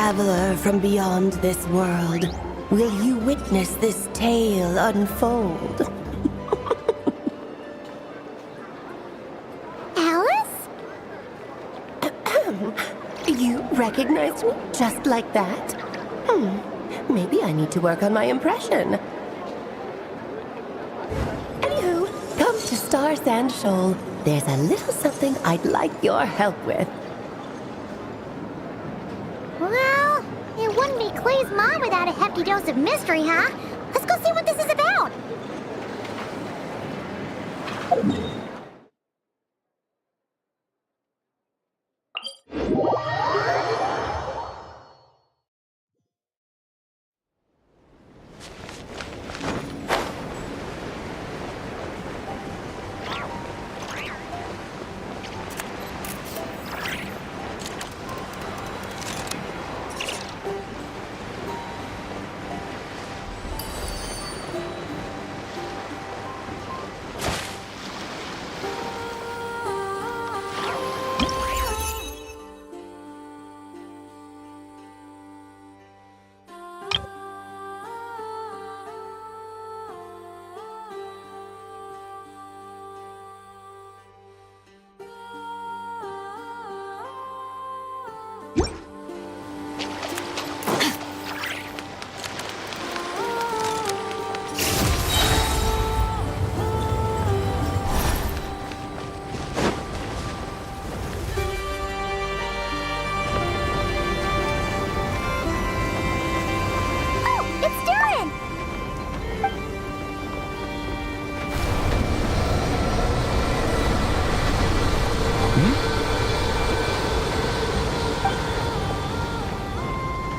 traveler from beyond this world, will you witness this tale unfold? Alice? You recognized me just like that? Maybe I need to work on my impression. Anywho, come to Star Sand Shoal. There's a little something I'd like your help with. Well, it wouldn't be Clay's mom without a hefty dose of mystery, huh? Let's go see what this is about.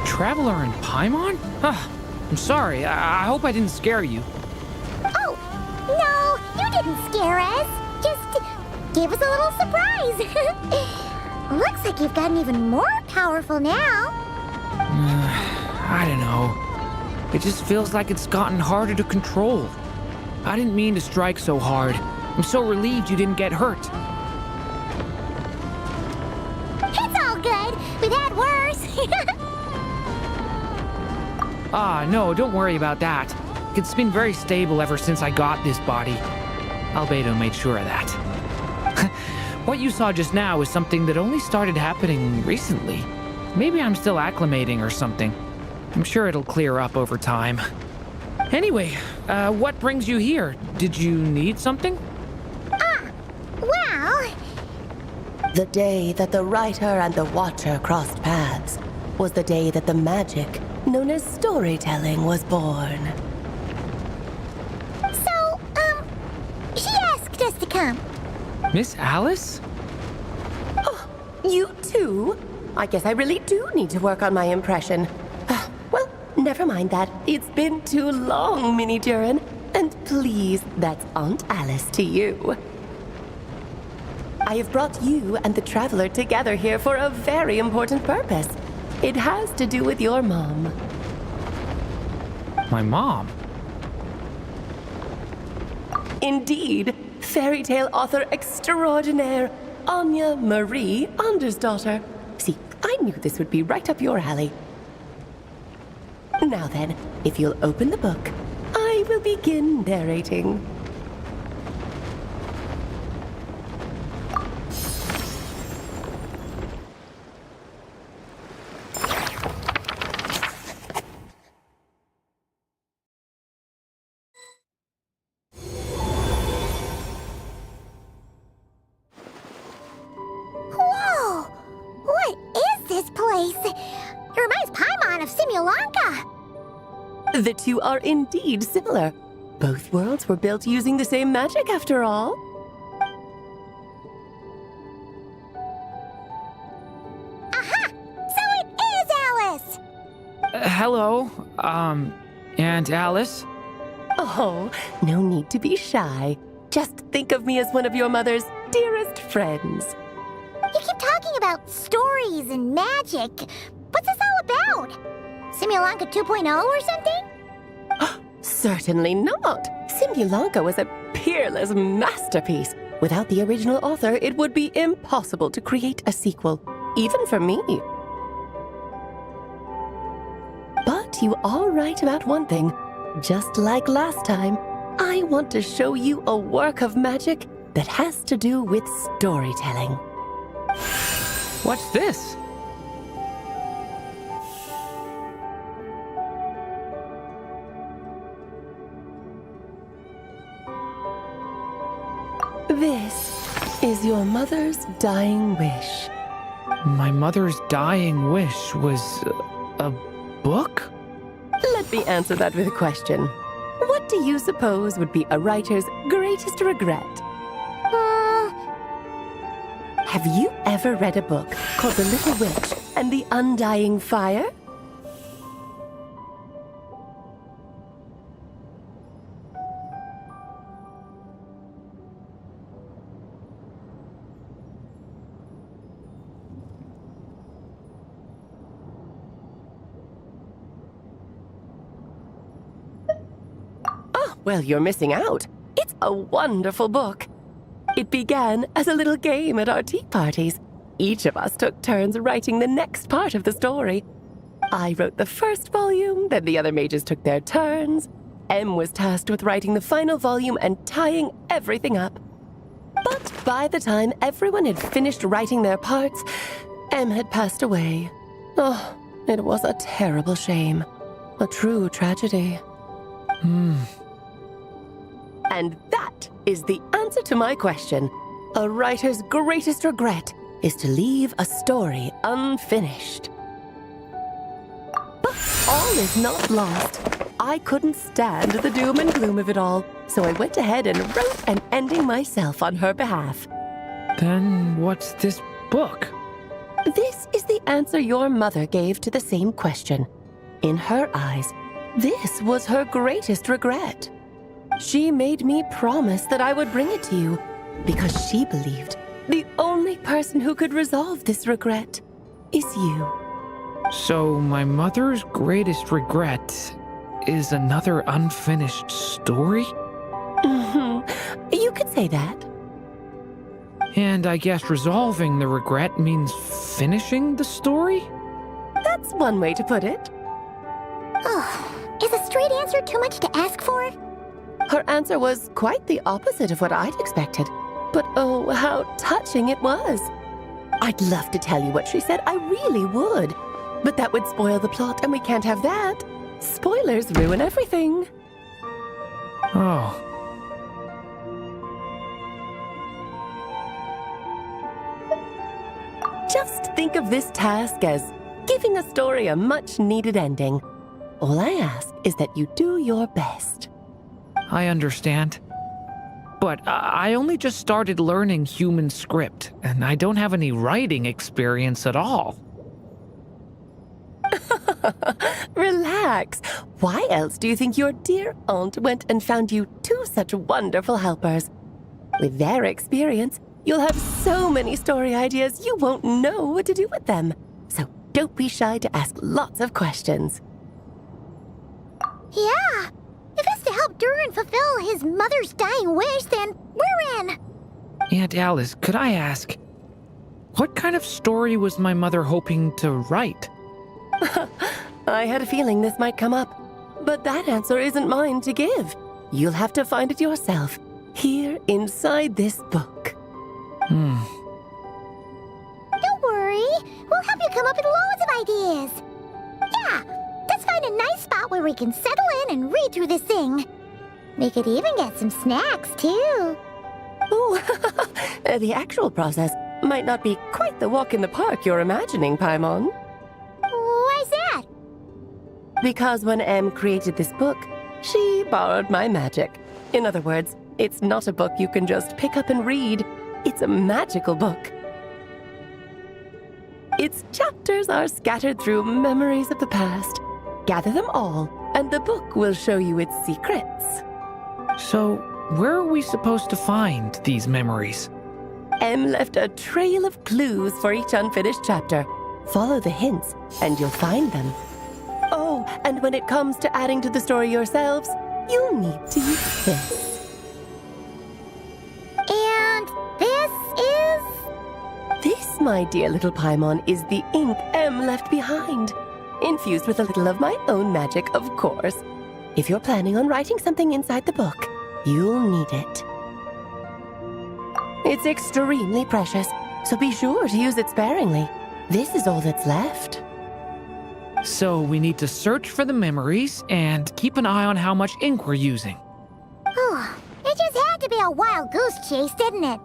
Traveler in Paimon? I'm sorry. I hope I didn't scare you. Oh, no, you didn't scare us. Just gave us a little surprise. Looks like you've gotten even more powerful now. I don't know. It just feels like it's gotten harder to control. I didn't mean to strike so hard. I'm so relieved you didn't get hurt. It's all good. We've had worse. No, don't worry about that. It's been very stable ever since I got this body. Albedo made sure of that. What you saw just now is something that only started happening recently. Maybe I'm still acclimating or something. I'm sure it'll clear up over time. Anyway, what brings you here? Did you need something? Well... The day that the writer and the watcher crossed paths was the day that the magic known as storytelling was born. So, she asked us to come. Miss Alice? Oh, you too? I guess I really do need to work on my impression. Well, never mind that. It's been too long, Mini Durin. And please, that's Aunt Alice to you. I have brought you and the Traveler together here for a very important purpose. It has to do with your mom. My mom? Indeed, fairy tale author extraordinaire, Anya Marie Andersdottir. See, I knew this would be right up your alley. Now then, if you'll open the book, I will begin narrating. Whoa! What is this place? It reminds Paimon of Simulanka. The two are indeed similar. Both worlds were built using the same magic, after all. Aha! So it is Alice! Hello, Aunt Alice? Oh, no need to be shy. Just think of me as one of your mother's dearest friends. You keep talking about stories and magic. What's this all about? Simulanka 2.0 or something? Certainly not. Simulanka was a peerless masterpiece. Without the original author, it would be impossible to create a sequel, even for me. get you all right about one thing. Just like last time, I want to show you a work of magic that has to do with storytelling. What's this? This is your mother's dying wish. My mother's dying wish was a book? Let me answer that with a question. What do you suppose would be a writer's greatest regret? Have you ever read a book called The Little Witch and the Undying Fire? Well, you're missing out. It's a wonderful book. It began as a little game at our tea parties. Each of us took turns writing the next part of the story. I wrote the first volume, then the other mages took their turns. Em was tasked with writing the final volume and tying everything up. But by the time everyone had finished writing their parts, Em had passed away. Oh, it was a terrible shame. A true tragedy. And that is the answer to my question. A writer's greatest regret is to leave a story unfinished. But all is not lost. I couldn't stand the doom and gloom of it all, so I went ahead and wrote an ending myself on her behalf. Then what's this book? This is the answer your mother gave to the same question. In her eyes, this was her greatest regret. She made me promise that I would bring it to you because she believed the only person who could resolve this regret is you. So my mother's greatest regret is another unfinished story? You could say that. And I guess resolving the regret means finishing the story? That's one way to put it. Is a straight answer too much to ask for? Her answer was quite the opposite of what I'd expected. But oh, how touching it was. I'd love to tell you what she said, I really would. But that would spoil the plot, and we can't have that. Spoilers ruin everything. Oh. Just think of this task as giving a story a much-needed ending. All I ask is that you do your best. I understand. But I only just started learning human script, and I don't have any writing experience at all. Relax. Why else do you think your dear aunt went and found you two such wonderful helpers? With their experience, you'll have so many story ideas you won't know what to do with them. So don't be shy to ask lots of questions. Yeah. If it's to help Durin fulfill his mother's dying wish, then we're in. Aunt Alice, could I ask, what kind of story was my mother hoping to write? I had a feeling this might come up, but that answer isn't mine to give. You'll have to find it yourself, here inside this book. Don't worry. We'll help you come up with loads of ideas. Yeah, let's find a nice spot where we can settle in and read through this thing. We could even get some snacks, too. Oh, the actual process might not be quite the walk in the park you're imagining, Paimon. Why's that? Because when Em created this book, she borrowed my magic. In other words, it's not a book you can just pick up and read. It's a magical book. Its chapters are scattered through memories of the past. Gather them all, and the book will show you its secrets. So, where are we supposed to find these memories? Em left a trail of clues for each unfinished chapter. Follow the hints, and you'll find them. Oh, and when it comes to adding to the story yourselves, you'll need to use this. And this is... This, my dear little Paimon, is the ink Em left behind. infused with a little of my own magic, of course. If you're planning on writing something inside the book, you'll need it. It's extremely precious, so be sure to use it sparingly. This is all that's left. So we need to search for the memories and keep an eye on how much ink we're using. It just had to be a wild goose chase, didn't it?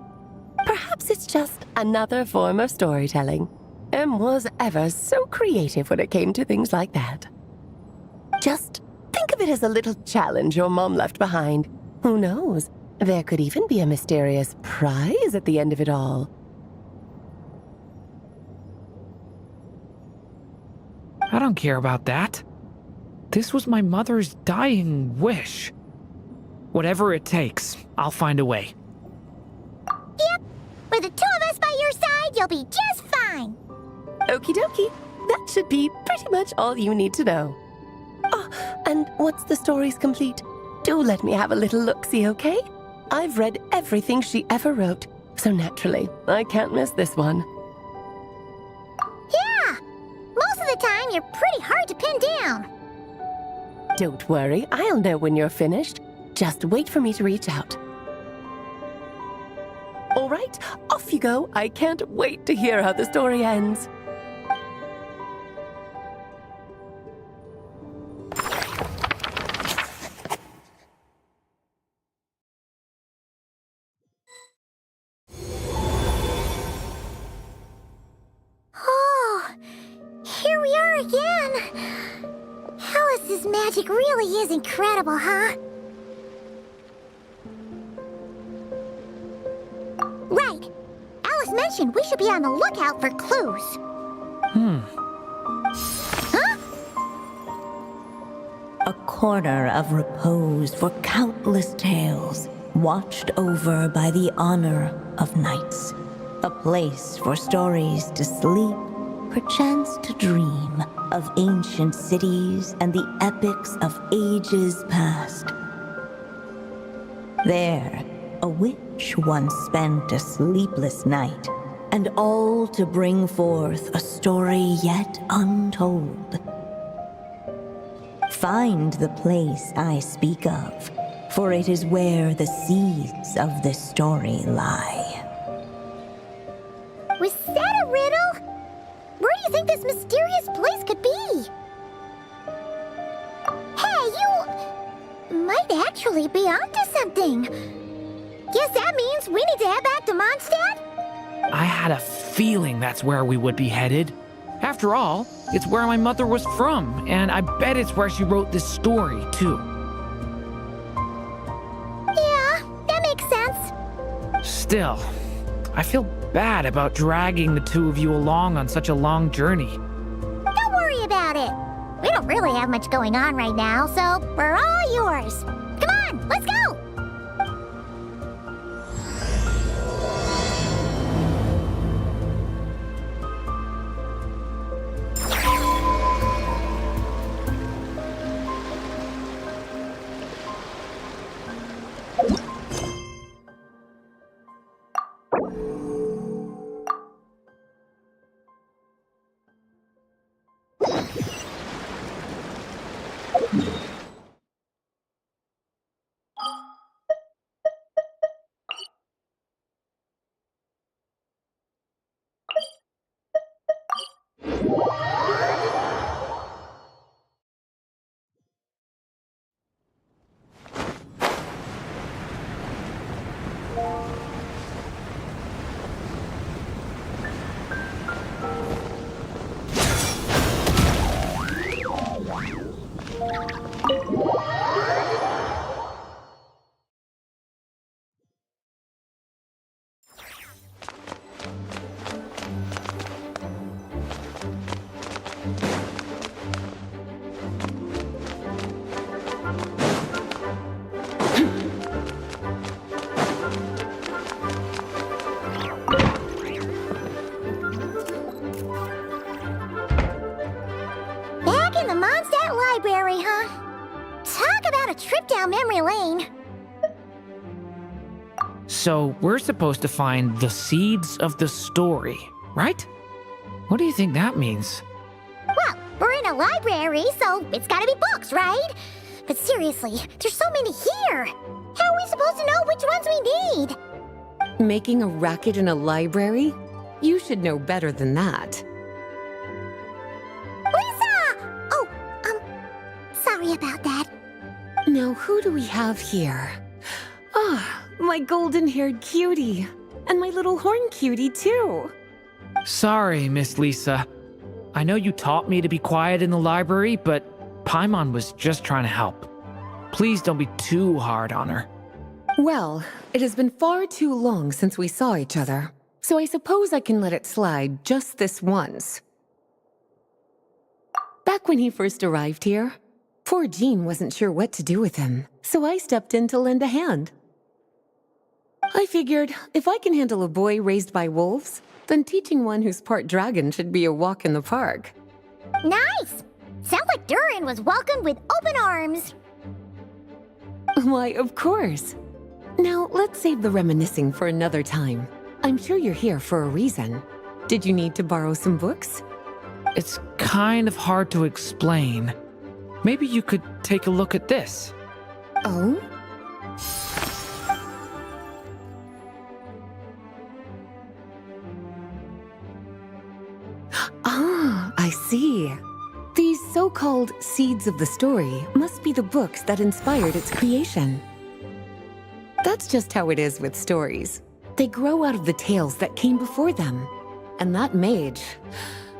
Perhaps it's just another form of storytelling. Em was ever so creative when it came to things like that. Just think of it as a little challenge your mom left behind. Who knows? There could even be a mysterious prize at the end of it all. I don't care about that. This was my mother's dying wish. Whatever it takes, I'll find a way. Yep. With the two of us by your side, you'll be just fine. Okie dokie. That should be pretty much all you need to know. Oh, and once the story's complete, do let me have a little look-see, okay? I've read everything she ever wrote, so naturally, I can't miss this one. Yeah. Most of the time, you're pretty hard to pin down. Don't worry, I'll know when you're finished. Just wait for me to reach out. All right, off you go. I can't wait to hear how the story ends. Oh, here we are again. Alice's magic really is incredible, huh? Right. Alice mentioned we should be on the lookout for clues. Huh? A corner of repose for countless tales, watched over by the honor of knights. A place for stories to sleep, perchance to dream of ancient cities and the epics of ages past. There, a witch once spent a sleepless night, and all to bring forth a story yet untold. Find the place I speak of, for it is where the seeds of this story lie. Was that a riddle? Where do you think this mysterious place could be? Hey, you might actually be onto something. Guess that means we need to head back to Mondstadt? I had a feeling that's where we would be headed. After all, it's where my mother was from, and I bet it's where she wrote this story, too. Yeah, that makes sense. Still, I feel bad about dragging the two of you along on such a long journey. Don't worry about it. We don't really have much going on right now, so we're all yours. Come on, let's go! Back in the Mondstadt Library, huh? Talk about a trip down memory lane. So, we're supposed to find the seeds of the story, right? What do you think that means? Well, we're in in a library, so it's gotta be books, right? But seriously, there's so many here. How are we supposed to know which ones we need? Making a racket in a library? You should know better than that. Lisa! Oh, sorry about that. Now, who do we have here? Ah, my golden-haired cutie. And my little horn cutie, too. Sorry, Miss Lisa. I know you taught me to be quiet in the library, but Paimon was just trying to help. Please don't be too hard on her. Well, it has been far too long since we saw each other, so I suppose I can let it slide just this once. Back when he first arrived here, poor Jean wasn't sure what to do with him, so I stepped in to lend a hand. I figured, if I can handle a boy raised by wolves, then teaching one who's part dragon should be a walk in the park. Nice! Sounds like Durin was welcomed with open arms. Why, of course. Now, let's save the reminiscing for another time. I'm sure you're here for a reason. Did you need to borrow some books? It's kind of hard to explain. Maybe you could take a look at this. Oh? Ah, I see. These so-called seeds of the story must be the books that inspired its creation. That's just how it is with stories. They grow out of the tales that came before them. And that mage,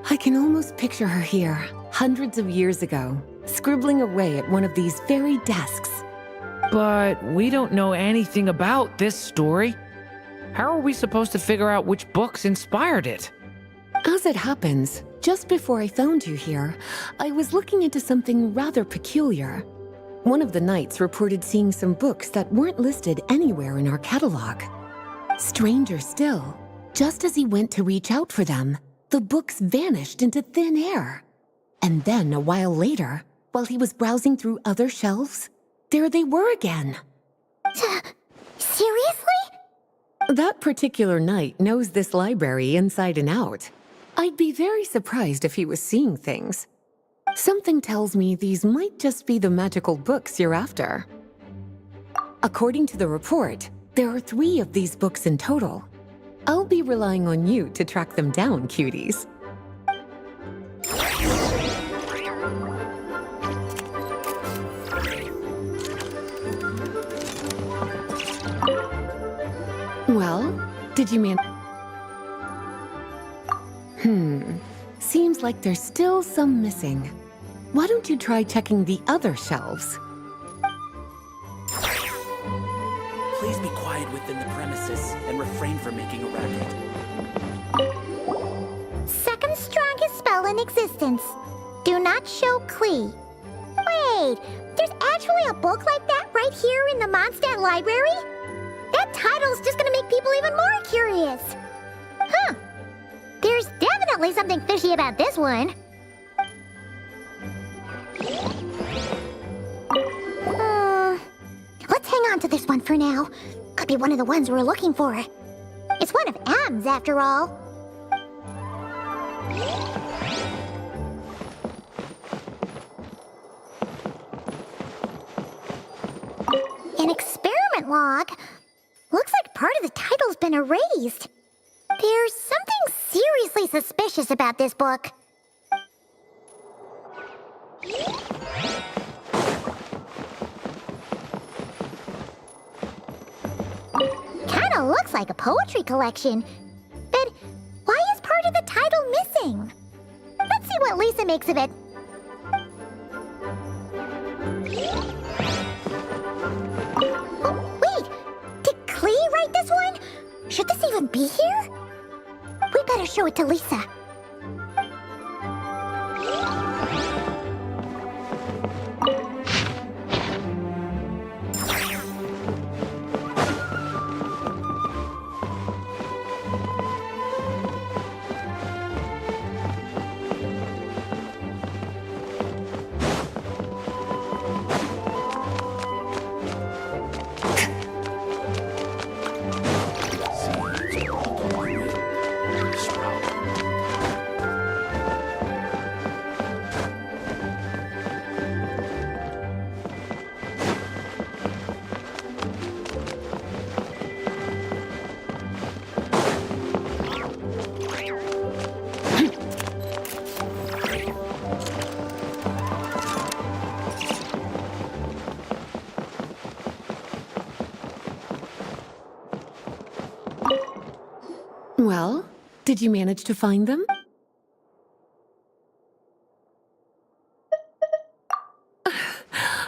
I can almost picture her here, hundreds of years ago, scribbling away at one of these very desks. But we don't know anything about this story. How are we supposed to figure out which books inspired it? As it happens, just before I found you here, I was looking into something rather peculiar. One of the knights reported seeing some books that weren't listed anywhere in our catalog. Stranger still, just as he went to reach out for them, the books vanished into thin air. And then, a while later, while he was browsing through other shelves, there they were again. Seriously? That particular knight knows this library inside and out. I'd be very surprised if he was seeing things. Something tells me these might just be the magical books you're after. According to the report, there are 3 of these books in total. I'll be relying on you to track them down, cuties. Well, did you Seems like there's still some missing. Why don't you try checking the other shelves? Please be quiet within the premises and refrain from making a racket. Second strongest spell in existence. Do not show Klee. Wait, there's actually a book like that right here in the Mondstadt library? That title's just gonna make people even more curious. Huh. There's definitely something fishy about this one. Let's hang on to this one for now. Could be one of the ones we're looking for. It's one of M's, after all. An experiment log? Looks like part of the title's been erased. There's something seriously suspicious about this book. Kinda looks like a poetry collection. But why is part of the title missing? Let's see what Lisa makes of it. Oh, wait! Did Klee write this one? Should this even be here? We better show it to Lisa. did you manage to find them?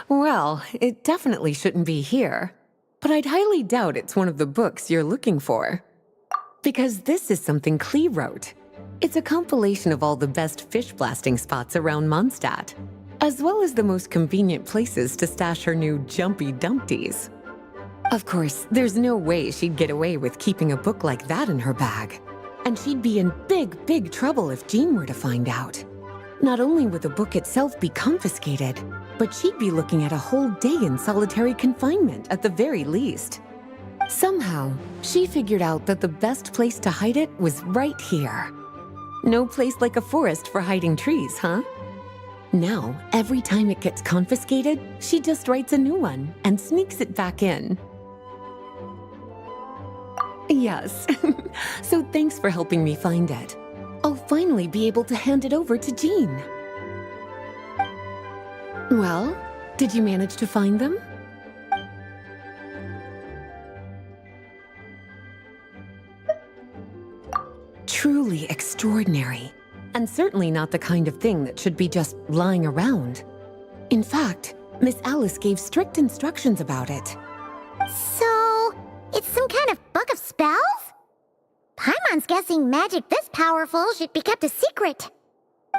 Well, it definitely shouldn't be here. But I'd highly doubt it's one of the books you're looking for. Because this is something Klee wrote. It's a compilation of all the best fish blasting spots around Mondstadt, as well as the most convenient places to stash her new jumpy dumpties. Of course, there's no way she'd get away with keeping a book like that in her bag. And she'd be in big trouble if Jean were to find out. Not only would the book itself be confiscated, but she'd be looking at a whole day in solitary confinement at the very least. Somehow, she figured out that the best place to hide it was right here. No place like a forest for hiding trees, huh? Now, every time it gets confiscated, she just writes a new one and sneaks it back in. Yes, so thanks for helping me find it. I'll finally be able to hand it over to Jean. Well, did you manage to find them? Truly extraordinary, and certainly not the kind of thing that should be just lying around. In fact, Miss Alice gave strict instructions about it. So, it's some kind of book of spells? Paimon's guessing magic this powerful should be kept a secret.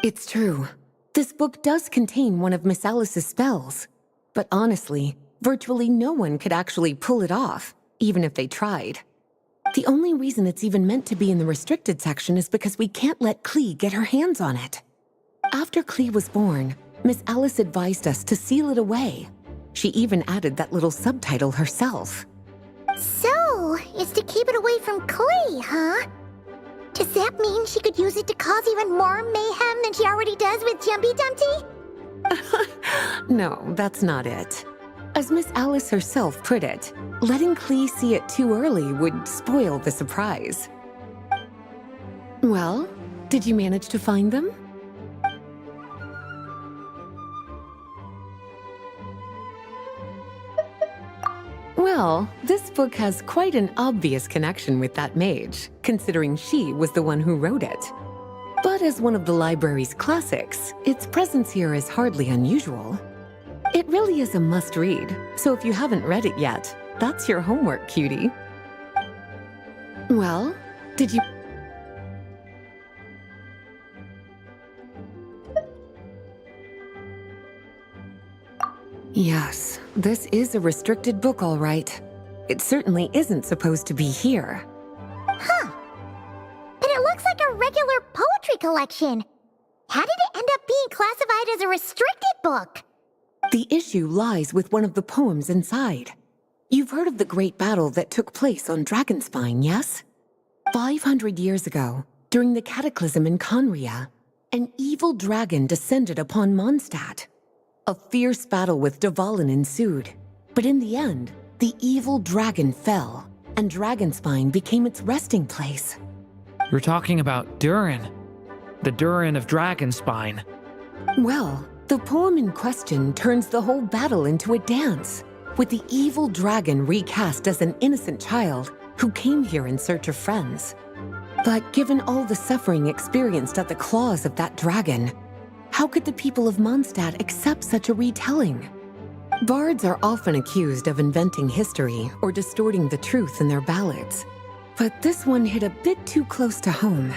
It's true. This book does contain one of Miss Alice's spells. But honestly, virtually no one could actually pull it off, even if they tried. The only reason it's even meant to be in the restricted section is because we can't let Klee get her hands on it. After Klee was born, Miss Alice advised us to seal it away. She even added that little subtitle herself. So, it's to keep it away from Klee, huh? Does that mean she could use it to cause even more mayhem than she already does with Jumpy Dumpty? No, that's not it. As Miss Alice herself put it, letting Klee see it too early would spoil the surprise. Well, did you manage to find them? Well, this book has quite an obvious connection with that mage, considering she was the one who wrote it. But as one of the library's classics, its presence here is hardly unusual. It really is a must-read, so if you haven't read it yet, that's your homework, cutie. Well, did you... Yes, this is a restricted book, all right. It certainly isn't supposed to be here. Huh. But it looks like a regular poetry collection. How did it end up being classified as a restricted book? The issue lies with one of the poems inside. You've heard of the great battle that took place on Dragonspine, yes? 500 years ago, during the cataclysm in Conria, an evil dragon descended upon Mondstadt. A fierce battle with Dvalin ensued, but in the end, the evil dragon fell, and Dragonspine became its resting place. You're talking about Durin. The Durin of Dragonspine. Well, the poem in question turns the whole battle into a dance, with the evil dragon recast as an innocent child who came here in search of friends. But given all the suffering experienced at the claws of that dragon, how could the people of Mondstadt accept such a retelling? Bards are often accused of inventing history or distorting the truth in their ballads. But this one hit a bit too close to home.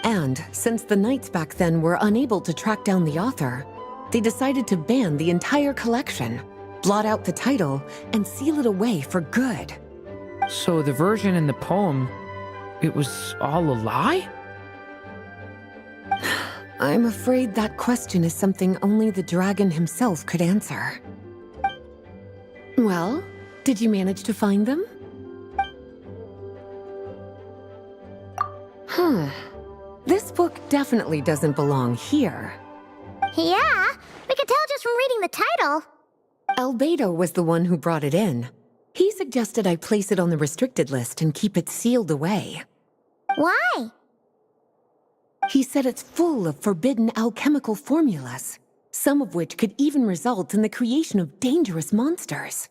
And since the knights back then were unable to track down the author, they decided to ban the entire collection, blot out the title, and seal it away for good. So the version in the poem, it was all a lie? I'm afraid that question is something only the dragon himself could answer. Well, did you manage to find them? This book definitely doesn't belong here. Yeah, we could tell just from reading the title. Albedo was the one who brought it in. He suggested I place it on the restricted list and keep it sealed away. Why? He said it's full of forbidden alchemical formulas, some of which could even result in the creation of dangerous monsters.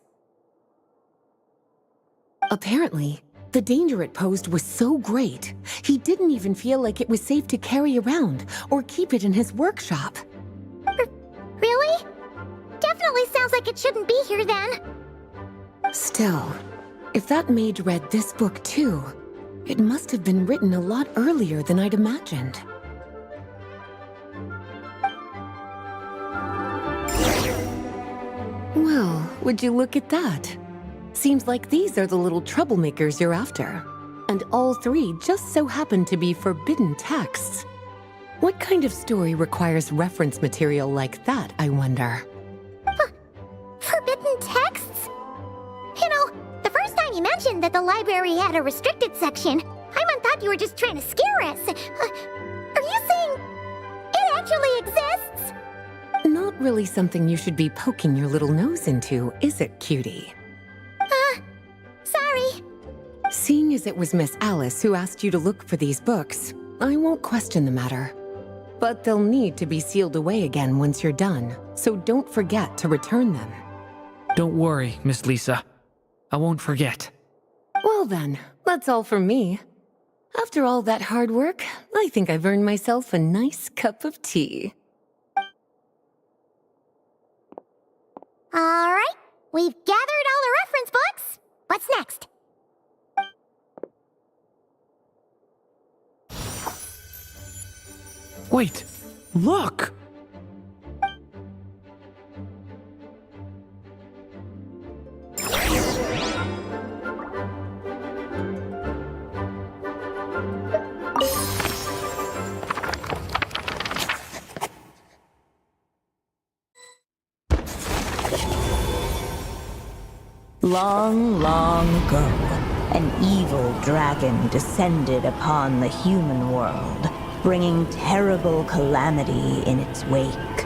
Apparently, The danger it posed was so great, he didn't even feel like it was safe to carry around or keep it in his workshop. Really? Definitely sounds like it shouldn't be here then. Still, if that mage read this book too, it must have been written a lot earlier than I'd imagined. Well, would you look at that? Seems like these are the little troublemakers you're after. And all three just so happen to be forbidden texts. What kind of story requires reference material like that, I wonder? Forbidden texts? You know, the first time you mentioned that the library had a restricted section, I thought you were just trying to scare us. Are you saying it actually exists? Not really something you should be poking your little nose into, is it, cutie? Sorry. Seeing as it was Miss Alice who asked you to look for these books, I won't question the matter. But they'll need to be sealed away again once you're done, so don't forget to return them. Don't worry, Miss Lisa. I won't forget. Well then, that's all from me. After all that hard work, I think I've earned myself a nice cup of tea. All right, we've gathered all the reference books. What's next? Wait, look! Long, long ago, an evil dragon descended upon the human world, bringing terrible calamity in its wake.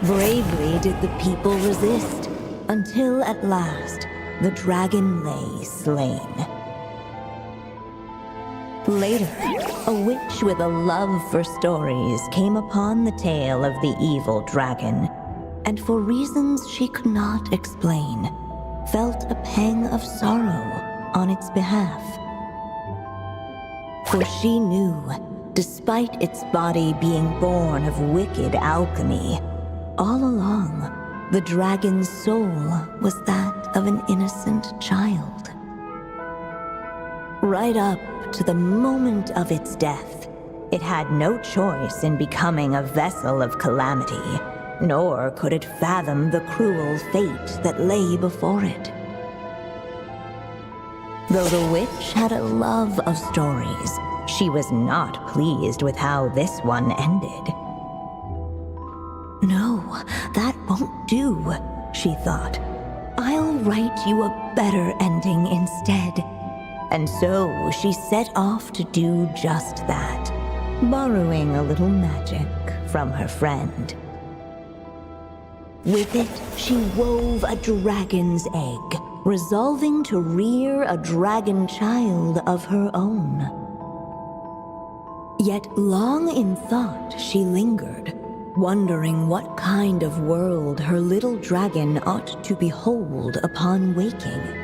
Bravely did the people resist, until at last, the dragon lay slain. Later, a witch with a love for stories came upon the tale of the evil dragon, and for reasons she could not explain, felt a pang of sorrow on its behalf. For she knew, despite its body being born of wicked alchemy, all along, the dragon's soul was that of an innocent child. Right up to the moment of its death, it had no choice in becoming a vessel of calamity, nor could it fathom the cruel fate that lay before it. Though the witch had a love of stories, she was not pleased with how this one ended. No, that won't do, she thought. I'll write you a better ending instead. And so she set off to do just that, borrowing a little magic from her friend. With it, she wove a dragon's egg, resolving to rear a dragon child of her own. Yet long in thought she lingered, wondering what kind of world her little dragon ought to behold upon waking.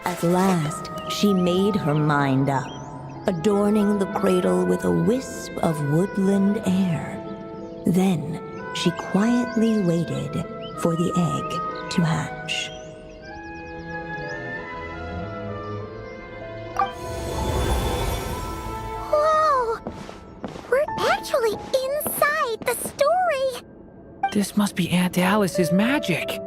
At last, she made her mind up, adorning the cradle with a wisp of woodland air. Then, she quietly waited for the egg to hatch. Whoa! We're actually inside the story! This must be Aunt Alice's magic.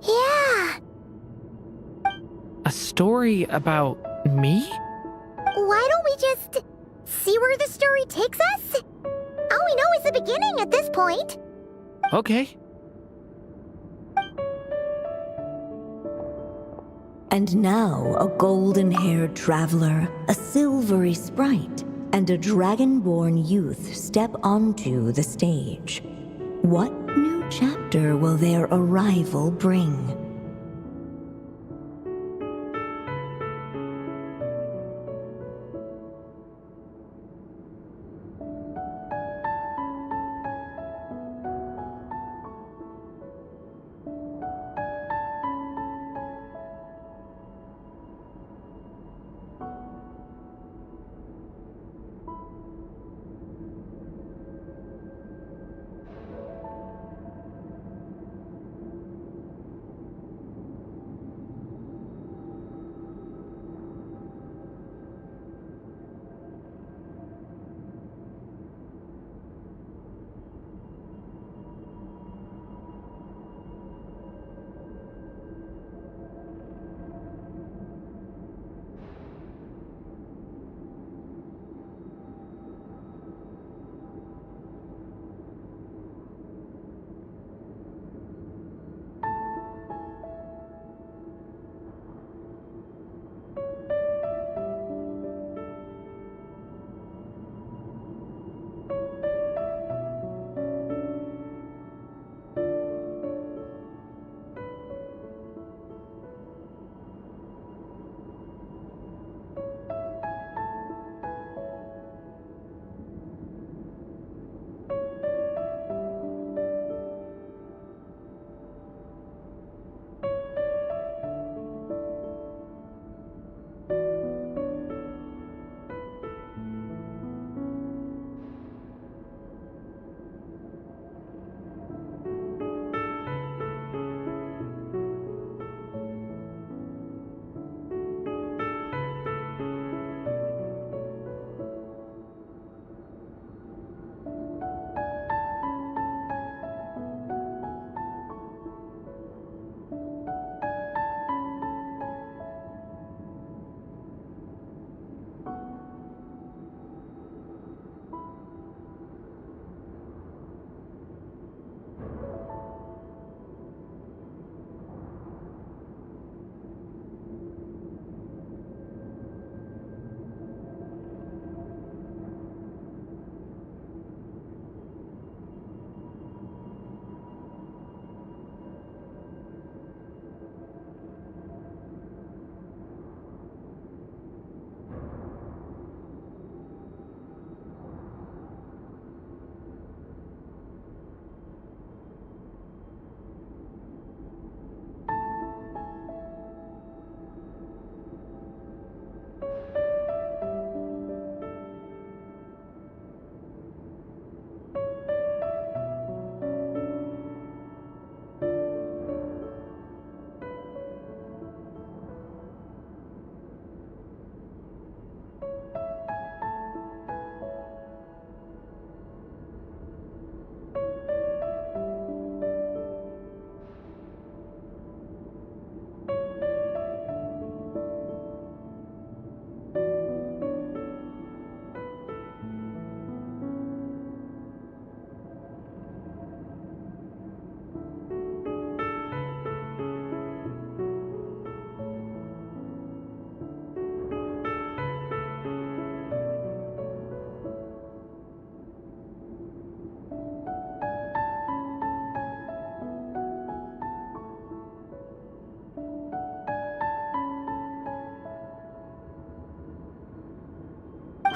Yeah! A story about me? Why don't we just see where the story takes us? I'll we know is the beginning at this point. Okay. And now a golden-haired traveler, a silvery sprite, and a dragonborn youth step onto the stage. What new chapter will their arrival bring?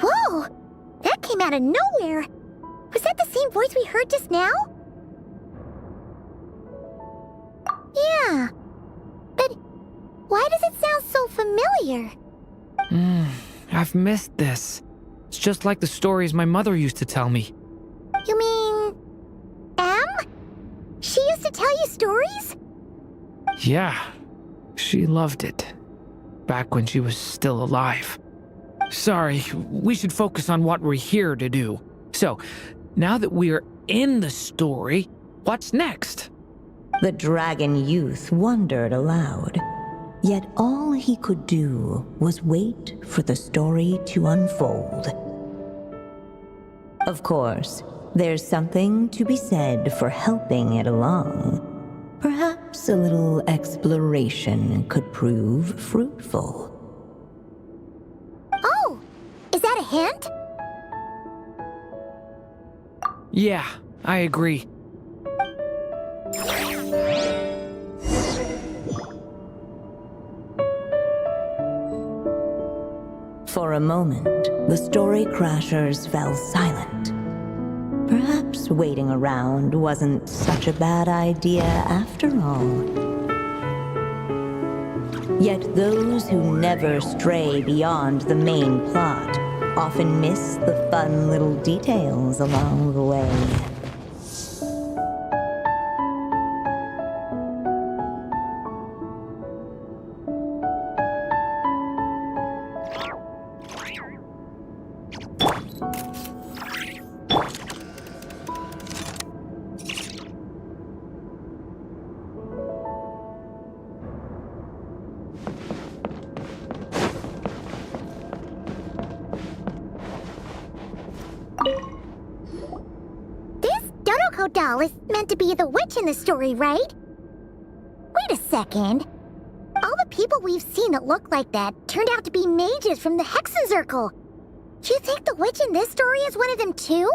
Whoa! That came out of nowhere! Was that the same voice we heard just now? Yeah. But why does it sound so familiar? I've missed this. It's just like the stories my mother used to tell me. You mean... Em? She used to tell you stories? Yeah, she loved it. Back when she was still alive. Sorry, we should focus on what we're here to do. So, now that we're in the story, what's next? The dragon youth wondered aloud. Yet all he could do was wait for the story to unfold. Of course, there's something to be said for helping it along. Perhaps a little exploration could prove fruitful. Oh, is that a hint? Yeah, I agree. For a moment, the story crashers fell silent. Perhaps waiting around wasn't such a bad idea after all. Yet those who never stray beyond the main plot often miss the fun little details along the way. Doll is meant to be the witch in the story, right? Wait a second. All the people we've seen that look like that turned out to be mages from the Hexen Circle. Do you think the witch in this story is one of them too?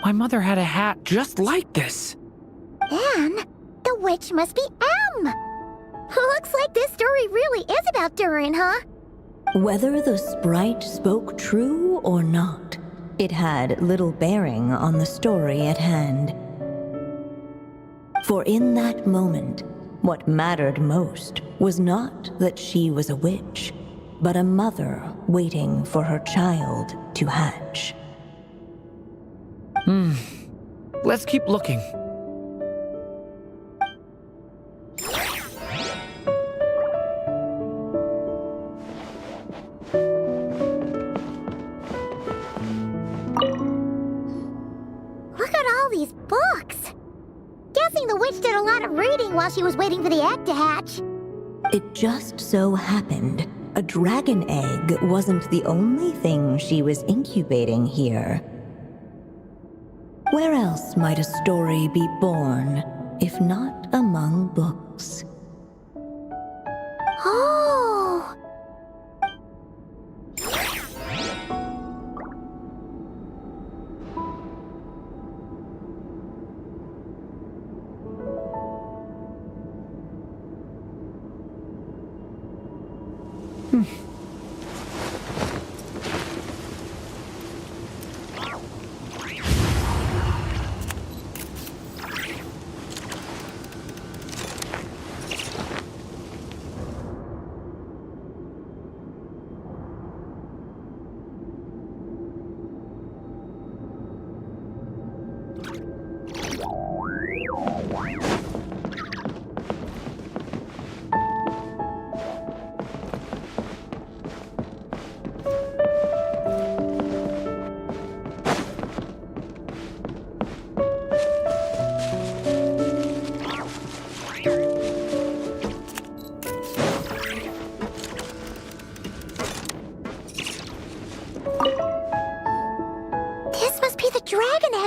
My mother had a hat just like this. Then, the witch must be M. Looks like this story really is about Durin, huh? Whether the sprite spoke true or not, it had little bearing on the story at hand. For in that moment, what mattered most was not that she was a witch, but a mother waiting for her child to hatch. Let's keep looking. The witch did a lot of reading while she was waiting for the egg to hatch. It just so happened a dragon egg wasn't the only thing she was incubating here. Where else might a story be born, if not among books? Oh!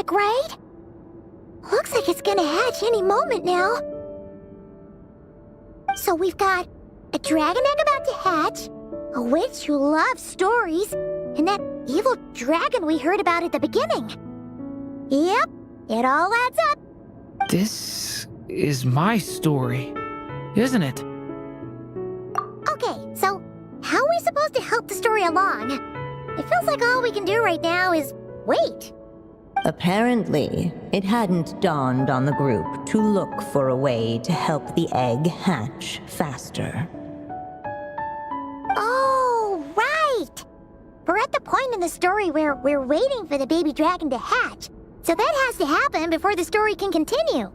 Right? Looks like it's gonna hatch any moment now. So we've got a dragon egg about to hatch, a witch who loves stories, and that evil dragon we heard about at the beginning. Yep, it all adds up. This is my story, isn't it? Okay, so how are we supposed to help the story along? It feels like all we can do right now is wait. Apparently, it hadn't dawned on the group to look for a way to help the egg hatch faster. Oh, right! We're at the point in the story where we're waiting for the baby dragon to hatch, so that has to happen before the story can continue.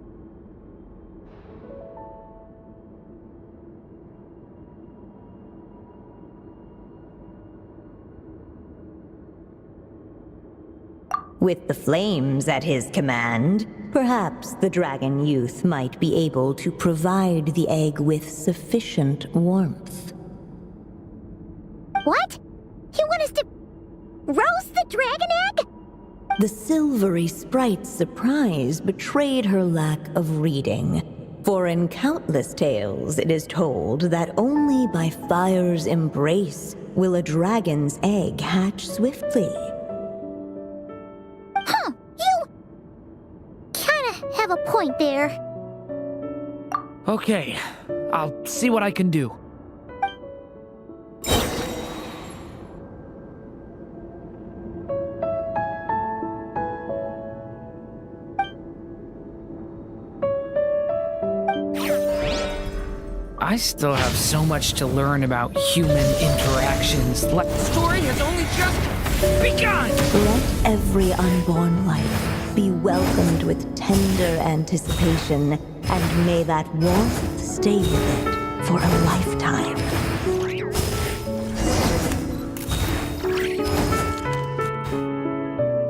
With the flames at his command, perhaps the dragon youth might be able to provide the egg with sufficient warmth. What? You want us to Roast the dragon egg? The silvery sprite's surprise betrayed her lack of reading. For in countless tales it is told that only by fire's embrace will a dragon's egg hatch swiftly. Huh, you kinda have a point there. Okay, I'll see what I can do. I still have so much to learn about human interactions. The story has only just begun! Let every unborn life be welcomed with tender anticipation, and may that warmth stay with it for a lifetime.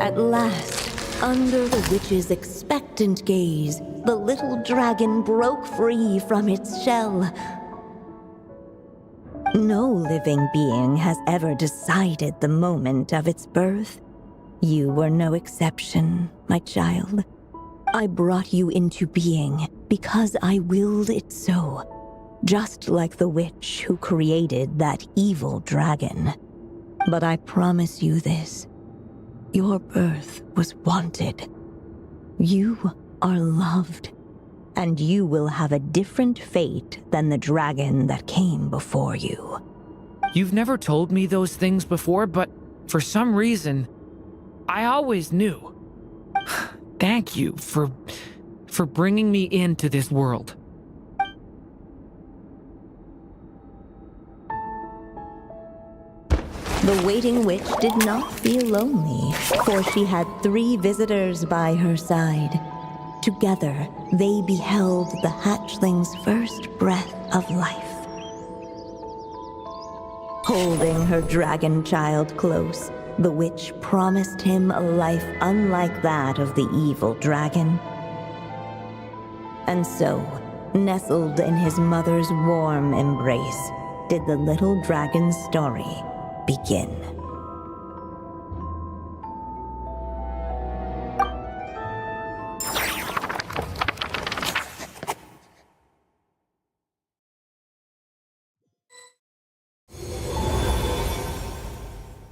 At last, under the witch's expectant gaze, the little dragon broke free from its shell. No living being has ever decided the moment of its birth. You were no exception, my child. I brought you into being because I willed it so, just like the witch who created that evil dragon. But I promise you this. Your birth was wanted. You are loved, and you will have a different fate than the dragon that came before you. You've never told me those things before, but for some reason, I always knew. Thank you for bringing me into this world. The waiting witch did not feel lonely, for she had 3 visitors by her side. Together, they beheld the hatchling's first breath of life. Holding her dragon child close, the witch promised him a life unlike that of the evil dragon. And so, nestled in his mother's warm embrace, did the little dragon's story begin.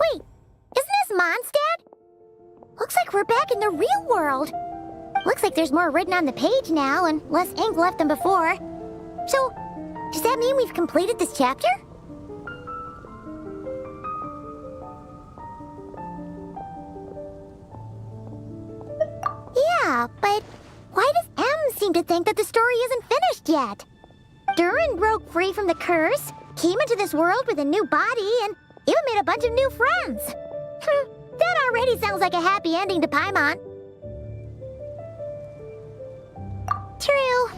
Wait, isn't this Mondstadt? Looks like we're back in the real world. Looks like there's more written on the page now and less ink left than before. So, does that mean we've completed this chapter? Yeah, but why does M seem to think that the story isn't finished yet? Durin broke free from the curse, came into this world with a new body, and even made a bunch of new friends. That already sounds like a happy ending to Paimon. True.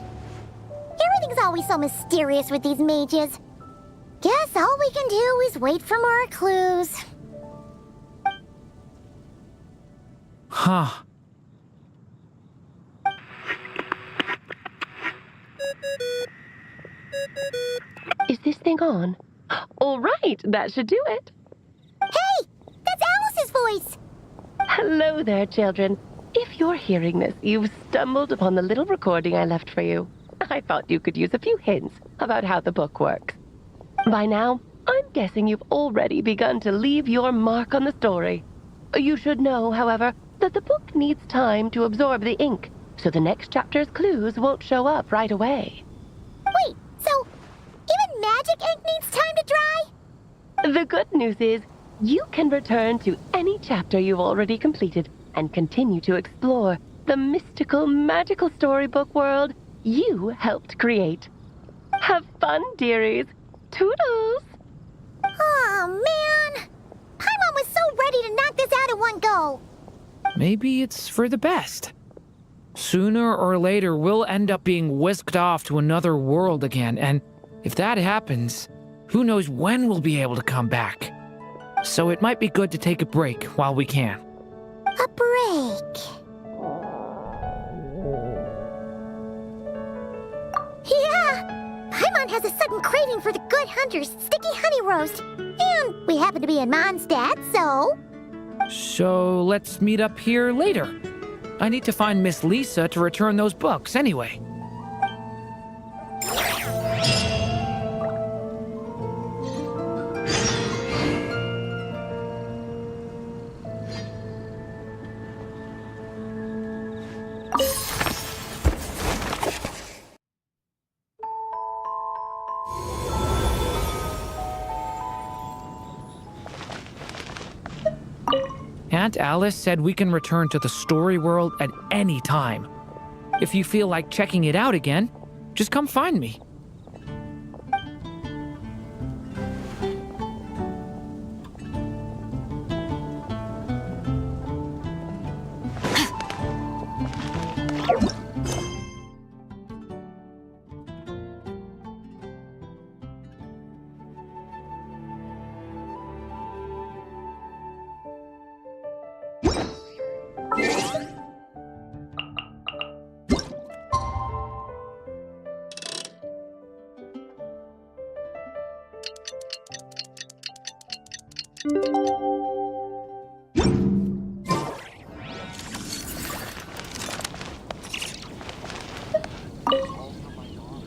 Everything's always so mysterious with these mages. Guess all we can do is wait for more clues. Huh. Is this thing on? All right, that should do it. Hey! That's Alice's voice! Hello there, children. If you're hearing this, you've stumbled upon the little recording I left for you. I thought you could use a few hints about how the book works. By now, I'm guessing you've already begun to leave your mark on the story. You should know, however, that the book needs time to absorb the ink, so the next chapter's clues won't show up right away. Wait, so even magic ink needs time to dry? The good news is, you can return to any chapter you've already completed and continue to explore the mystical, magical storybook world you helped create. Have fun, dearies. Toodles! Aw, man! Paimon was so ready to knock this out in one go! Maybe it's for the best. Sooner or later, we'll end up being whisked off to another world again, and if that happens, who knows when we'll be able to come back. So it might be good to take a break while we can. A break. Yeah! Paimon has a sudden craving for the good hunter's sticky honey roast. And we happen to be in Mondstadt, so... So let's meet up here later. I need to find Miss Lisa to return those books anyway. Aunt Alice said we can return to the story world at any time. If you feel like checking it out again, just come find me.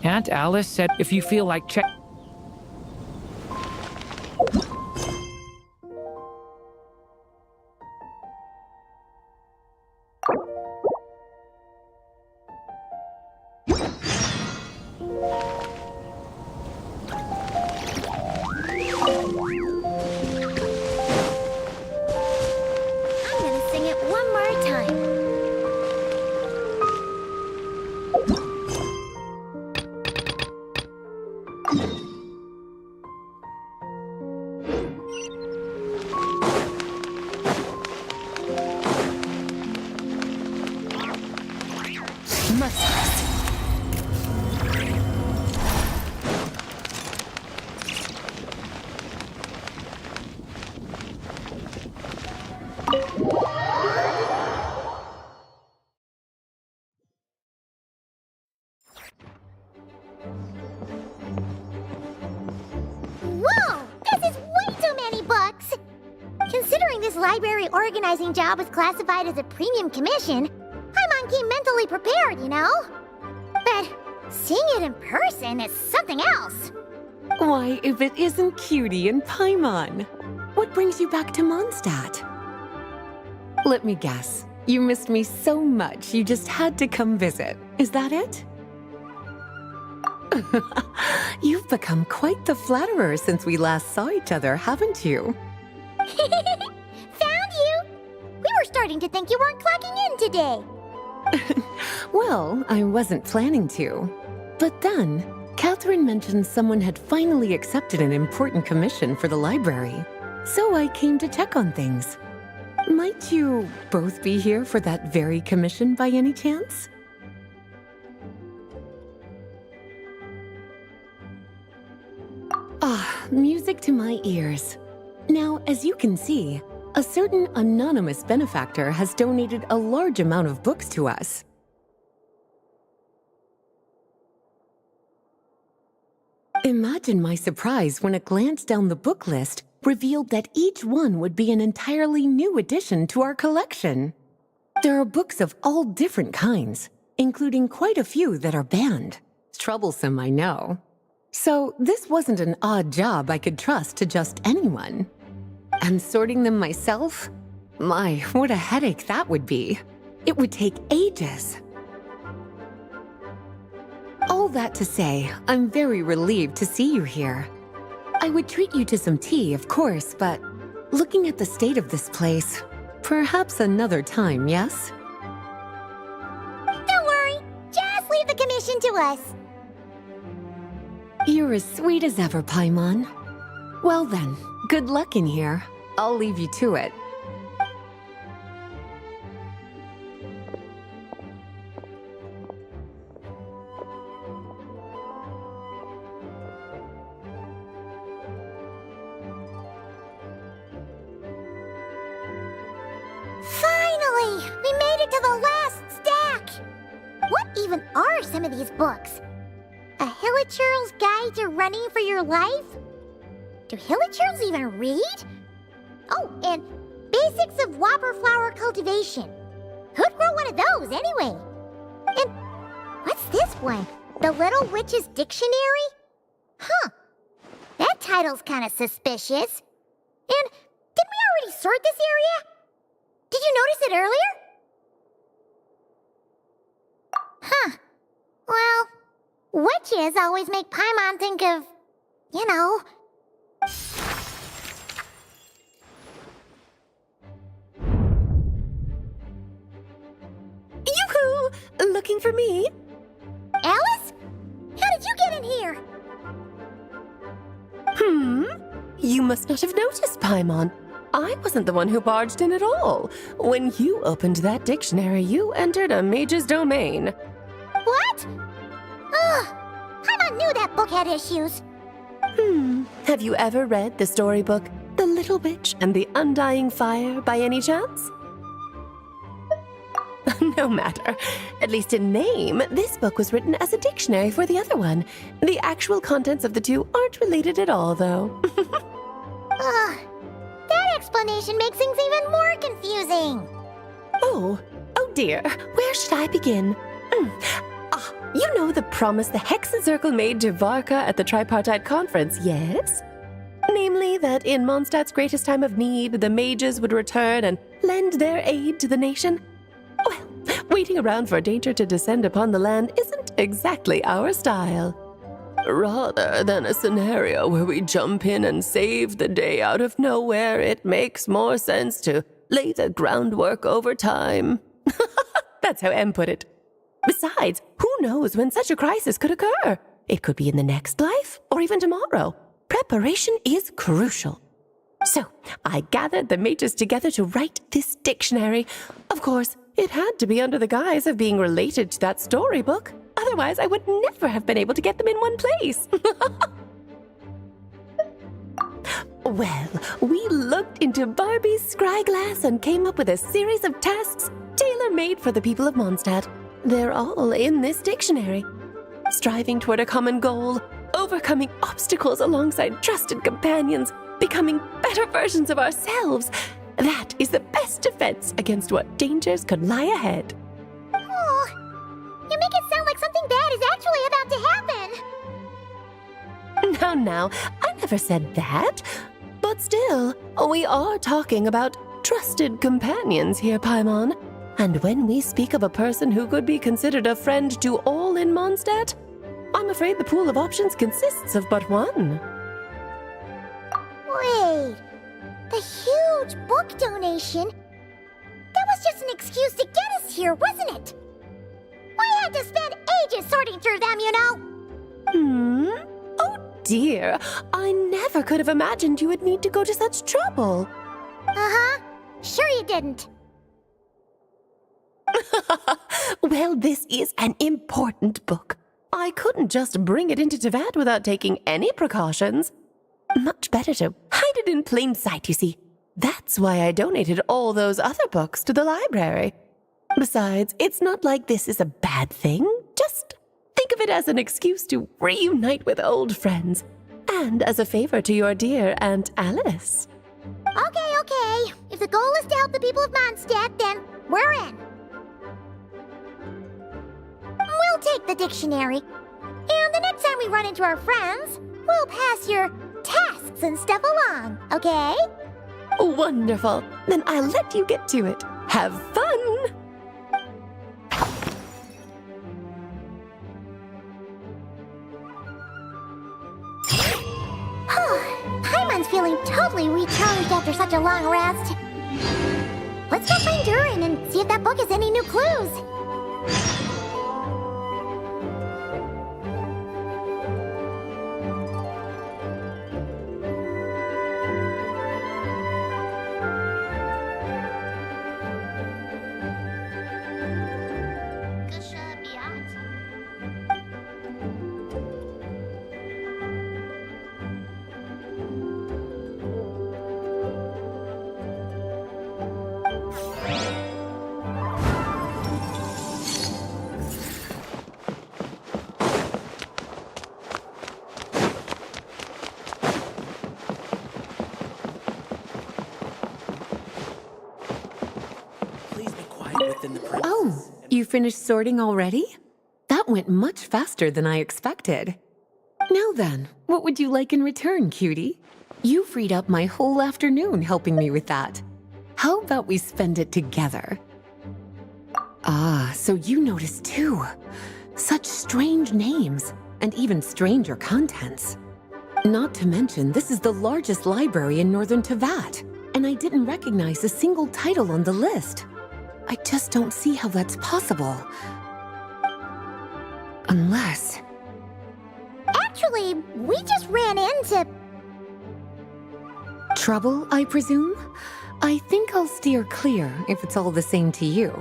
Aunt Alice said if you feel like check... I'm gonna sing it one more time. Whoa! This is way too many books! Considering this library organizing job is classified as a premium commission, Paimon came mentally prepared, you know? But seeing it in person is something else. Why, if it isn't Cutie and Paimon? What brings you back to Mondstadt? Let me guess. You missed me so much you just had to come visit. Is that it? You've become quite the flatterer since we last saw each other, haven't you? Found you! We were starting to think you weren't clocking in today. Well, I wasn't planning to. But then, Catherine mentioned someone had finally accepted an important commission for the library. So I came to check on things. Might you both be here for that very commission by any chance? Ah, music to my ears. Now, as you can see, a certain anonymous benefactor has donated a large amount of books to us. Imagine my surprise when a glance down the book list revealed that each one would be an entirely new addition to our collection. There are books of all different kinds, including quite a few that are banned. Troublesome, I know. So this wasn't an odd job I could trust to just anyone. And sorting them myself? My, what a headache that would be. It would take ages. All that to say, I'm very relieved to see you here. I would treat you to some tea, of course, but looking at the state of this place, perhaps another time, yes? Don't worry, just leave the commission to us. You're as sweet as ever, Paimon. Well then, good luck in here. I'll leave you to it. Finally! We made it to the last stack! What even are some of these books? A Hilichurl's Guide to Running for Your Life? Do Hilichurls even read? Oh, and Basics of Whopper Flower Cultivation. Who'd grow one of those, anyway? And what's this one? The Little Witch's Dictionary? Huh. That title's kind of suspicious. And didn't we already sort this area? Did you notice it earlier? Huh. Well, witches always make Paimon think of, you know... Yoo-hoo! Looking for me? Alice? How did you get in here? You must not have noticed, Paimon. I wasn't the one who barged in at all. When you opened that dictionary, you entered a mage's domain. What? Ugh. Paimon knew that book had issues. Have you ever read the storybook, The Little Witch and the Undying Fire, by any chance? No matter. At least in name, this book was written as a dictionary for the other one. The actual contents of the two aren't related at all, though. Ugh. That explanation makes things even more confusing. Oh dear. Where should I begin? You know the promise the Hexen Circle made to Varka at the Tripartite Conference, yes? Namely, that in Mondstadt's greatest time of need, the mages would return and lend their aid to the nation. Well, waiting around for danger to descend upon the land isn't exactly our style. Rather than a scenario where we jump in and save the day out of nowhere, it makes more sense to lay the groundwork over time. That's how Em put it. Besides, who knows when such a crisis could occur? It could be in the next life, or even tomorrow. Preparation is crucial. So, I gathered the mages together to write this dictionary. Of course, it had to be under the guise of being related to that storybook. Otherwise, I would never have been able to get them in one place. Well, we looked into Barbie's scryglass and came up with a series of tasks tailor-made for the people of Mondstadt. They're all in this dictionary. Striving toward a common goal, overcoming obstacles alongside trusted companions, becoming better versions of ourselves. That is the best defense against what dangers could lie ahead. Oh, you make it sound like something bad is actually about to happen. Now, I never said that. But still, we are talking about trusted companions here, Paimon. And when we speak of a person who could be considered a friend to all in Mondstadt, I'm afraid the pool of options consists of but one. Wait, the huge book donation? That was just an excuse to get us here, wasn't it? We had to spend ages sorting through them, you know. Oh dear, I never could have imagined you would need to go to such trouble. Uh-huh. Sure you didn't. Well, this is an important book. I couldn't just bring it into Teyvat without taking any precautions. Much better to hide it in plain sight, you see. That's why I donated all those other books to the library. Besides, it's not like this is a bad thing. Just think of it as an excuse to reunite with old friends. And as a favor to your dear Aunt Alice. Okay. If the goal is to help the people of Mondstadt, then we're in. We'll take the dictionary. And the next time we run into our friends, we'll pass your tasks and stuff along, okay? Wonderful. Then I'll let you get to it. Have fun! Paimon's feeling totally recharged after such a long rest. Let's go find Durin and see if that book has any new clues. within the premises. Oh, you finished sorting already? That went much faster than I expected. Now then, what would you like in return, cutie? You freed up my whole afternoon helping me with that. How about we spend it together? Ah, so you noticed too. Such strange names, and even stranger contents. Not to mention, this is the largest library in Northern Tevat, and I didn't recognize a single title on the list. I just don't see how that's possible. Unless... Actually, we just ran into... Trouble, I presume? I think I'll steer clear if it's all the same to you.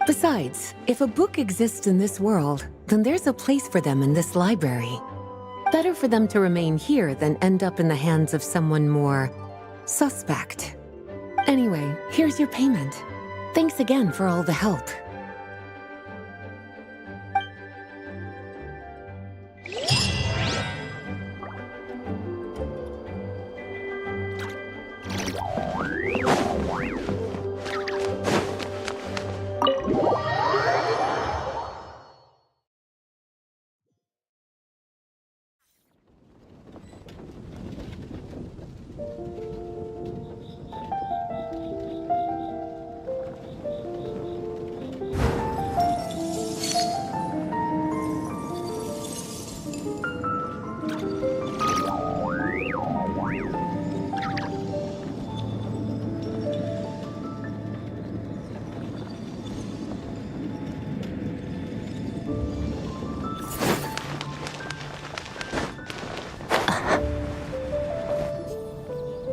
Besides, if a book exists in this world, then there's a place for them in this library. Better for them to remain here than end up in the hands of someone more suspect. Anyway, here's your payment. Thanks again for all the help.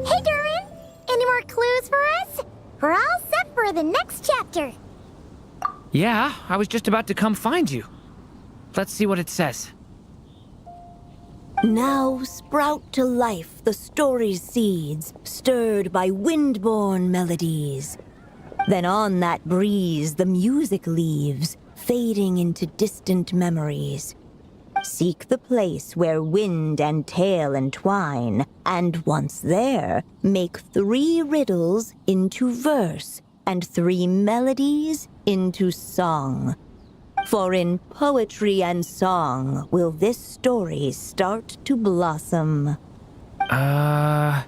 Hey, Durin! Any more clues for us? We're all set for the next chapter. Yeah, I was just about to come find you. Let's see what it says. Now sprout to life the story's seeds, stirred by wind-borne melodies. Then on that breeze the music leaves, fading into distant memories. Seek the place where wind and tale entwine, and once there, make 3 riddles into verse, and 3 melodies into song. For in poetry and song will this story start to blossom. Come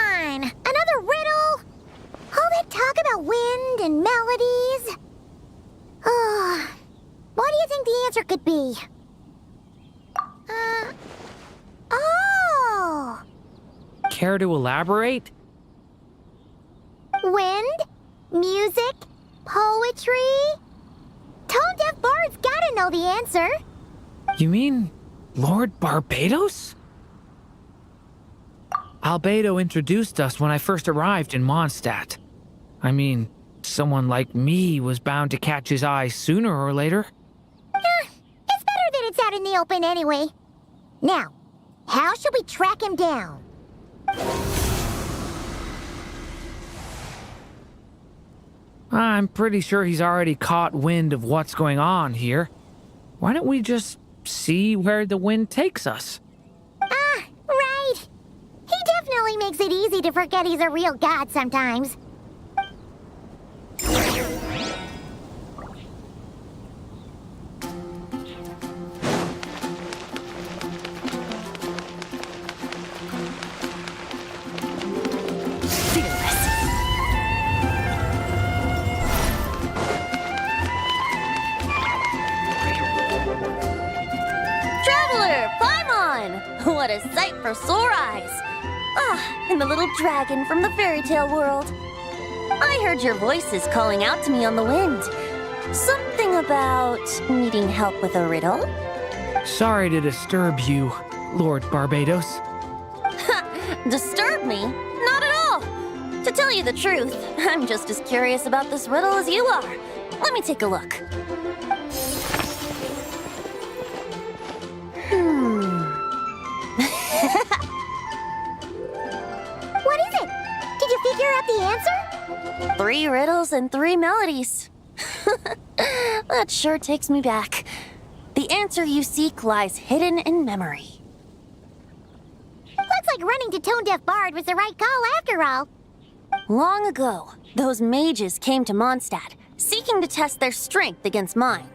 on! Another riddle? All that talk about wind and melodies? What do you think the answer could be? Oh! Care to elaborate? Wind, music, poetry. Tone-deaf bards gotta know the answer. You mean Lord Barbados? Albedo introduced us when I first arrived in Mondstadt. I mean, someone like me was bound to catch his eye sooner or later. It's better that it's out in the open anyway. Now, how should we track him down? I'm pretty sure he's already caught wind of what's going on here. Why don't we just see where the wind takes us? Right. He definitely makes it easy to forget he's a real god sometimes. What a sight for sore eyes! Ah, and the little dragon from the fairy tale world. I heard your voices calling out to me on the wind. Something about needing help with a riddle? Sorry to disturb you, Lord Barbados. Disturb me? Not at all! To tell you the truth, I'm just as curious about this riddle as you are. Let me take a look. What is it? Did you figure out the answer? 3 riddles and 3 melodies. That sure takes me back. The answer you seek lies hidden in memory. Looks like running to Tone Deaf Bard was the right call after all. Long ago, those mages came to Mondstadt, seeking to test their strength against mine.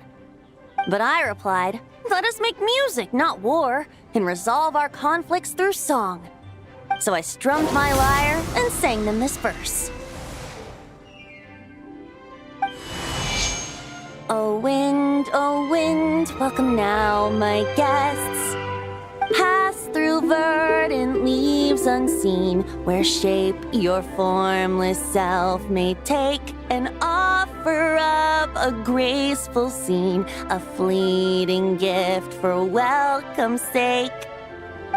But I replied, let us make music, not war, and resolve our conflicts through song. So I strummed my lyre and sang them this verse. Oh wind, welcome now, my guests. Pass through verdant leaves unseen, where shape your formless self may take, and offer up a graceful scene, a fleeting gift for welcome's sake.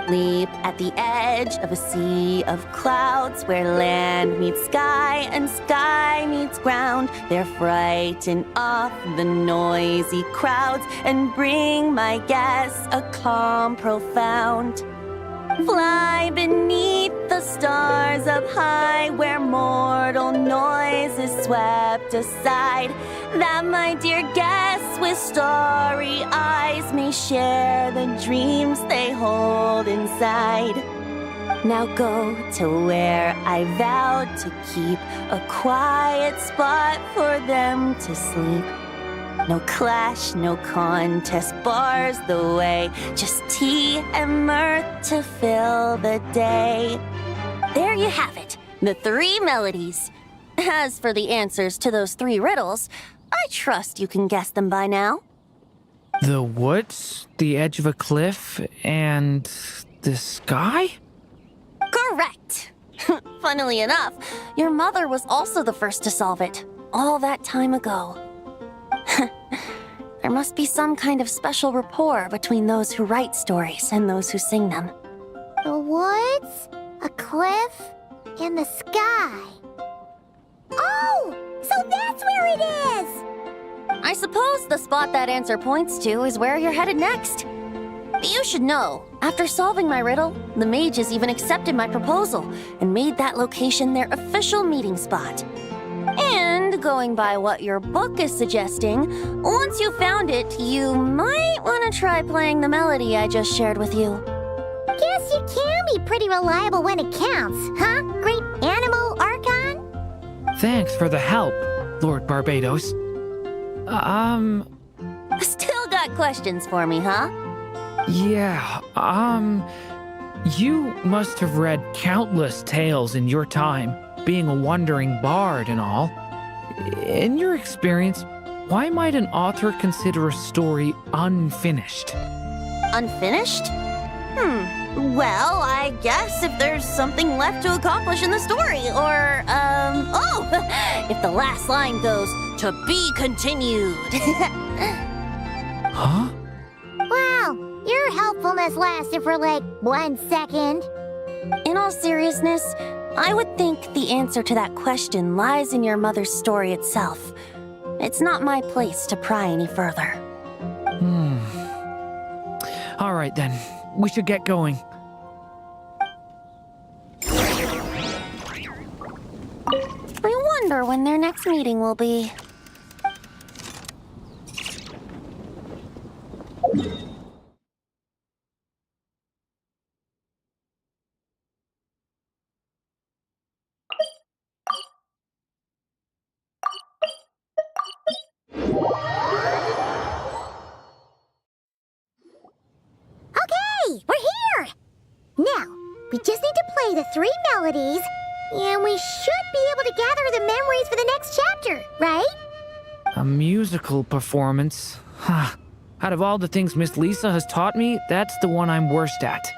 Leap at the edge of a sea of clouds, where land meets sky and sky meets ground. There frighten off the noisy crowds and bring my guests a calm profound. Fly beneath the stars up high, where mortal noise is swept aside, that my dear guests with starry eyes may share the dreams they hold inside. Now go to where I vowed to keep a quiet spot for them to sleep. No clash, no contest bars the way, just tea and mirth to fill the day. There you have it, the 3 melodies. As for the answers to those 3 riddles, I trust you can guess them by now. The woods, the edge of a cliff, and the sky? Correct! Funnily enough, your mother was also the first to solve it, all that time ago. There must be some kind of special rapport between those who write stories and those who sing them. The woods, a cliff, and the sky. Oh! So that's where it is! I suppose the spot that answer points to is where you're headed next. You should know, after solving my riddle, the mages even accepted my proposal and made that location their official meeting spot. And going by what your book is suggesting, once you found it, you might want to try playing the melody I just shared with you. Guess you can be pretty reliable when it counts, huh, Great Animal Archon? Thanks for the help, Lord Barbados. Still got questions for me, huh? Yeah, you must have read countless tales in your time, being a wandering bard and all. In your experience, why might an author consider a story unfinished? Unfinished? Well, I guess if there's something left to accomplish in the story, or, if the last line goes, to be continued. Huh? Well, your helpfulness lasted for like 1 second. In all seriousness, I would think the answer to that question lies in your mother's story itself. It's not my place to pry any further. All right then, we should get going. I wonder when their next meeting will be. Okay, we're here! Now, we just need to play the 3 melodies, and we should be able to gather the memories for the next chapter, right? A musical performance? Huh. Out of all the things Miss Lisa has taught me, that's the one I'm worst at.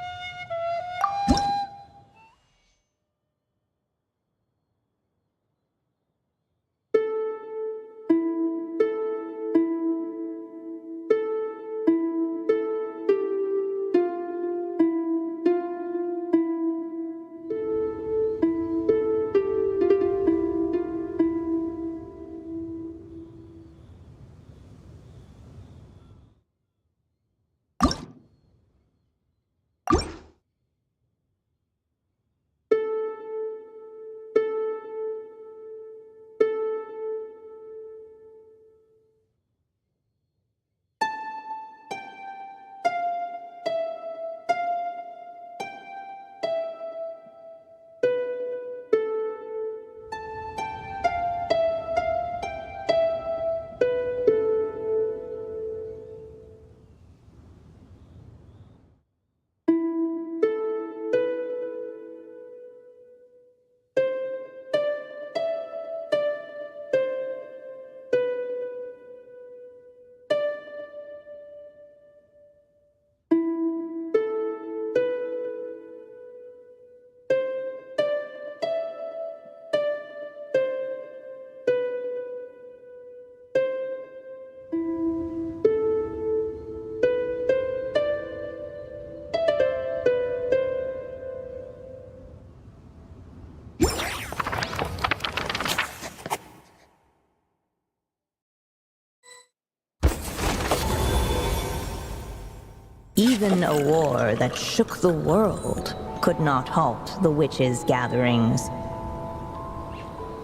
Even a war that shook the world could not halt the witches' gatherings.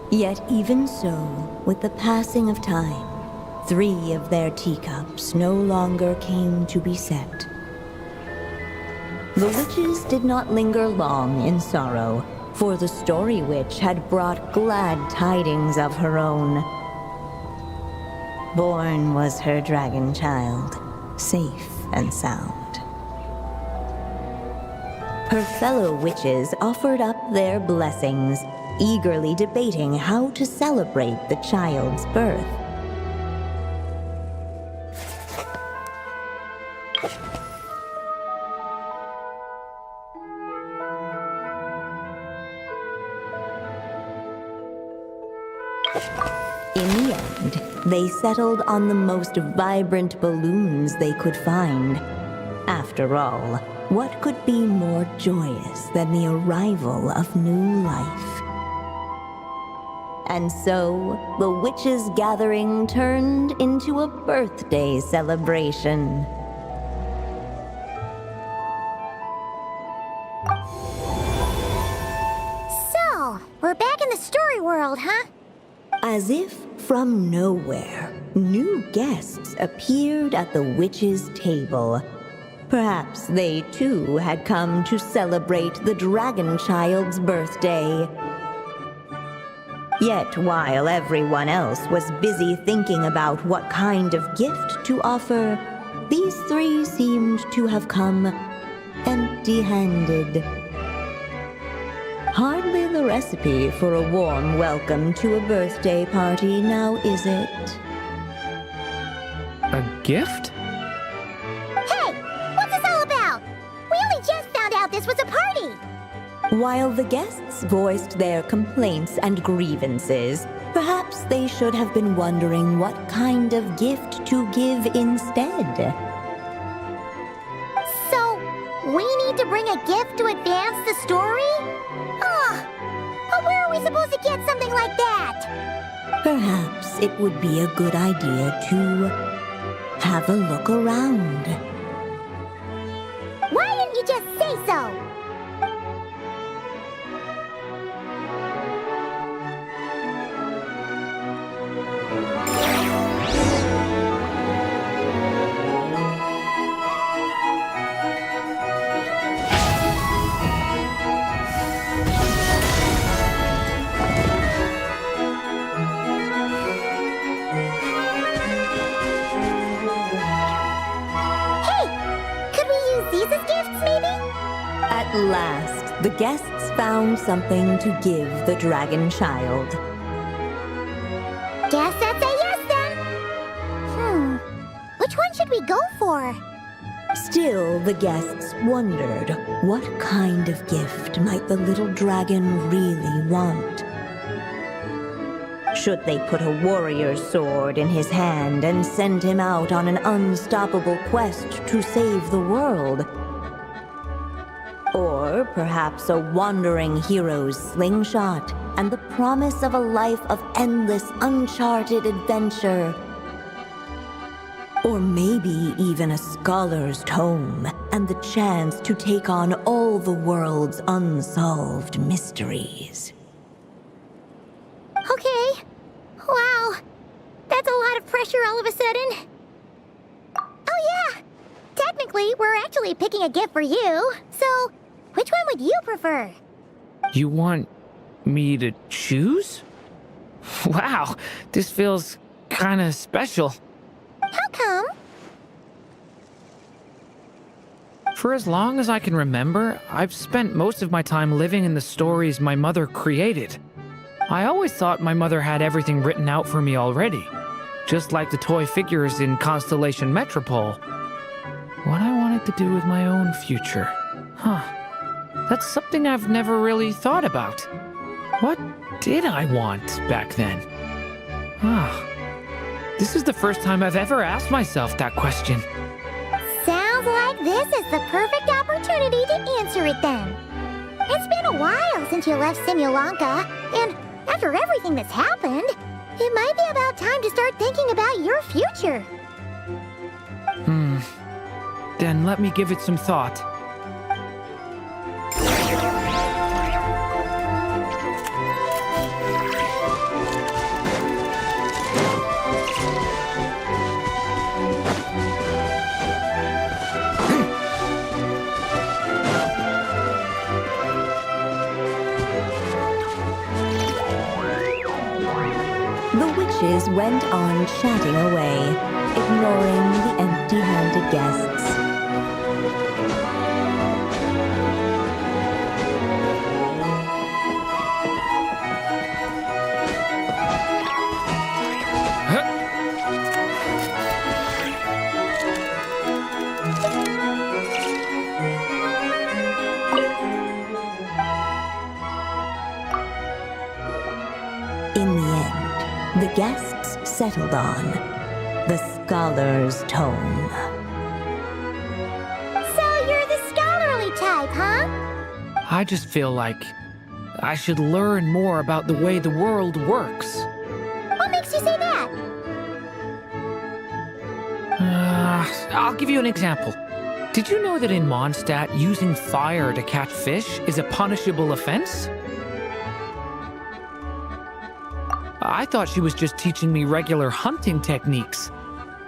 Yet even so, with the passing of time, 3 of their teacups no longer came to be set. The witches did not linger long in sorrow, for the Story Witch had brought glad tidings of her own. Born was her dragon child, safe and sound. Her fellow witches offered up their blessings, eagerly debating how to celebrate the child's birth. In the end, they settled on the most vibrant balloons they could find. After all, what could be more joyous than the arrival of new life? And so, the witches' gathering turned into a birthday celebration. So, we're back in the story world, huh? As if from nowhere, new guests appeared at the witches' table. Perhaps they too had come to celebrate the dragon child's birthday. Yet while everyone else was busy thinking about what kind of gift to offer, these 3 seemed to have come empty-handed. Hardly the recipe for a warm welcome to a birthday party, now is it? A gift? Hey, what's this all about? We only just found out this was a party. While the guests voiced their complaints and grievances, perhaps they should have been wondering what kind of gift to give instead. So, we need to bring a gift to advance the story? But where are we supposed to get something like that? Perhaps it would be a good idea to have a look around. Why didn't you just say so? At last, the guests found something to give the dragon child. Guess that's a yes then. Which one should we go for? Still, the guests wondered, what kind of gift might the little dragon really want? Should they put a warrior's sword in his hand and send him out on an unstoppable quest to save the world? Or perhaps a wandering hero's slingshot and the promise of a life of endless, uncharted adventure. Or maybe even a scholar's tome and the chance to take on all the world's unsolved mysteries. Okay. Wow. That's a lot of pressure all of a sudden. Oh yeah. Technically, we're actually picking a gift for you. So, which one would you prefer? You want me to choose? Wow, this feels kinda special. How come? For as long as I can remember, I've spent most of my time living in the stories my mother created. I always thought my mother had everything written out for me already, just like the toy figures in Constellation Metropole. What I wanted to do with my own future. That's something I've never really thought about. What did I want back then? This is the first time I've ever asked myself that question. Sounds like this is the perfect opportunity to answer it then. It's been a while since you left Simulanka, and after everything that's happened, it might be about time to start thinking about your future. and let me give it some thought. The witches went on chatting away, ignoring the empty-handed guests. In the end, the guests settled on the scholar's tome. So you're the scholarly type, huh? I just feel like I should learn more about the way the world works. What makes you say that? I'll give you an example. Did you know that in Mondstadt, using fire to catch fish is a punishable offense? I thought she was just teaching me regular hunting techniques.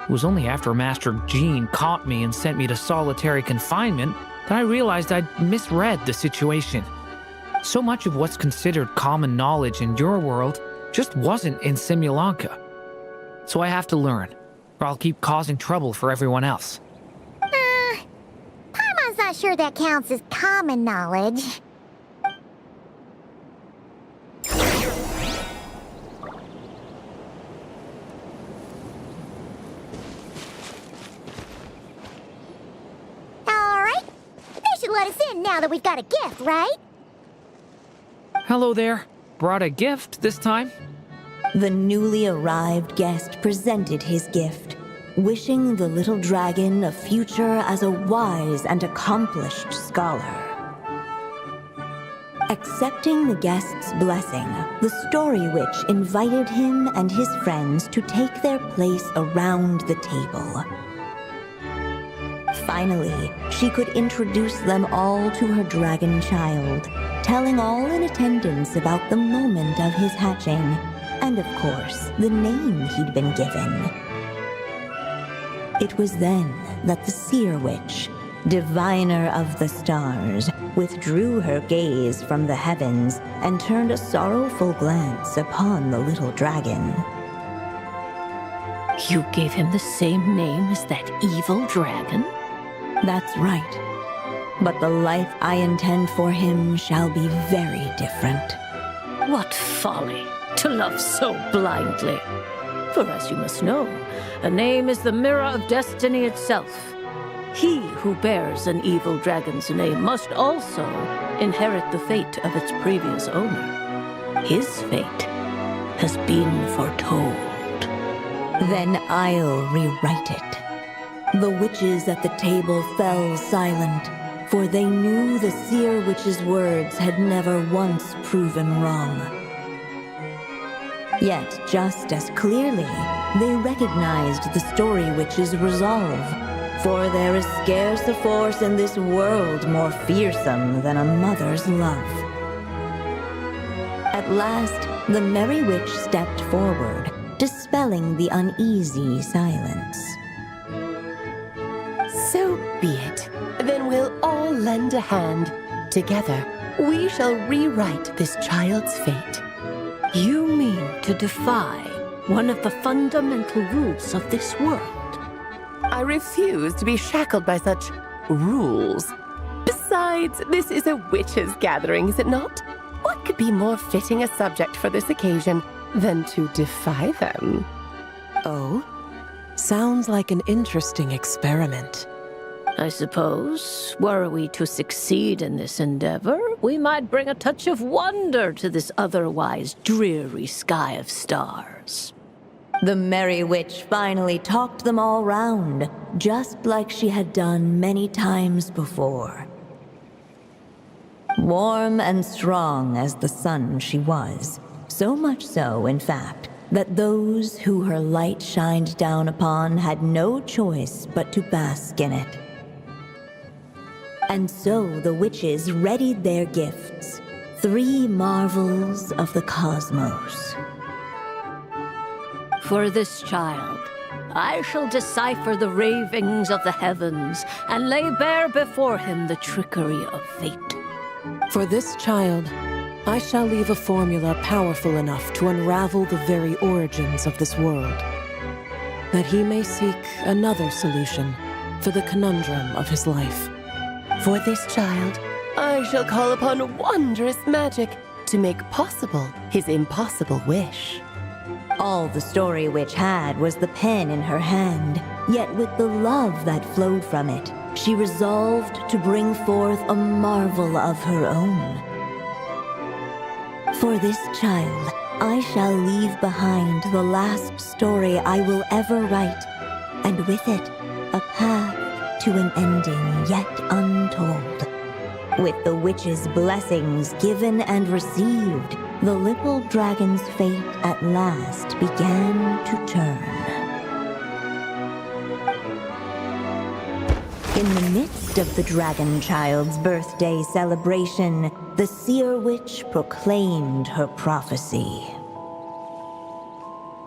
It was only after Master Jean caught me and sent me to solitary confinement that I realized I'd misread the situation. So much of what's considered common knowledge in your world just wasn't in Simulanka. So I have to learn, or I'll keep causing trouble for everyone else. Paimon's not sure that counts as common knowledge. Alright, they should let us in now that we've got a gift, right? Hello there. Brought a gift this time? The newly arrived guest presented his gift, wishing the little dragon a future as a wise and accomplished scholar. Accepting the guest's blessing, the Story Witch invited him and his friends to take their place around the table. Finally, she could introduce them all to her dragon child, telling all in attendance about the moment of his hatching, and of course, the name he'd been given. It was then that the Seer Witch, diviner of the stars, withdrew her gaze from the heavens and turned a sorrowful glance upon the little dragon. You gave him the same name as that evil dragon? That's right. But the life I intend for him shall be very different. What folly to love so blindly. For as you must know, a name is the mirror of destiny itself. He who bears an evil dragon's name must also inherit the fate of its previous owner. His fate has been foretold. Then I'll rewrite it. The witches at the table fell silent, for they knew the Seer Witch's words had never once proven wrong. Yet, just as clearly, they recognized the Story Witch's resolve, for there is scarce a force in this world more fearsome than a mother's love. At last, the Merry Witch stepped forward, dispelling the uneasy silence. So be it. Then we'll all lend a hand. Together, we shall rewrite this child's fate. You mean to defy one of the fundamental rules of this world? I refuse to be shackled by such rules. Besides, this is a witches' gathering, is it not? What could be more fitting a subject for this occasion than to defy them? Oh? Sounds like an interesting experiment. I suppose, were we to succeed in this endeavor, we might bring a touch of wonder to this otherwise dreary sky of stars. The Merry Witch finally talked them all round, just like she had done many times before. Warm and strong as the sun she was, so much so, in fact, that those who her light shined down upon had no choice but to bask in it. And so the witches readied their gifts, 3 marvels of the cosmos. For this child, I shall decipher the ravings of the heavens and lay bare before him the trickery of fate. For this child, I shall leave a formula powerful enough to unravel the very origins of this world, that he may seek another solution for the conundrum of his life. For this child, I shall call upon wondrous magic to make possible his impossible wish. All the Story Witch had was the pen in her hand, yet with the love that flowed from it, she resolved to bring forth a marvel of her own. For this child, I shall leave behind the last story I will ever write, and with it, a path to an ending yet untold. With the witch's blessings given and received, the little dragon's fate at last began to turn. In the midst of the dragon child's birthday celebration, the seer witch proclaimed her prophecy.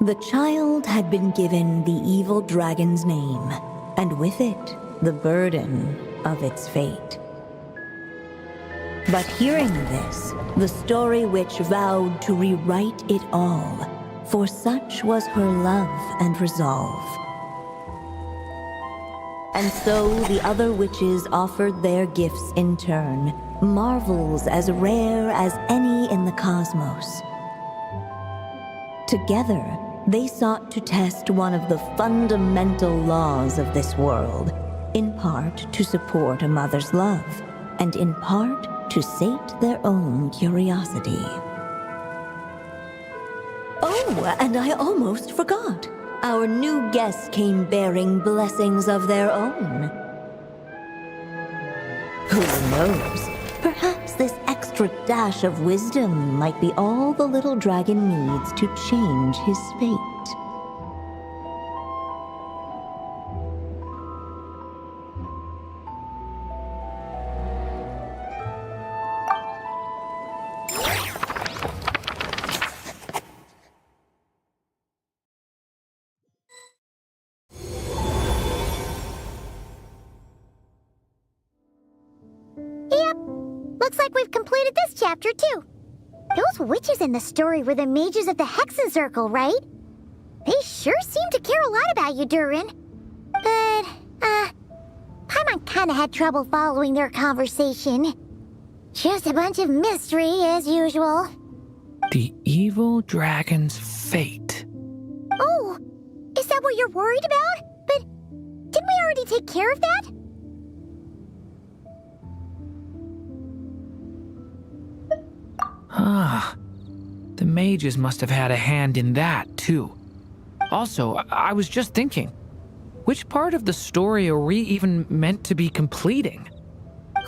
The child had been given the evil dragon's name, and with it, the burden of its fate. But hearing this, the Story Witch vowed to rewrite it all, for such was her love and resolve. And so the other witches offered their gifts in turn, marvels as rare as any in the cosmos. Together, they sought to test one of the fundamental laws of this world, in part to support a mother's love, and in part to sate their own curiosity. Oh, and I almost forgot. Our new guests came bearing blessings of their own. Who knows? Perhaps this extra dash of wisdom might be all the little dragon needs to change his fate. Looks like we've completed this chapter, too. Those witches in the story were the mages of the Hexen Circle, right? They sure seem to care a lot about you, Durin. But, Paimon kinda had trouble following their conversation. Just a bunch of mystery, as usual. The evil dragon's fate. Oh, is that what you're worried about? But didn't we already take care of that? Ah, the mages must have had a hand in that, too. Also, I was just thinking, which part of the story are we even meant to be completing?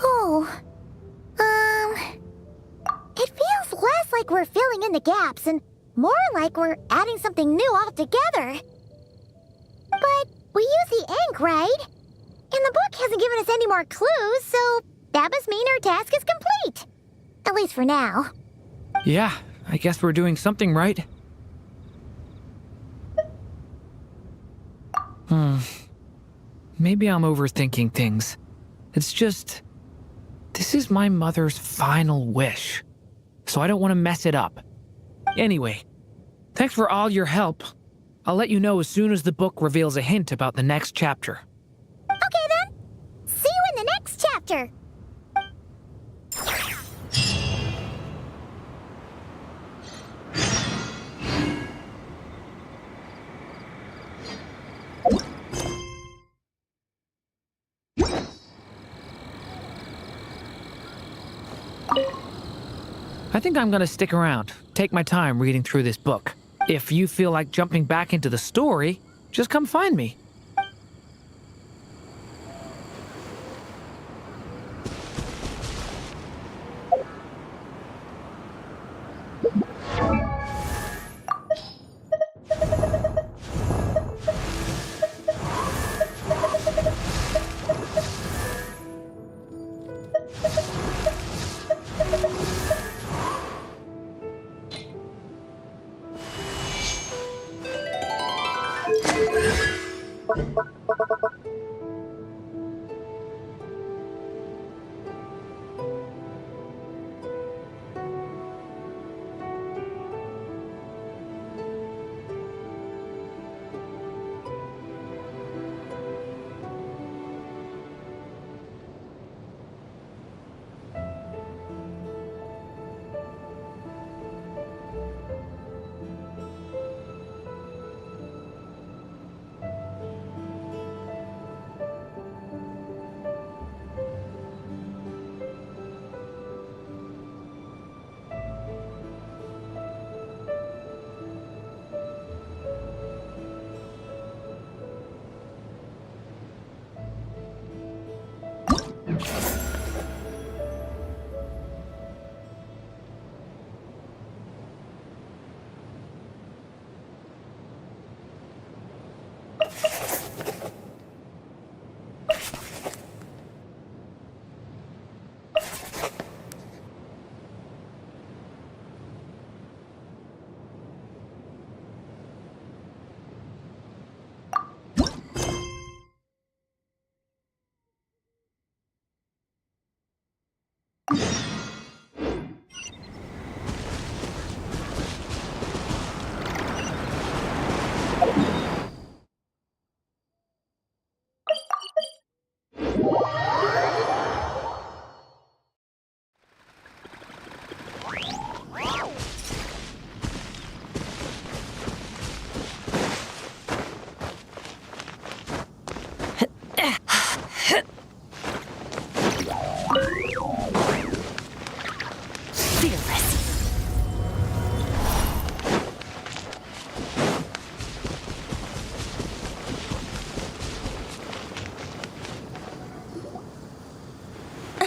Oh, it feels less like we're filling in the gaps and more like we're adding something new altogether. But we use the ink, right? And the book hasn't given us any more clues, so that must mean our task is complete. At least for now. Yeah, I guess we're doing something right. Maybe I'm overthinking things. It's just, this is my mother's final wish, so I don't want to mess it up. Anyway, thanks for all your help. I'll let you know as soon as the book reveals a hint about the next chapter. Okay then. See you in the next chapter. I think I'm gonna stick around, take my time reading through this book. If you feel like jumping back into the story, just come find me.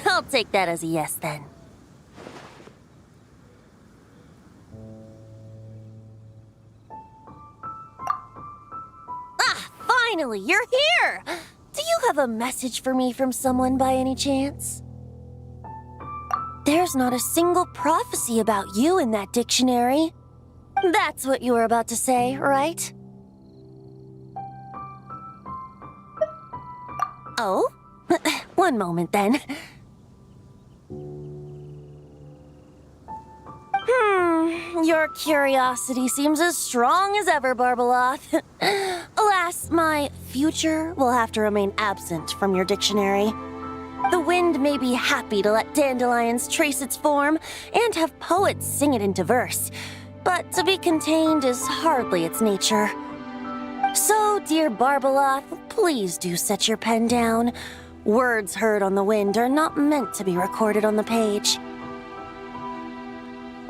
I'll take that as a yes, then. Ah, finally, you're here! Do you have a message for me from someone by any chance? There's not a single prophecy about you in that dictionary. That's what you were about to say, right? Oh? One moment, then. Your curiosity seems as strong as ever, Barbeloth. Alas, my future will have to remain absent from your dictionary. The wind may be happy to let dandelions trace its form and have poets sing it into verse, but to be contained is hardly its nature. So, dear Barbeloth, please do set your pen down. Words heard on the wind are not meant to be recorded on the page.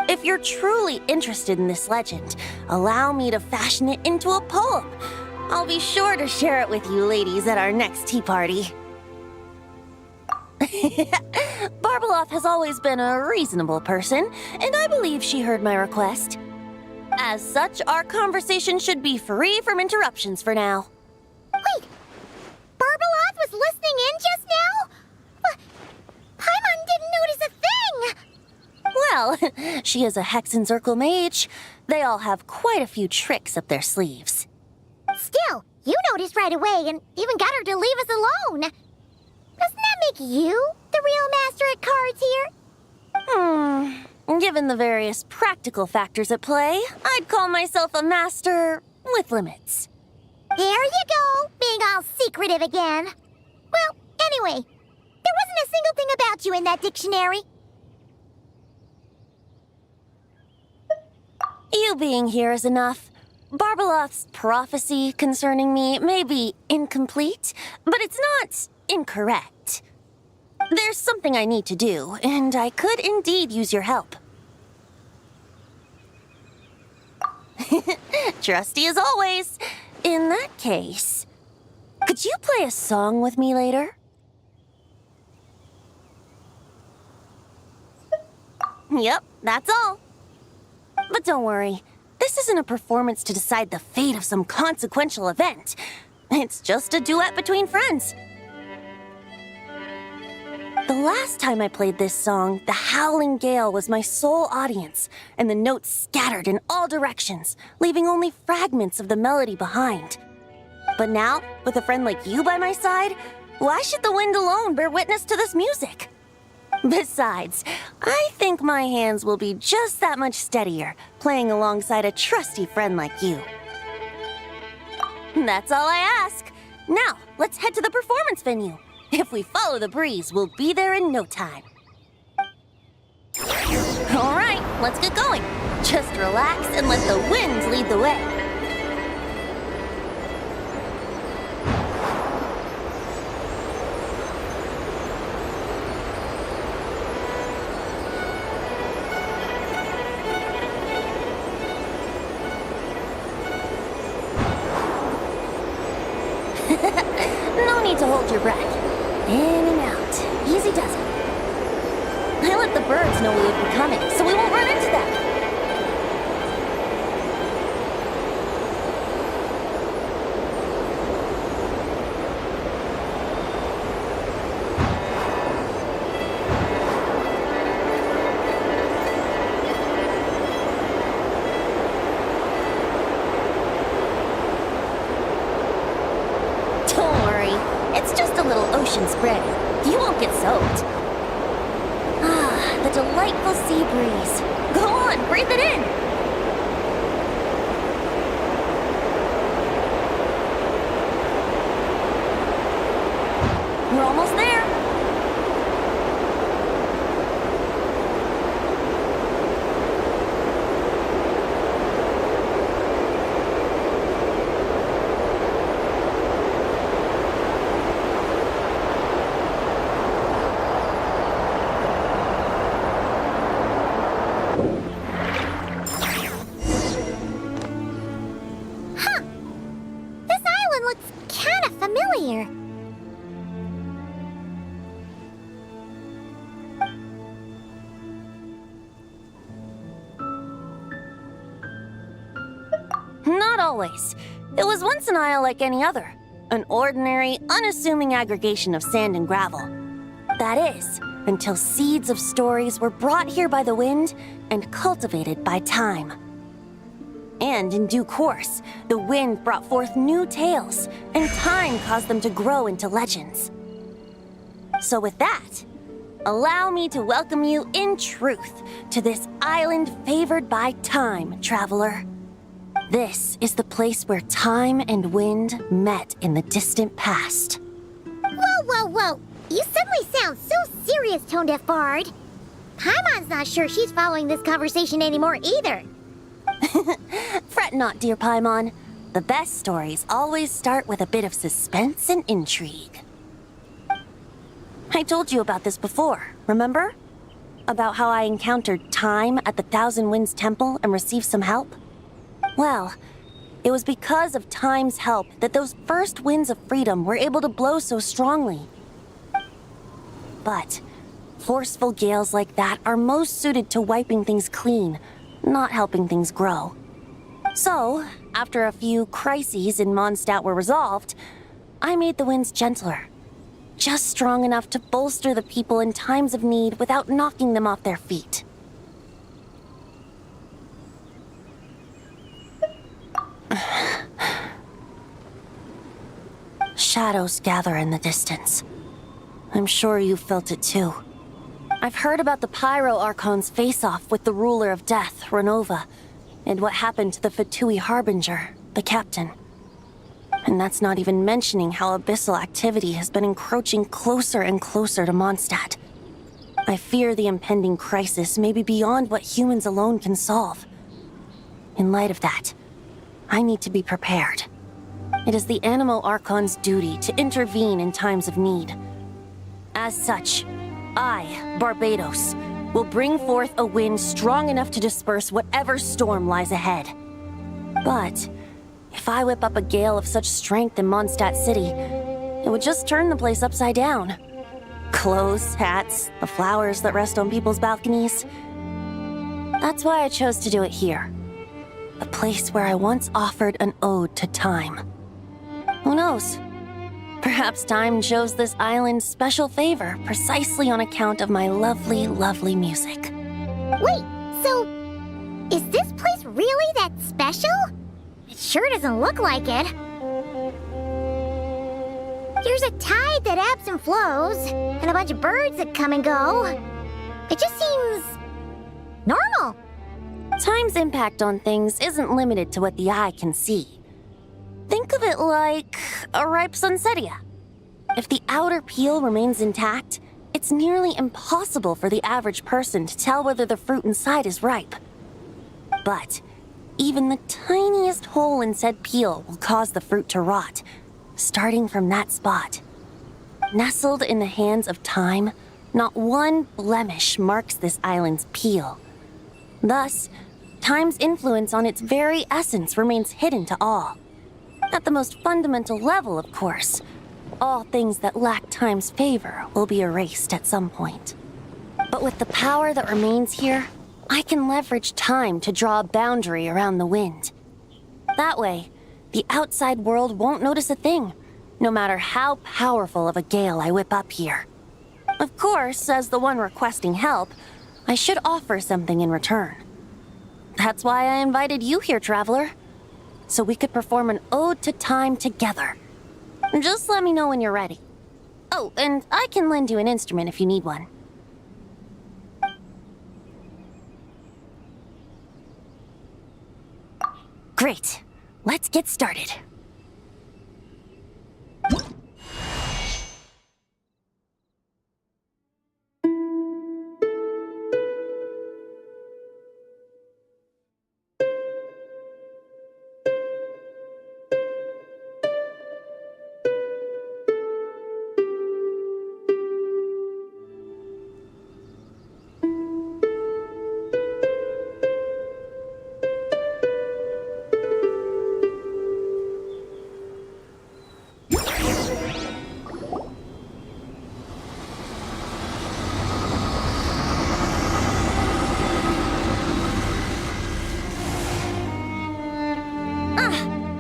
If you're truly interested in this legend, allow me to fashion it into a poem. I'll be sure to share it with you ladies at our next tea party. Barbeloth has always been a reasonable person, and I believe she heard my request. As such, our conversation should be free from interruptions for now. Wait, Barbeloth was listening in just now? Paimon didn't notice a thing! Well, she is a Hexencircle mage. They all have quite a few tricks up their sleeves. Still, you noticed right away and even got her to leave us alone. Doesn't that make you the real master at cards here? Given the various practical factors at play, I'd call myself a master with limits. There you go, being all secretive again. Well, anyway, there wasn't a single thing about you in that dictionary. You being here is enough. Barbeloth's prophecy concerning me may be incomplete, but it's not incorrect. There's something I need to do, and I could indeed use your help. Trusty as always. In that case, could you play a song with me later? Yep, that's all. But don't worry, this isn't a performance to decide the fate of some consequential event. It's just a duet between friends. The last time I played this song, the howling gale was my sole audience, and the notes scattered in all directions, leaving only fragments of the melody behind. But now, with a friend like you by my side, why should the wind alone bear witness to this music? Besides, I think my hands will be just that much steadier, playing alongside a trusty friend like you. That's all I ask. Now, let's head to the performance venue. If we follow the breeze, we'll be there in no time. All right, let's get going. Just relax and let the winds lead the way. No need to hold your breath. In and out. Easy does it. I let the birds know we would be coming, so we won't run into them. Don't worry. It's just a little ocean spray. You won't get soaked. Ah, the delightful sea breeze. Go on, breathe it in. We're almost there. This island looks kinda familiar. Not always. It was once an isle like any other. An ordinary, unassuming aggregation of sand and gravel. That is, until seeds of stories were brought here by the wind and cultivated by time. And in due course, the wind brought forth new tales, and time caused them to grow into legends. So with that, allow me to welcome you in truth to this island favored by time, traveler. This is the place where time and wind met in the distant past. Whoa, whoa, whoa! You suddenly sound so serious, Tone Deaf Bard. Paimon's not sure she's following this conversation anymore either. Fret not, dear Paimon. The best stories always start with a bit of suspense and intrigue. I told you about this before, remember? About how I encountered Time at the Thousand Winds Temple and received some help? Well, it was because of Time's help that those first winds of freedom were able to blow so strongly. But forceful gales like that are most suited to wiping things clean, not helping things grow. So, after a few crises in Mondstadt were resolved, I made the winds gentler. Just strong enough to bolster the people in times of need without knocking them off their feet. Shadows gather in the distance. I'm sure you felt it too. I've heard about the Pyro Archon's face-off with the ruler of death, Renova, and what happened to the Fatui Harbinger, the captain. And that's not even mentioning how abyssal activity has been encroaching closer and closer to Mondstadt. I fear the impending crisis may be beyond what humans alone can solve. In light of that, I need to be prepared. It is the Anemo Archon's duty to intervene in times of need. As such, I, Barbados, will bring forth a wind strong enough to disperse whatever storm lies ahead. But if I whip up a gale of such strength in Mondstadt City, it would just turn the place upside down. Clothes, hats, the flowers that rest on people's balconies. That's why I chose to do it here. A place where I once offered an ode to time. Who knows? Perhaps time shows this island special favor precisely on account of my lovely, lovely music. Wait, so is this place really that special? It sure doesn't look like it. There's a tide that ebbs and flows, and a bunch of birds that come and go. It just seems normal. Time's impact on things isn't limited to what the eye can see. Think of it like a ripe sunsetia. If the outer peel remains intact, it's nearly impossible for the average person to tell whether the fruit inside is ripe. But even the tiniest hole in said peel will cause the fruit to rot, starting from that spot. Nestled in the hands of time, not one blemish marks this island's peel. Thus, time's influence on its very essence remains hidden to all. At the most fundamental level, of course, all things that lack time's favor will be erased at some point. But with the power that remains here, I can leverage time to draw a boundary around the wind. That way, the outside world won't notice a thing, no matter how powerful of a gale I whip up here. Of course, as the one requesting help, I should offer something in return. That's why I invited you here, Traveler, so we could perform an ode to time together. Just let me know when you're ready. Oh, and I can lend you an instrument if you need one. Great. Let's get started.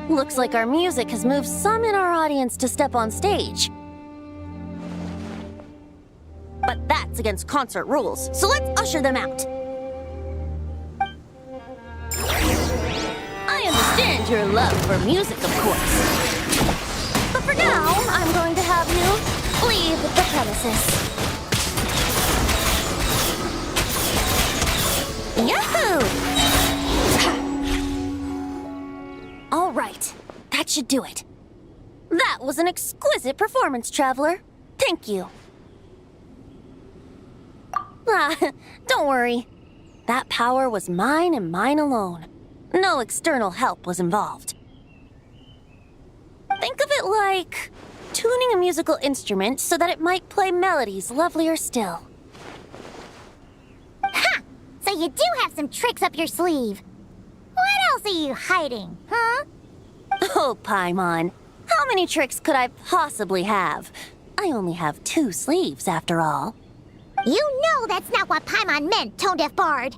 Looks like our music has moved some in our audience to step on stage. But that's against concert rules, so let's usher them out. I understand your love for music, of course. But for now, I'm going to have you leave the premises. Yahoo! All right, that should do it. That was an exquisite performance, Traveler. Thank you. Don't worry. That power was mine and mine alone. No external help was involved. Think of it like tuning a musical instrument so that it might play melodies lovelier still. Ha! So you do have some tricks up your sleeve. What else are you hiding, huh? Oh, Paimon. How many tricks could I possibly have? I only have 2 sleeves, after all. You know that's not what Paimon meant, Tone-Deaf Bard.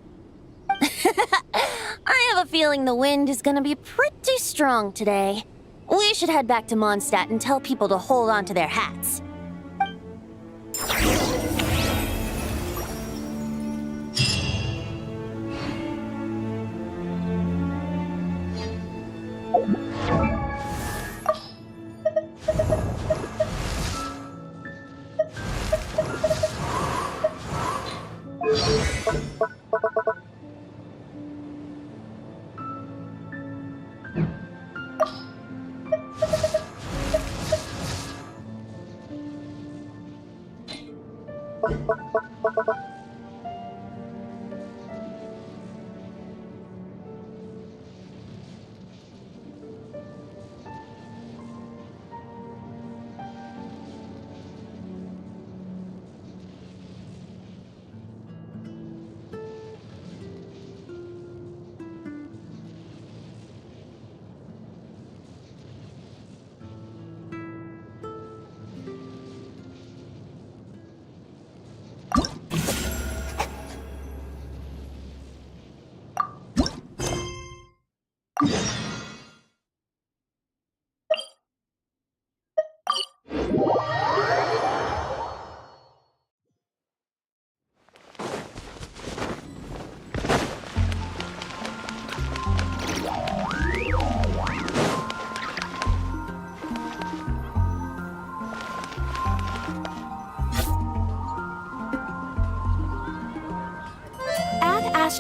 I have a feeling the wind is gonna be pretty strong today. We should head back to Mondstadt and tell people to hold on to their hats.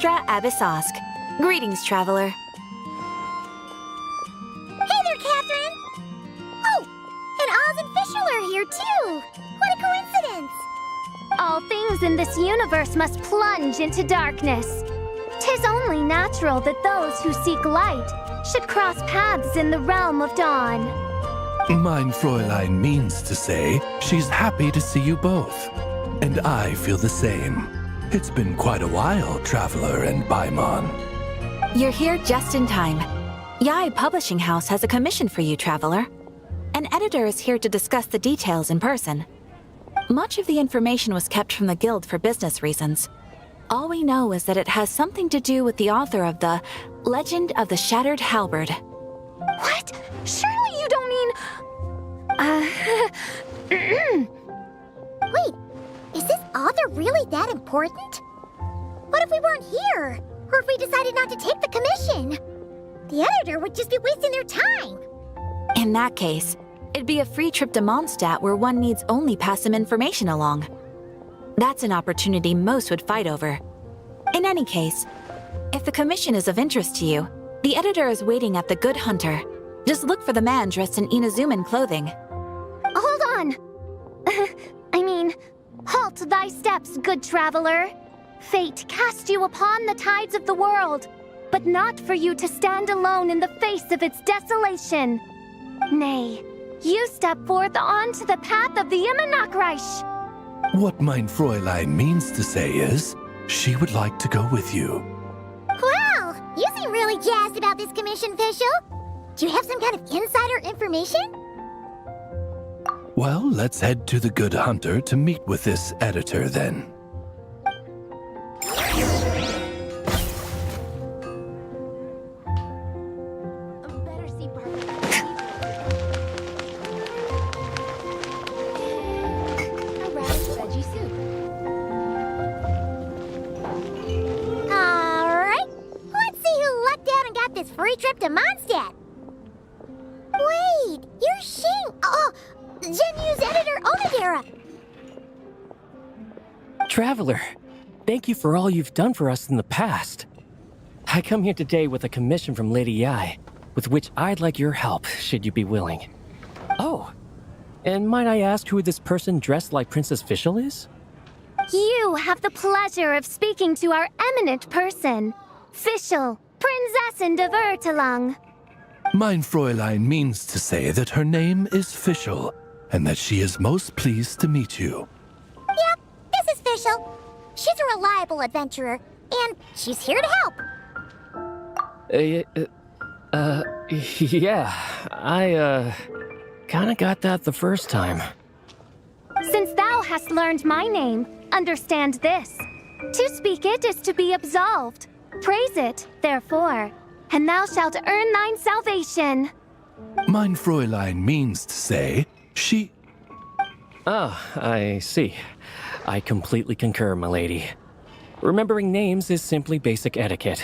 Extra Abyssosk. Greetings, traveler. Hey there, Catherine! Oh, and Oz and Fischl are here too! What a coincidence! All things in this universe must plunge into darkness. 'Tis only natural that those who seek light should cross paths in the realm of dawn. Mein Fräulein means to say she's happy to see you both. And I feel the same. It's been quite a while, Traveler and Paimon. You're here just in time. Yai Publishing House has a commission for you, traveler. An editor is here to discuss the details in person. Much of the information was kept from the guild for business reasons. All we know is that it has something to do with the author of the Legend of the Shattered Halberd. What? Surely you don't mean... Wait, is this author really that important? What if we weren't here? Or if we decided not to take the commission? The editor would just be wasting their time. In that case, it'd be a free trip to Mondstadt where one needs only pass some information along. That's an opportunity most would fight over. In any case, if the commission is of interest to you, the editor is waiting at the Good Hunter. Just look for the man dressed in Inazuman clothing. Hold on! Halt thy steps, good traveler. Fate cast you upon the tides of the world, but not for you to stand alone in the face of its desolation. Nay, you step forth onto the path of the Impersonation. What Mein Fräulein means to say is, she would like to go with you. Wow, you seem really jazzed about this commission, Fischl. Do you have some kind of insider information? Well, let's head to the Good Hunter to meet with this editor then. Alright, let's see who lucked out and got this free trip to Mondstadt. Wait, you're Shing. Genu's editor, Onodera. Traveler, thank you for all you've done for us in the past. I come here today with a commission from Lady Yai, with which I'd like your help, should you be willing. Oh, and might I ask who this person dressed like Princess Fischl is? You have the pleasure of speaking to our eminent person, Fischl, Prinzessin de Vertelung. Mein Fräulein means to say that her name is Fischl, and that she is most pleased to meet you. Yep, this is Fischl. She's a reliable adventurer, and she's here to help. Yeah, I, kinda got that the first time. Since thou hast learned my name, understand this. To speak it is to be absolved. Praise it, therefore, and thou shalt earn thine salvation. Mein Fräulein means to say, she... Ah, I see. I completely concur, my lady. Remembering names is simply basic etiquette.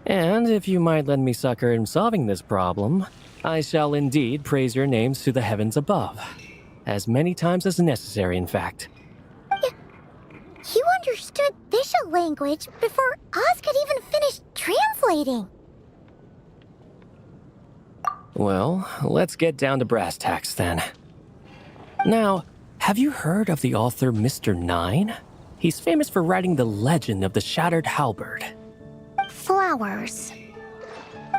And if you might lend me succor in solving this problem, I shall indeed praise your names to the heavens above. As many times as necessary, in fact. You understood Fischl language before Oz could even finish translating. Well, let's get down to brass tacks then. Now, have you heard of the author Mr. Nine? He's famous for writing the Legend of the Shattered Halberd. Flowers.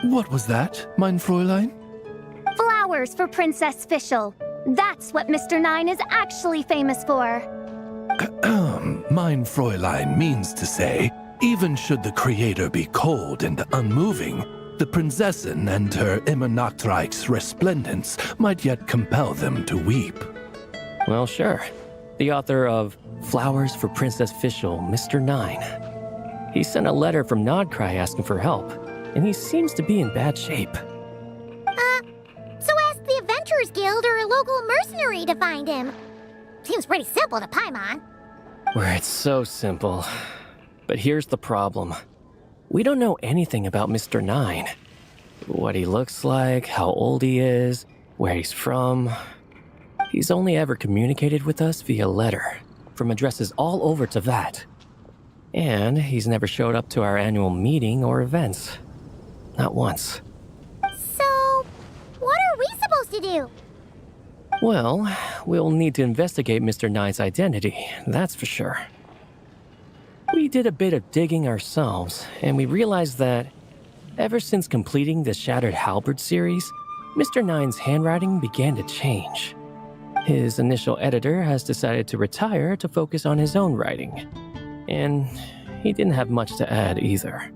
What was that, Mein Fräulein? Flowers for Princess Fischl. That's what Mr. Nine is actually famous for. Mein Fräulein means to say, even should the creator be cold and unmoving, the Prinzessin and her Immernachtreich's resplendence might yet compel them to weep. Well, sure. The author of Flowers for Princess Fischl, Mr. Nine. He sent a letter from Nodcry asking for help, and he seems to be in bad shape. So ask the Adventurers Guild or a local mercenary to find him. Seems pretty simple to Paimon. Where it's so simple. But here's the problem. We don't know anything about Mr. Nine. What he looks like, how old he is, where he's from. He's only ever communicated with us via letter, from addresses all over Teyvat. And he's never showed up to our annual meeting or events. Not once. So, what are we supposed to do? Well, we'll need to investigate Mr. Nine's identity, that's for sure. We did a bit of digging ourselves, and we realized that ever since completing the Shattered Halberd series, Mr. Nine's handwriting began to change. His initial editor has decided to retire to focus on his own writing. And he didn't have much to add either.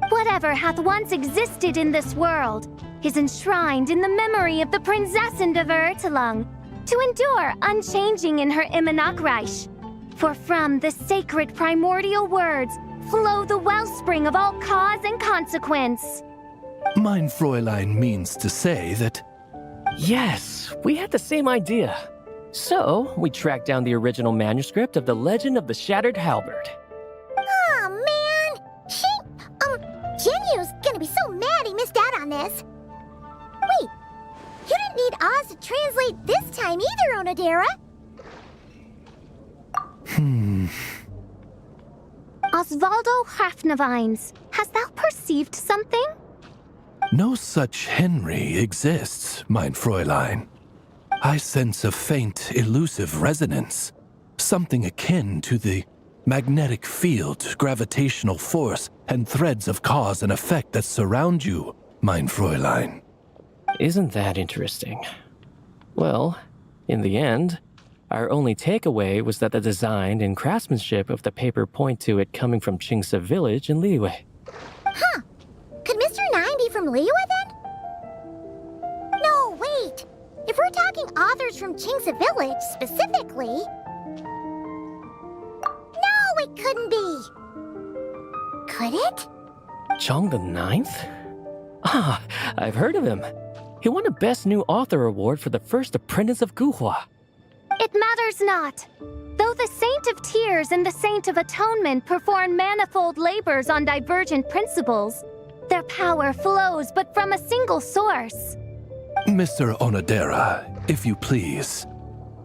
Whatever hath once existed in this world is enshrined in the memory of the Prinzessin of Ertelung, to endure unchanging in her Immernachtreich. For from the sacred primordial words flow the wellspring of all cause and consequence. Mein Fräulein means to say that... Yes, we had the same idea. So, we tracked down the original manuscript of The Legend of the Shattered Halberd. Aw, man! Genyu's gonna be so mad he missed out on this. Wait, you didn't need Oz to translate this time either, Onodera. Osvaldo Hafnavines, hast thou perceived something? No such Henry exists, mein Fräulein. I sense a faint, elusive resonance. Something akin to the magnetic field, gravitational force, and threads of cause and effect that surround you, mein Fräulein. Isn't that interesting? Well, in the end, our only takeaway was that the design and craftsmanship of the paper point to it coming from Qingce village in Liyue. Huh. Could Mr. Nine be from Liyue then? No, wait. If we're talking authors from Qingce village specifically... No, it couldn't be. Could it? Chong the Ninth? Ah, I've heard of him. He won a Best New Author award for the first apprentice of Guhua. It matters not. Though the Saint of Tears and the Saint of Atonement perform manifold labors on divergent principles, their power flows but from a single source. Mr. Onodera, if you please.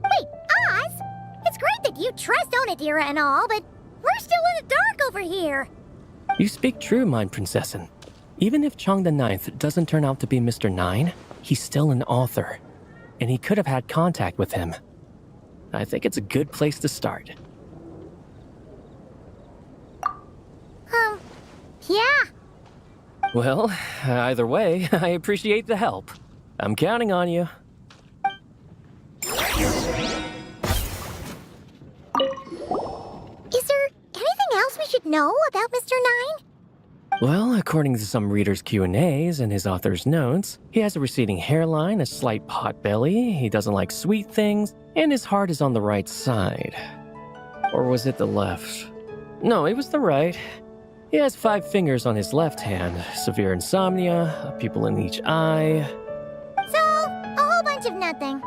Wait, Oz? It's great that you trust Onodera and all, but we're still in the dark over here. You speak true, mein Prinzessin. Even if Chong the Ninth doesn't turn out to be Mr. Nine, he's still an author. And he could have had contact with him. I think it's a good place to start. Yeah. Well, either way, I appreciate the help. I'm counting on you. Is there anything else we should know about Mr. Nine? Well, according to some readers' Q&As and his author's notes, he has a receding hairline, a slight pot belly, he doesn't like sweet things, and his heart is on the right side. Or was it the left? No, it was the right. He has 5 fingers on his left hand, severe insomnia, a pupil in each eye. So, a whole bunch of nothing.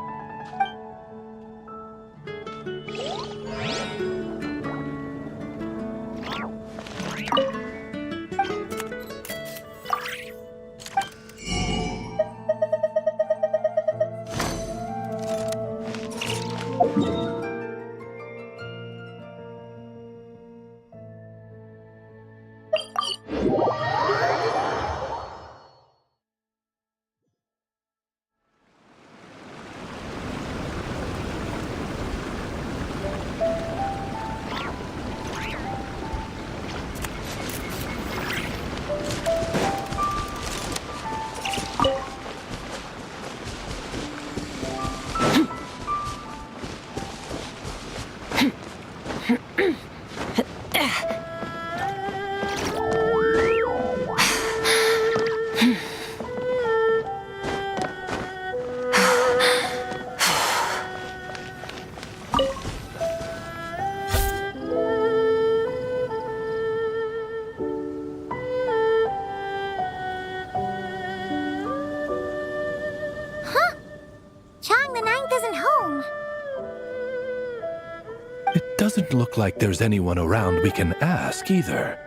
Doesn't look like there's anyone around we can ask either.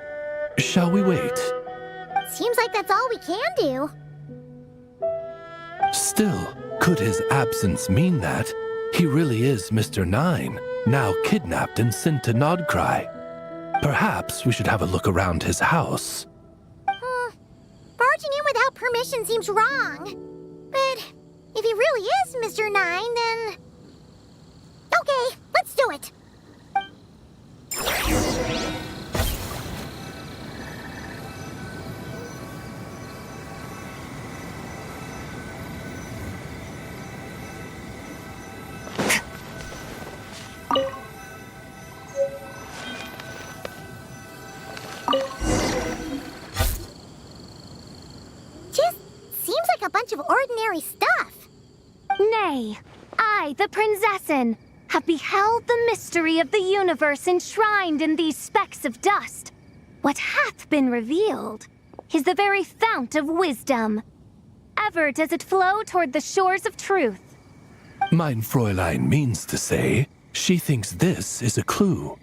Shall we wait? Seems like that's all we can do. Still, could his absence mean that he really is Mr. Nine, now kidnapped and sent to Nodcry? Perhaps we should have a look around his house. Barging in without permission seems wrong. But if he really is Mr. Nine, then... Okay, let's do it. Just seems like a bunch of ordinary stuff. Nay, I, the Prinzessin, have beheld the mystery of the universe enshrined in these specks of dust. What hath been revealed is the very fount of wisdom. Ever does it flow toward the shores of truth. Mein Fräulein means to say, she thinks this is a clue.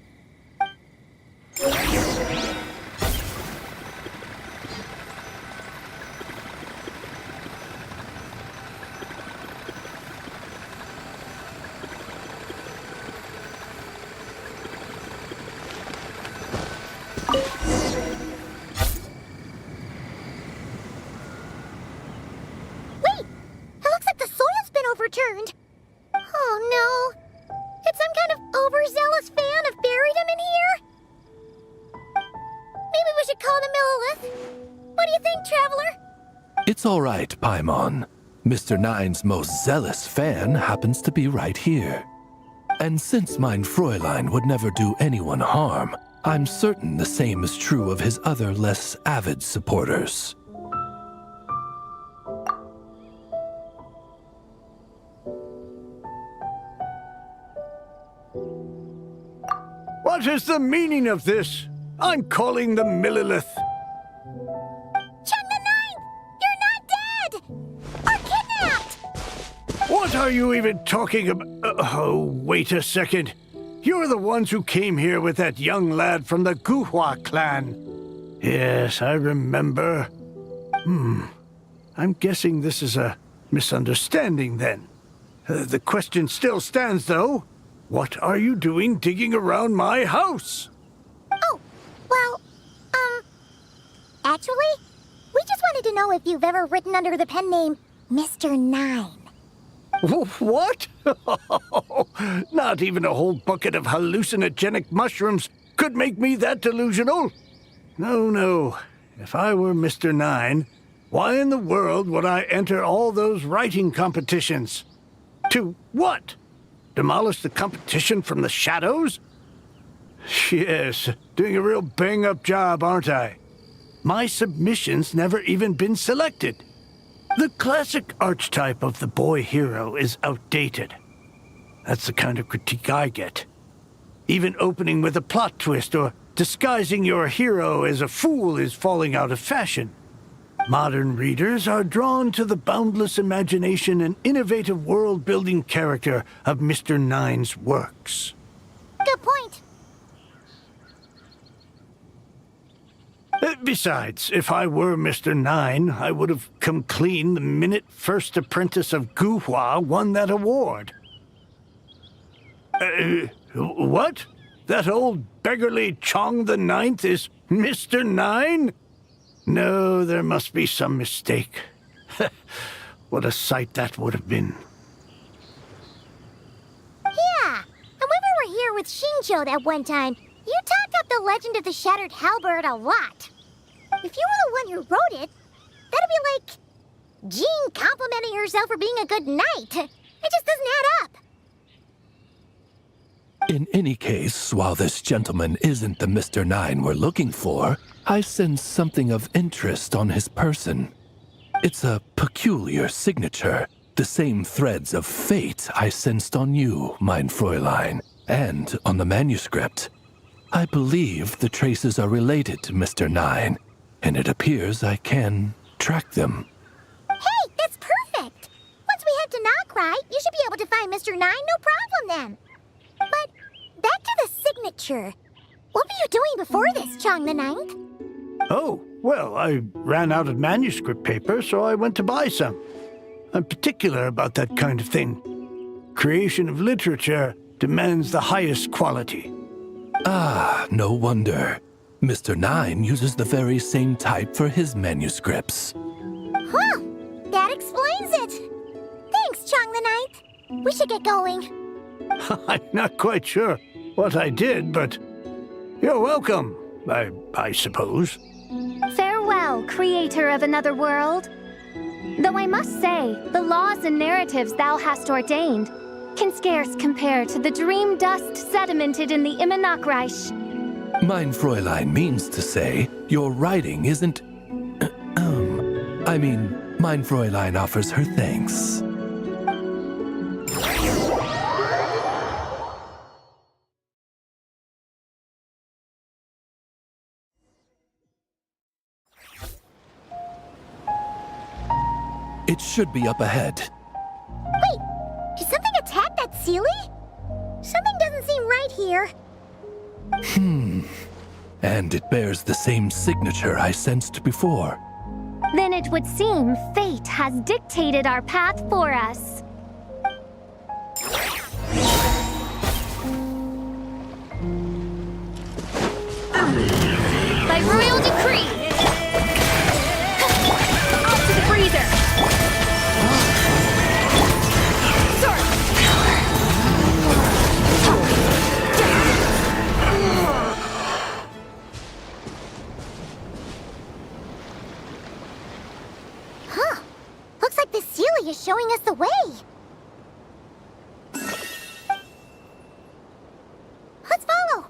Overturned. Oh no. Did some kind of overzealous fan have buried him in here? Maybe we should call him Millilith. What do you think, Traveler? It's all right, Paimon. Mr. Nine's most zealous fan happens to be right here. And since mein Fräulein would never do anyone harm, I'm certain the same is true of his other less avid supporters. What is the meaning of this? I'm calling the Millilith. Cheng the Ninth! You're not dead! Or kidnapped! What are you even talking about? Oh, wait a second. You're the ones who came here with that young lad from the Guhua clan. Yes, I remember. I'm guessing this is a misunderstanding then. The question still stands, though. What are you doing digging around my house? Oh, well, actually, we just wanted to know if you've ever written under the pen name Mr. Nine. What? Not even a whole bucket of hallucinogenic mushrooms could make me that delusional. No. If I were Mr. Nine, why in the world would I enter all those writing competitions? To what? Demolish the competition from the shadows? Yes, doing a real bang-up job, aren't I? My submission's never even been selected. The classic archetype of the boy hero is outdated. That's the kind of critique I get. Even opening with a plot twist or disguising your hero as a fool is falling out of fashion. Modern readers are drawn to the boundless imagination and innovative world-building character of Mr. Nine's works. Good point. Besides, if I were Mr. Nine, I would have come clean the minute First Apprentice of Guhua won that award. What? That old beggarly Chong the Ninth is Mr. Nine? No, there must be some mistake. What a sight that would have been. Yeah, and when we were here with Shinjo that one time, you talked up the legend of the Shattered Halberd a lot. If you were the one who wrote it, that'd be like Jean complimenting herself for being a good knight. It just doesn't add up. In any case, while this gentleman isn't the Mr. Nine we're looking for, I sense something of interest on his person. It's a peculiar signature, the same threads of fate I sensed on you, mein Fräulein, and on the manuscript. I believe the traces are related to Mr. Nine, and it appears I can track them. Hey, that's perfect! Once we head to Nokrai, you should be able to find Mr. Nine, no problem then. But back to the signature. What were you doing before this, Chong the Ninth? Oh, well, I ran out of manuscript paper, so I went to buy some. I'm particular about that kind of thing. Creation of literature demands the highest quality. Ah, no wonder. Mr. Nine uses the very same type for his manuscripts. Huh, that explains it. Thanks, Chang the Ninth. We should get going. I'm not quite sure what I did, but you're welcome, I suppose. Farewell, creator of another world. Though I must say, the laws and narratives thou hast ordained can scarce compare to the dream dust sedimented in the Immenachreich. Mein Fräulein means to say, your writing isn't... Mein Fräulein offers her thanks. It should be up ahead. Wait, did something attack that Sealy? Something doesn't seem right here. And it bears the same signature I sensed before. Then it would seem fate has dictated our path for us. By royal decree! Off to the freezer! Huh. Looks like the Sealy is showing us the way. Let's follow.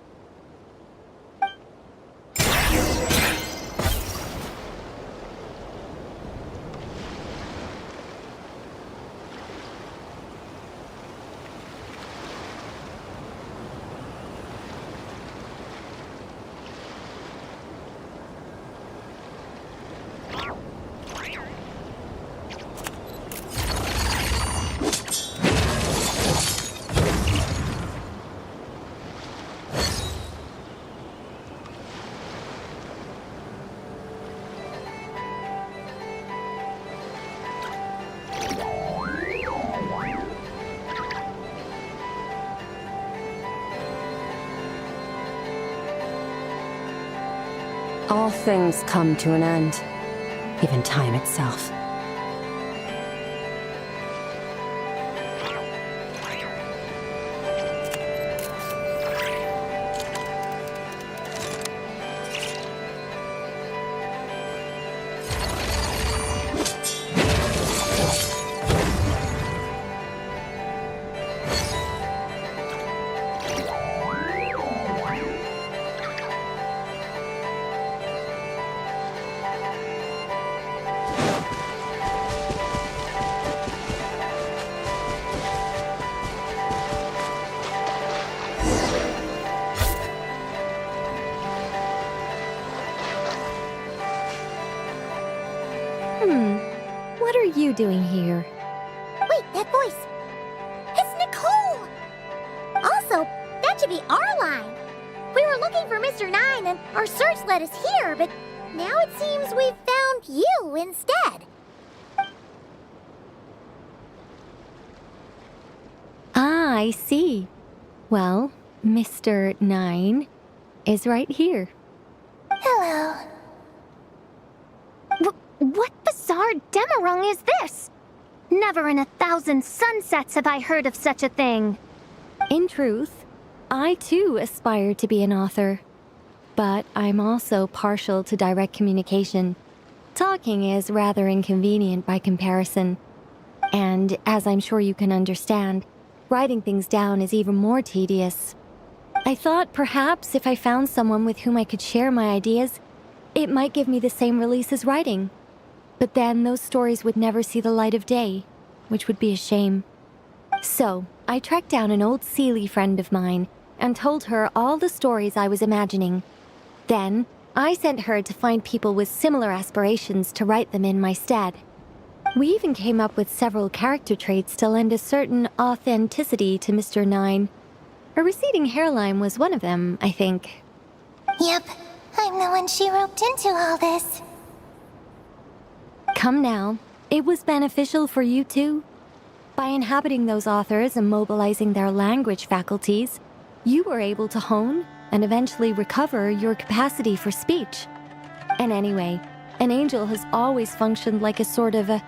All things come to an end, even time itself. What are you doing here? Wait, that voice. It's Nicole! Also, that should be our line. We were looking for Mr. Nine and our search led us here, but now it seems we've found you instead. Ah, I see. Well, Mr. Nine is right here. Hello. What bizarre Demerung is this? Never in 1,000 sunsets have I heard of such a thing. In truth, I too aspire to be an author. But I'm also partial to direct communication. Talking is rather inconvenient by comparison. And as I'm sure you can understand, writing things down is even more tedious. I thought perhaps if I found someone with whom I could share my ideas, it might give me the same release as writing. But then those stories would never see the light of day, which would be a shame. So, I tracked down an old Sealy friend of mine and told her all the stories I was imagining. Then, I sent her to find people with similar aspirations to write them in my stead. We even came up with several character traits to lend a certain authenticity to Mr. Nine. A receding hairline was one of them, I think. Yep, I'm the one she roped into all this. Come now, it was beneficial for you too. By inhabiting those authors and mobilizing their language faculties, you were able to hone, and eventually recover your capacity for speech. And anyway, an angel has always functioned like a sort of a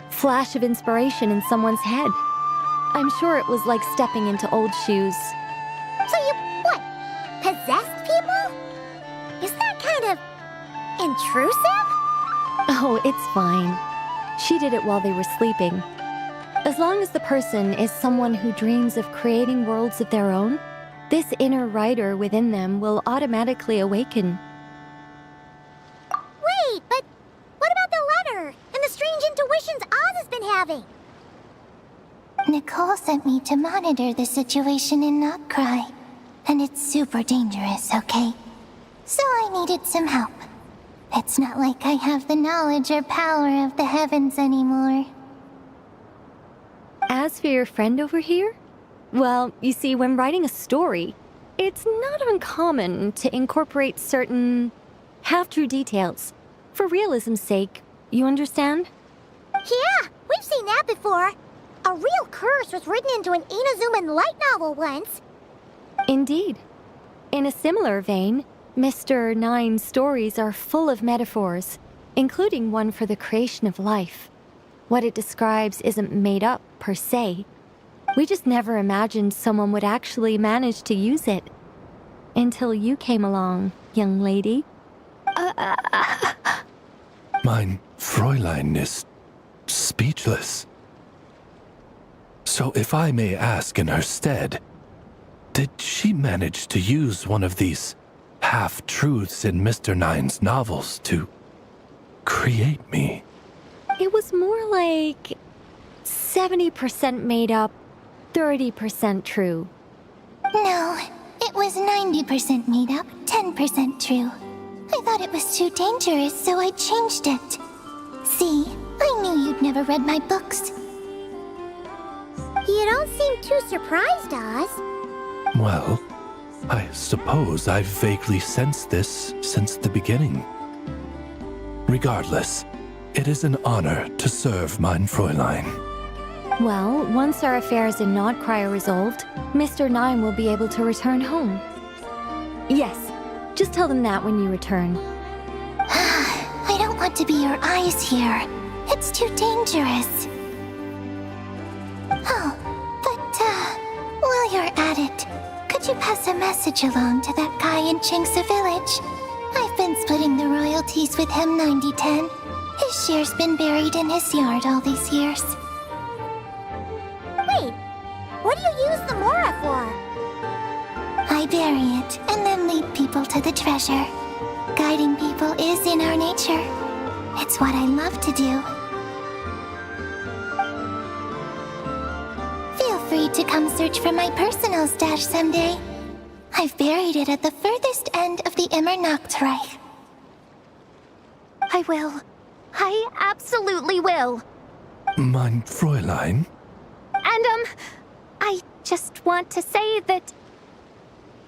flash of inspiration in someone's head. I'm sure it was like stepping into old shoes. So you, what, possessed people? Isn't that kind of intrusive? Oh, it's fine. She did it while they were sleeping. As long as the person is someone who dreams of creating worlds of their own, this inner writer within them will automatically awaken. Wait, but what about the letter and the strange intuitions Oz has been having? Nicole sent me to monitor the situation and not cry. And it's super dangerous, okay? So I needed some help. It's not like I have the knowledge or power of the heavens anymore. As for your friend over here? Well, you see, when writing a story, it's not uncommon to incorporate certain half-true details. For realism's sake, you understand? Yeah, we've seen that before. A real curse was written into an Inazuman light novel once. Indeed. In a similar vein, Mr. Nine's stories are full of metaphors, including one for the creation of life. What it describes isn't made up, per se. We just never imagined someone would actually manage to use it. Until you came along, young lady. Mein Fräulein is speechless. So if I may ask in her stead, did she manage to use one of these half-truths in Mr. Nine's novels to create me? It was more like 70% made up, 30% true. No, it was 90% made up, 10% true. I thought it was too dangerous, so I changed it. See, I knew you'd never read my books. You don't seem too surprised, Oz. Well, I suppose I've vaguely sensed this since the beginning. Regardless, it is an honor to serve mein Fräulein. Well, once our affairs in Nodcry are resolved, Mr. Nine will be able to return home. Yes, just tell them that when you return. I don't want to be your eyes here. It's too dangerous. Oh, but, while you're at it, could you pass a message along to that guy in Chingsa Village? I've been splitting the royalties with him 90-10. His share's been buried in his yard all these years. Wait, what do you use the Mora for? I bury it and then lead people to the treasure. Guiding people is in our nature. It's what I love to do. Feel free to come search for my personal stash someday. I've buried it at the furthest end of the Immernachtreich. I will. I absolutely will. Mein Fräulein? And, I just want to say that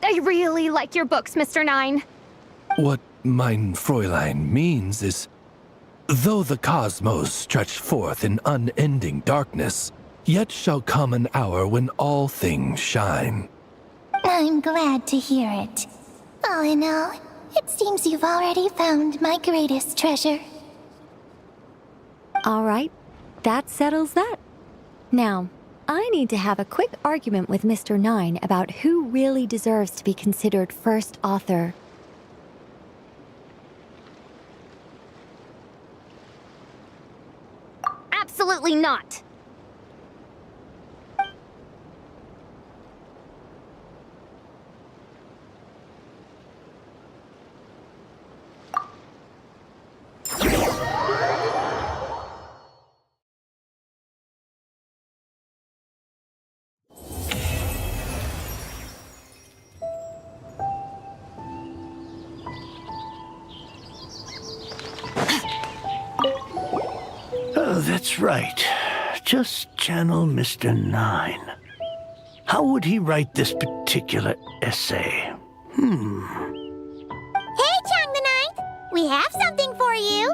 I really like your books, Mr. Nine. What mein Fräulein means is, though the cosmos stretch forth in unending darkness, yet shall come an hour when all things shine. I'm glad to hear it. All in all, it seems you've already found my greatest treasure. All right, that settles that. Now, I need to have a quick argument with Mr. Nine about who really deserves to be considered first author. Absolutely not. Oh, that's right. Just channel Mr. Nine. How would he write this particular essay? Hey, Chang the Ninth! We have something for you!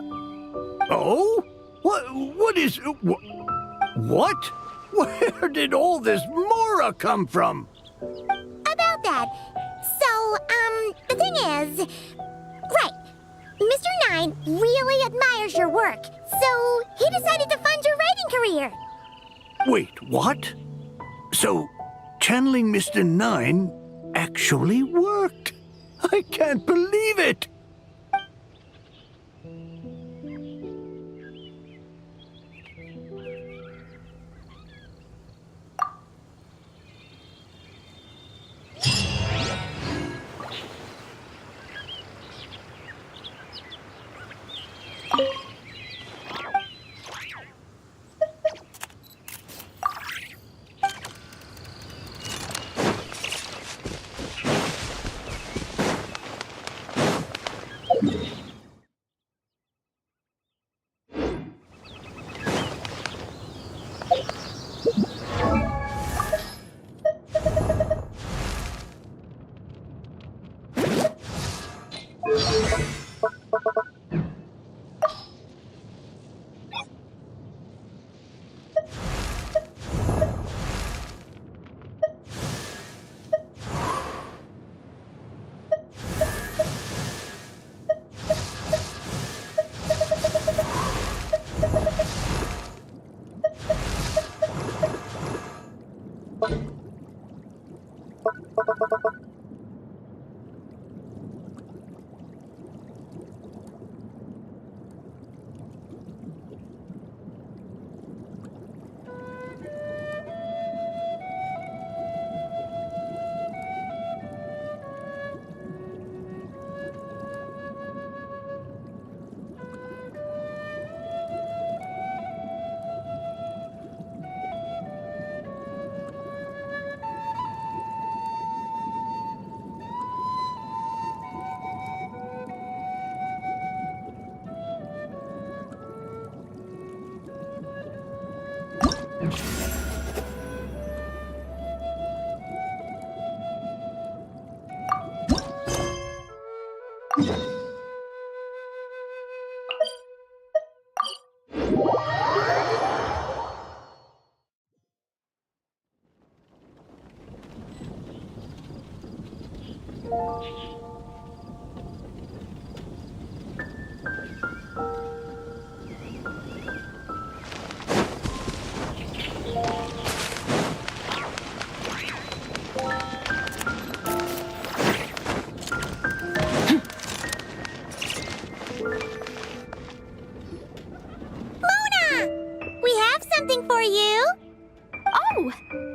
Oh? What is... What? Where did all this Mora come from? About that. So, the thing is... Right. Mr. Nine really admires your work, so he decided to fund your writing career. Wait, what? So, channeling Mr. Nine actually worked? I can't believe it!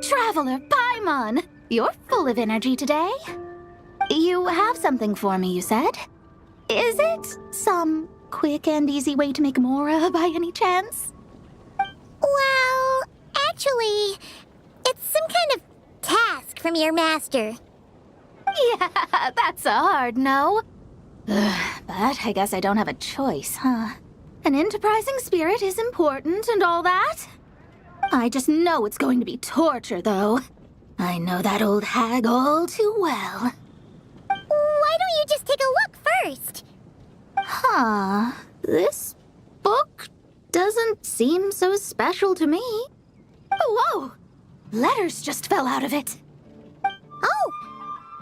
Traveler Paimon, you're full of energy today. You have something for me, you said? Is it some quick and easy way to make Mora by any chance? Well, actually, it's some kind of task from your master. Yeah, that's a hard no. But I guess I don't have a choice, huh? An enterprising spirit is important and all that. I just know it's going to be torture, though. I know that old hag all too well. Why don't you just take a look first? Huh. This book doesn't seem so special to me. Whoa! Letters just fell out of it. Oh!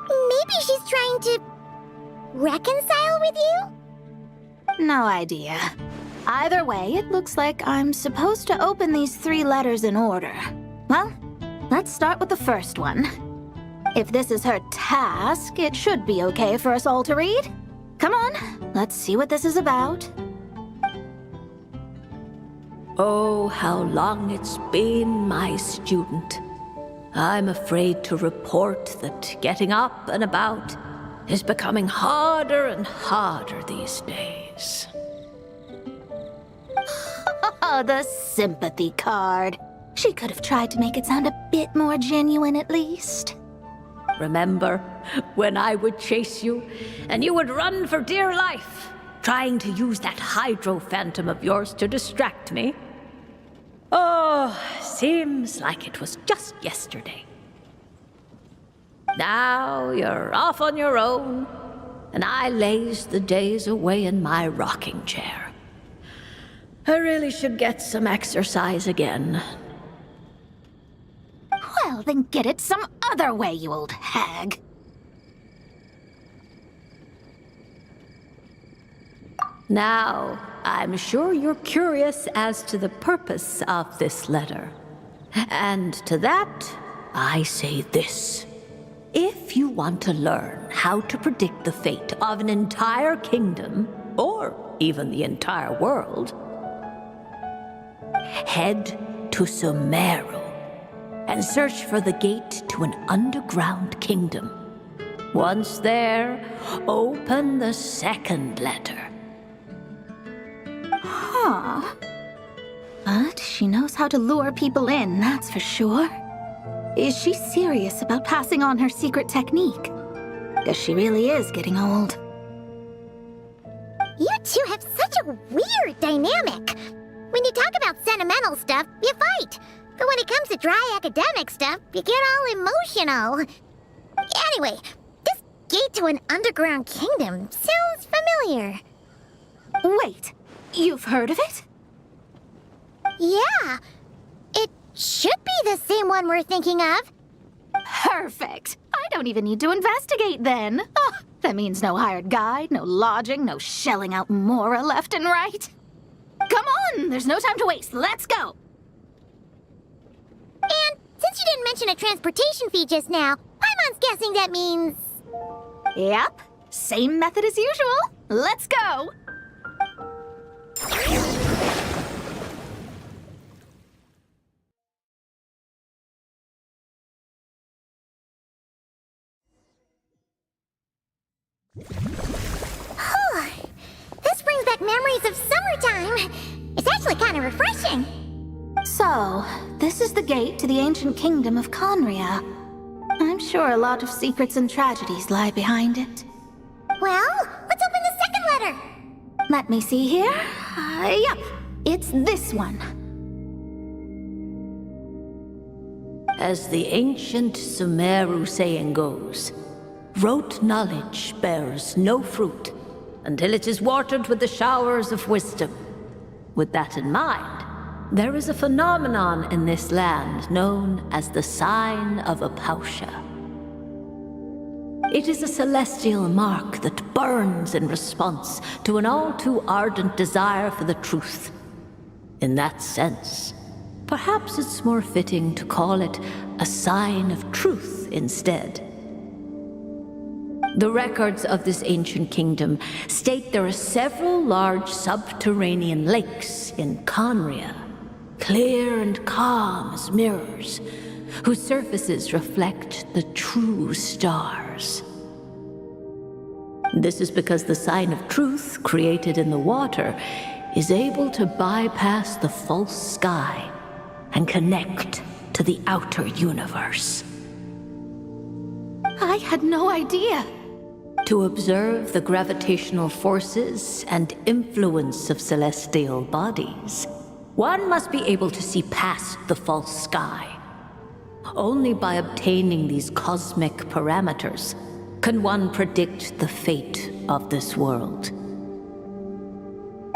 Maybe she's trying to reconcile with you? No idea. Either way, it looks like I'm supposed to open these 3 letters in order. Well, let's start with the first one. If this is her task, it should be okay for us all to read. Come on, let's see what this is about. Oh, how long it's been, my student. I'm afraid to report that getting up and about is becoming harder and harder these days. Oh, the sympathy card. She could have tried to make it sound a bit more genuine at least. Remember when I would chase you and you would run for dear life, trying to use that hydro phantom of yours to distract me? Oh, seems like it was just yesterday. Now you're off on your own, and I laze the days away in my rocking chair. I really should get some exercise again. Well, then get it some other way, you old hag. Now, I'm sure you're curious as to the purpose of this letter. And to that, I say this. If you want to learn how to predict the fate of an entire kingdom, or even the entire world, head to Sumeru and search for the gate to an underground kingdom. Once there, open the second letter. Huh. But she knows how to lure people in, that's for sure. Is she serious about passing on her secret technique? Guess she really is getting old. You two have such a weird dynamic. When you talk about sentimental stuff, you fight. But when it comes to dry academic stuff, you get all emotional. Anyway, this gate to an underground kingdom sounds familiar. Wait, you've heard of it? Yeah. It should be the same one we're thinking of. Perfect. I don't even need to investigate then. Oh, that means no hired guide, no lodging, no shelling out Mora left and right. Come on, there's no time to waste. Let's go. And since you didn't mention a transportation fee just now, Paimon's guessing that means... Yep, same method as usual. Let's go. This brings back memories of summertime. It's actually kind of refreshing. So, this is the gate to the ancient kingdom of Conria. I'm sure a lot of secrets and tragedies lie behind it. Well, let's open the second letter. Let me see here. Yep, it's this one. As the ancient Sumeru saying goes, rote knowledge bears no fruit until it is watered with the showers of wisdom. With that in mind, there is a phenomenon in this land known as the Sign of Apausha. It is a celestial mark that burns in response to an all-too-ardent desire for the truth. In that sense, perhaps it's more fitting to call it a sign of truth instead. The records of this ancient kingdom state there are several large subterranean lakes in Conria, clear and calm as mirrors, whose surfaces reflect the true stars. This is because the sign of truth created in the water is able to bypass the false sky and connect to the outer universe. I had no idea. To observe the gravitational forces and influence of celestial bodies, one must be able to see past the false sky. Only by obtaining these cosmic parameters can one predict the fate of this world.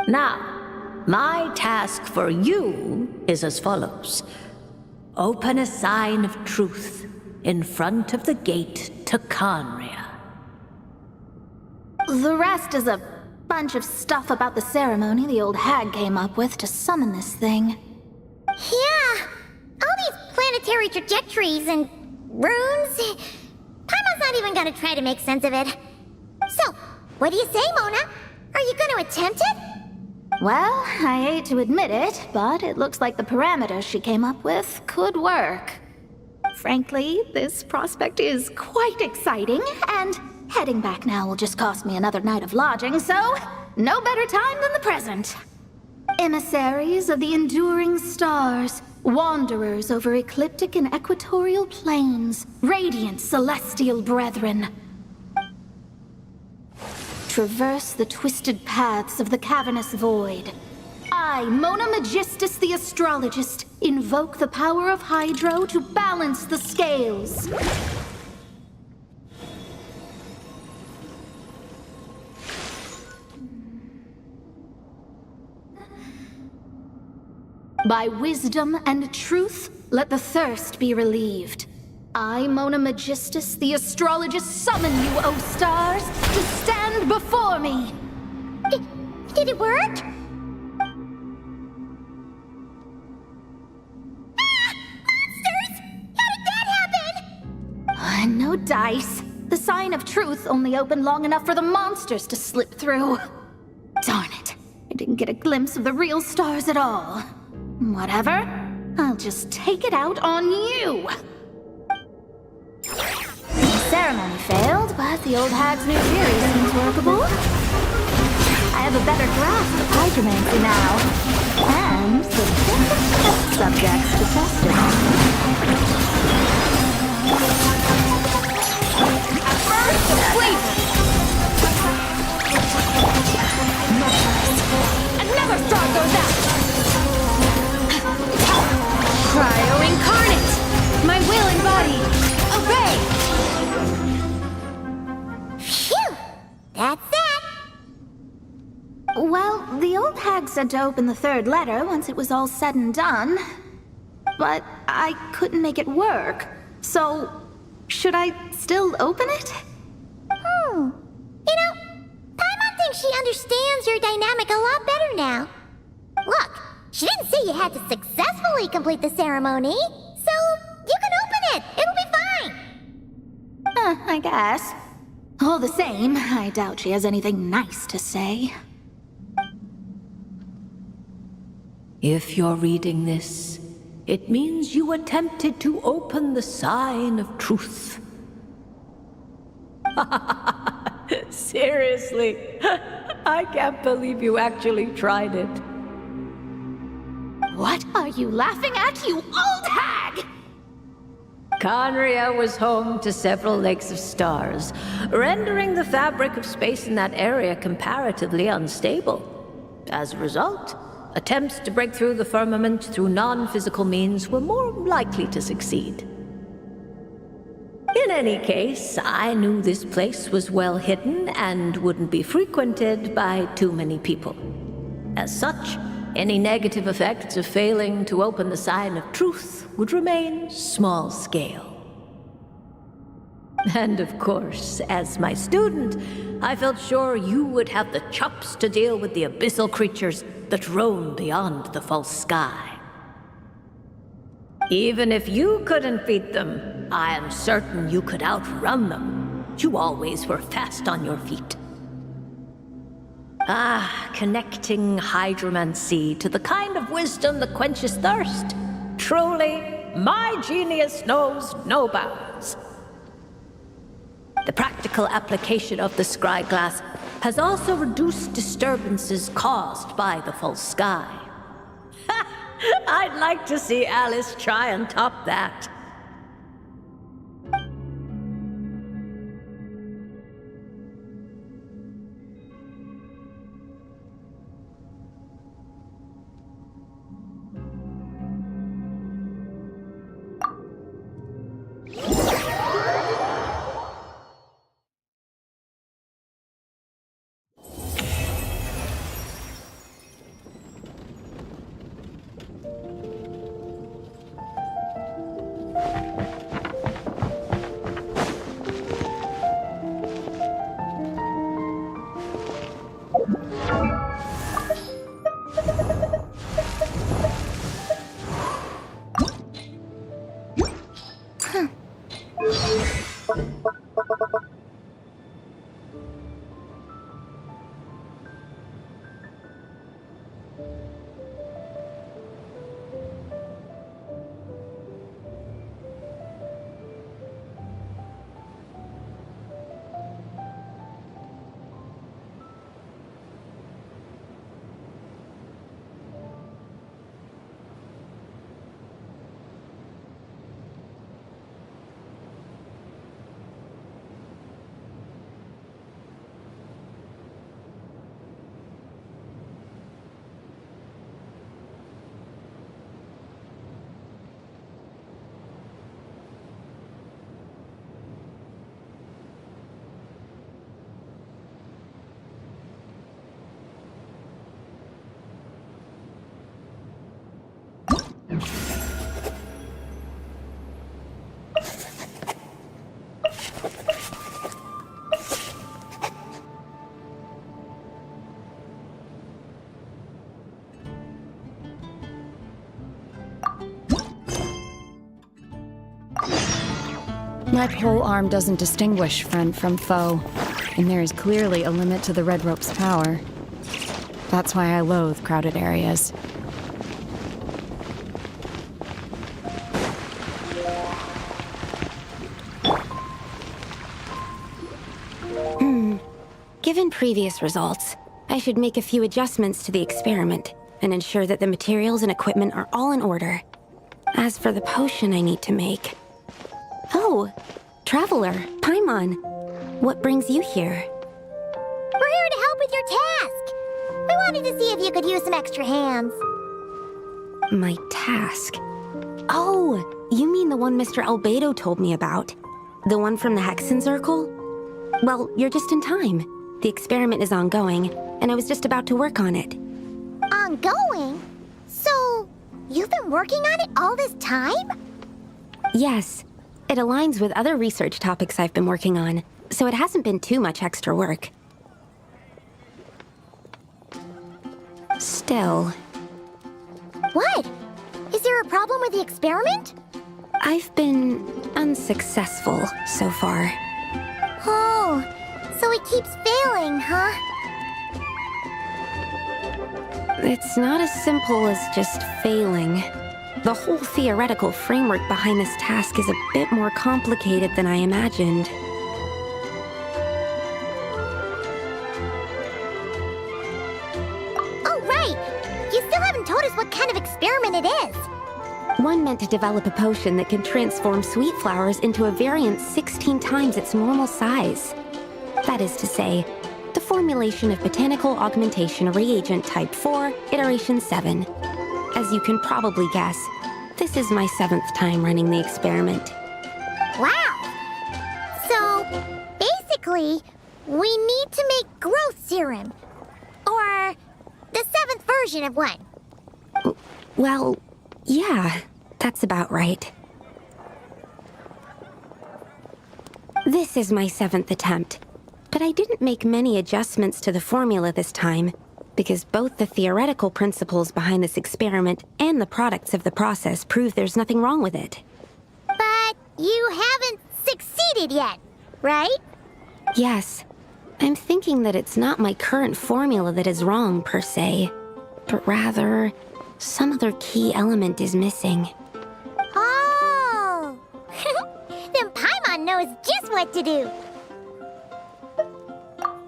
Now, my task for you is as follows. Open a sign of truth in front of the gate to Conria. The rest is a bunch of stuff about the ceremony the old hag came up with to summon this thing. Yeah, all these planetary trajectories and runes. Paimon's not even gonna try to make sense of it. So, what do you say, Mona? Are you gonna attempt it? Well, I hate to admit it, but it looks like the parameters she came up with could work. Frankly, this prospect is quite exciting, and heading back now will just cost me another night of lodging, so no better time than the present. Emissaries of the enduring stars, wanderers over ecliptic and equatorial plains, radiant celestial brethren. Traverse the twisted paths of the cavernous void. I, Mona Magistus the Astrologist, invoke the power of Hydro to balance the scales. By wisdom and truth, let the thirst be relieved. I, Mona Magistus, the Astrologist, summon you, O stars, to stand before me! Did it work? No dice. The sign of truth only opened long enough for the monsters to slip through. Darn it. I didn't get a glimpse of the real stars at all. Whatever. I'll just take it out on you. The ceremony failed, but the old hag's new theory seems workable. I have a better grasp of hydromancy now. And the different test subjects to test it on. I never thought those out! Cryo incarnate! My will embodied! Obey! Phew! That's that! Well, the old hag said to open the third letter once it was all said and done. But I couldn't make it work. So, should I still open it? You know, Paimon thinks she understands your dynamic a lot better now. Look, she didn't say you had to successfully complete the ceremony, so you can open it. It'll be fine. I guess. All the same, I doubt she has anything nice to say. If you're reading this, it means you attempted to open the sign of truth. Seriously, I can't believe you actually tried it. What are you laughing at, you old hag? Conria was home to several lakes of stars, rendering the fabric of space in that area comparatively unstable. As a result, attempts to break through the firmament through non-physical means were more likely to succeed. In any case, I knew this place was well hidden and wouldn't be frequented by too many people. As such, any negative effects of failing to open the sign of truth would remain small scale. And of course, as my student, I felt sure you would have the chops to deal with the abyssal creatures that roam beyond the false sky. Even if you couldn't beat them, I am certain you could outrun them. You always were fast on your feet. Connecting hydromancy to the kind of wisdom that quenches thirst. Truly, my genius knows no bounds. The practical application of the scry glass has also reduced disturbances caused by the false sky. I'd like to see Alice try and top that. My pole arm doesn't distinguish friend from foe, and there is clearly a limit to the red rope's power. That's why I loathe crowded areas. Given previous results, I should make a few adjustments to the experiment and ensure that the materials and equipment are all in order. As for the potion I need to make... Oh, Traveler, Paimon, what brings you here? We're here to help with your task. We wanted to see if you could use some extra hands. My task? Oh, you mean the one Mr. Albedo told me about? The one from the Hexen Circle? Well, you're just in time. The experiment is ongoing, and I was just about to work on it. Ongoing? So, you've been working on it all this time? Yes. It aligns with other research topics I've been working on, so it hasn't been too much extra work. Still... What? Is there a problem with the experiment? I've been unsuccessful so far. Oh, so it keeps failing, huh? It's not as simple as just failing. The whole theoretical framework behind this task is a bit more complicated than I imagined. Oh, right! You still haven't told us what kind of experiment it is. One meant to develop a potion that can transform sweet flowers into a variant 16 times its normal size. That is to say, the formulation of botanical augmentation reagent type 4, iteration 7. As you can probably guess, this is my 7th time running the experiment. Wow! So, basically, we need to make growth serum. Or the 7th version of one. Well, yeah, that's about right. This is my 7th attempt, but I didn't make many adjustments to the formula this time, because both the theoretical principles behind this experiment and the products of the process prove there's nothing wrong with it. But you haven't succeeded yet, right? Yes. I'm thinking that it's not my current formula that is wrong, per se, but rather, some other key element is missing. Oh! Then Paimon knows just what to do.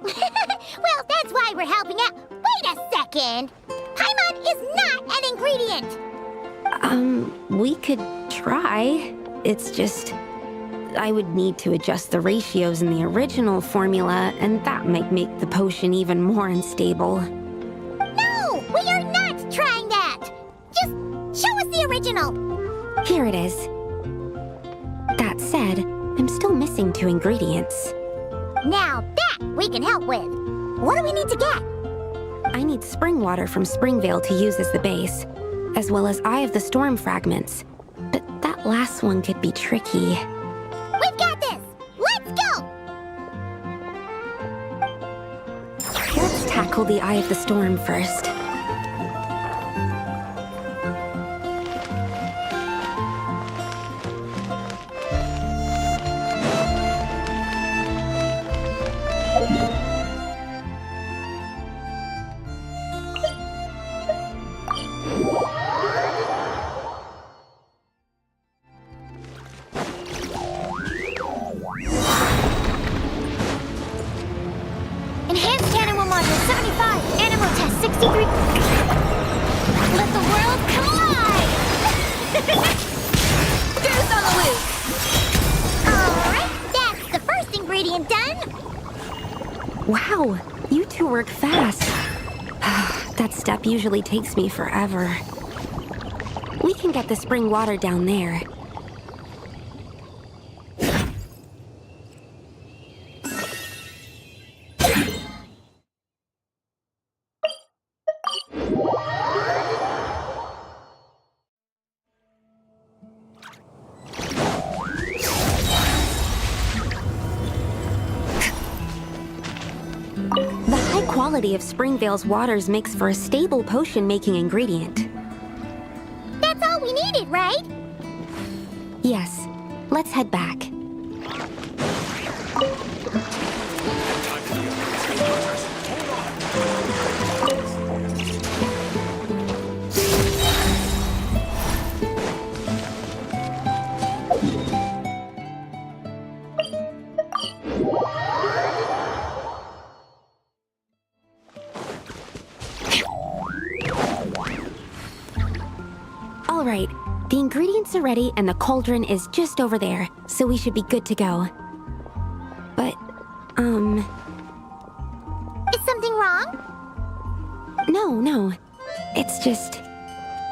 Well, that's why we're helping out. Wait a second! Paimon is not an ingredient! We could try. It's just... I would need to adjust the ratios in the original formula, and that might make the potion even more unstable. No! We are not trying that! Just show us the original! Here it is. That said, I'm still missing 2 ingredients. Now that we can help with. What do we need to get? I need spring water from Springvale to use as the base, as well as Eye of the Storm fragments. But that last one could be tricky. We've got this! Let's go! Let's tackle the Eye of the Storm first. Enhanced cannon will module 75, animal test 63. Let the world collide! Deuce on the loose! Alright, that's the first ingredient done! Wow, you 2 work fast. That step usually takes me forever. We can get the spring water down there. The high quality of Springvale's waters makes for a stable potion-making ingredient. That's all we needed, right? Yes, let's head back. All right, the ingredients are ready and the cauldron is just over there, so we should be good to go. But, Is something wrong? No. It's just...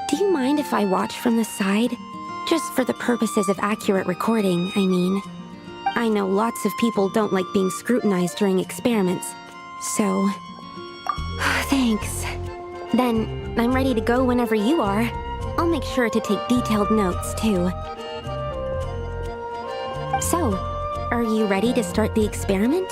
Do you mind if I watch from the side? Just for the purposes of accurate recording, I mean. I know lots of people don't like being scrutinized during experiments, so... Thanks. Then, I'm ready to go whenever you are. I'll make sure to take detailed notes, too. So, are you ready to start the experiment?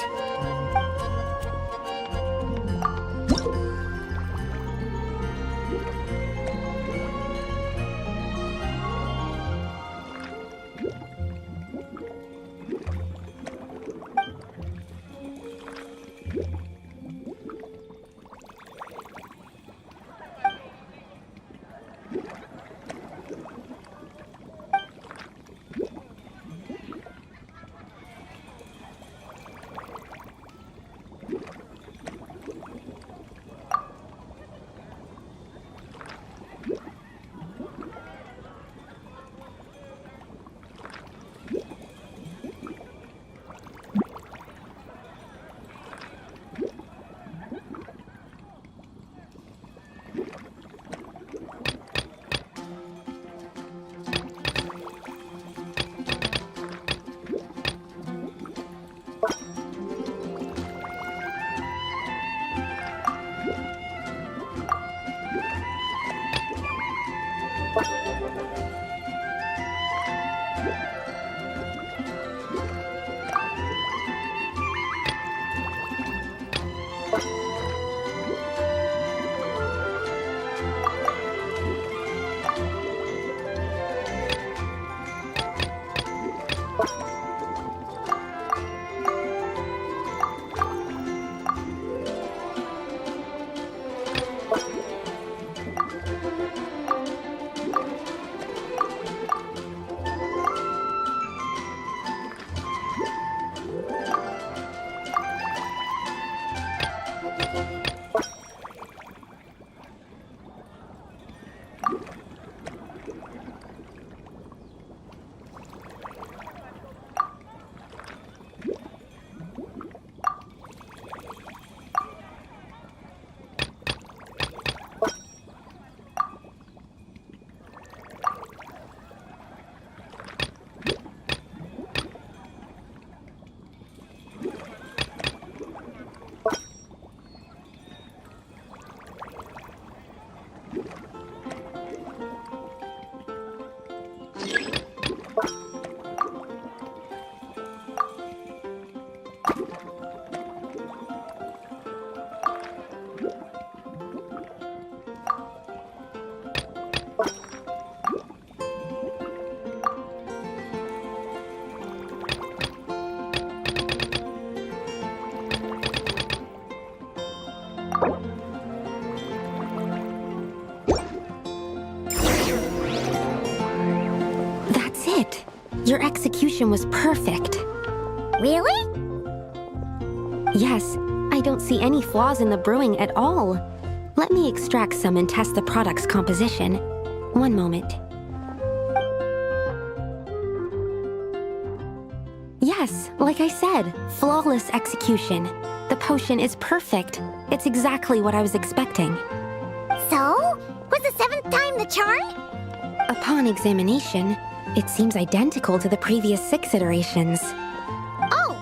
Your execution was perfect. Really? Yes, I don't see any flaws in the brewing at all. Let me extract some and test the product's composition. One moment. Yes, like I said, flawless execution. The potion is perfect. It's exactly what I was expecting. So? Was the 7th time the charm? Upon examination, it seems identical to the previous 6 iterations. Oh!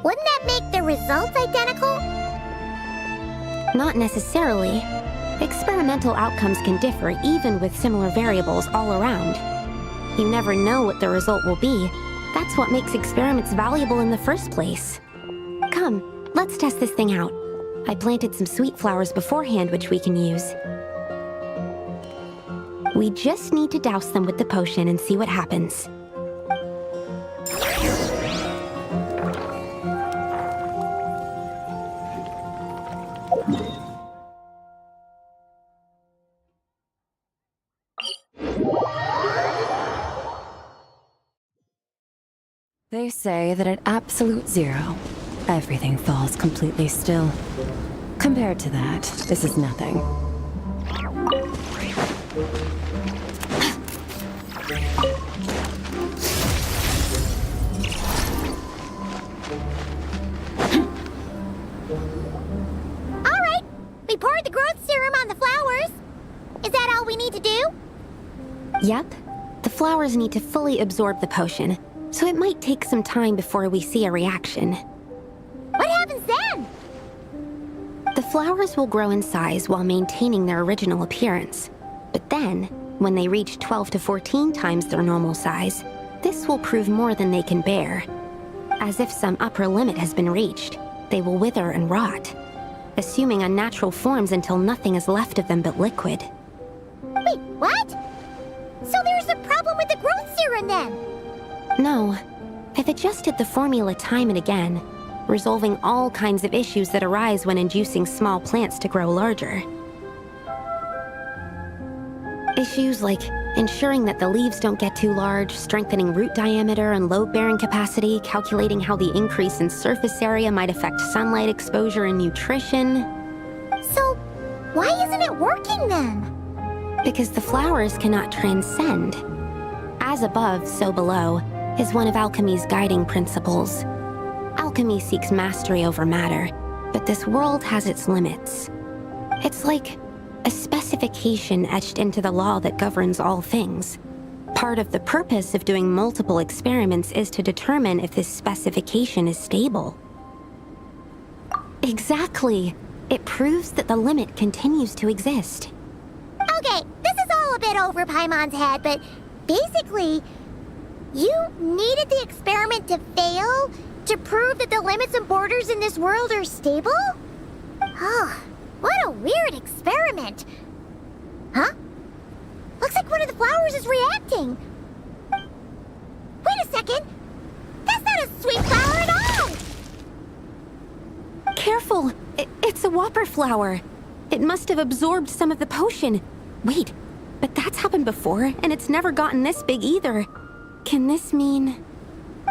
Wouldn't that make the results identical? Not necessarily. Experimental outcomes can differ even with similar variables all around. You never know what the result will be. That's what makes experiments valuable in the first place. Come, let's test this thing out. I planted some sweet flowers beforehand which we can use. We just need to douse them with the potion and see what happens. They say that at absolute zero, everything falls completely still. Compared to that, this is nothing. Alright, we poured the growth serum on the flowers. Is that all we need to do? Yep. The flowers need to fully absorb the potion, so it might take some time before we see a reaction. What happens then? The flowers will grow in size while maintaining their original appearance. But then, when they reach 12 to 14 times their normal size, this will prove more than they can bear. As if some upper limit has been reached, they will wither and rot, assuming unnatural forms until nothing is left of them but liquid. Wait, what? So there's a problem with the growth serum then? No. I've adjusted the formula time and again, resolving all kinds of issues that arise when inducing small plants to grow larger. Issues like ensuring that the leaves don't get too large, strengthening root diameter and load-bearing capacity, calculating how the increase in surface area might affect sunlight exposure and nutrition. So, why isn't it working then? Because the flowers cannot transcend. As above, so below, is one of alchemy's guiding principles. Alchemy seeks mastery over matter, but this world has its limits. It's like a specification etched into the law that governs all things. Part of the purpose of doing multiple experiments is to determine if this specification is stable. Exactly. It proves that the limit continues to exist. Okay, this is all a bit over Paimon's head, but basically, you needed the experiment to fail to prove that the limits and borders in this world are stable? Oh, what a weird experiment. Huh? Looks like one of the flowers is reacting. Wait a second. That's not a sweet flower at all! Careful! It's a whopper flower. It must have absorbed some of the potion. Wait, but that's happened before, and it's never gotten this big either. Can this mean...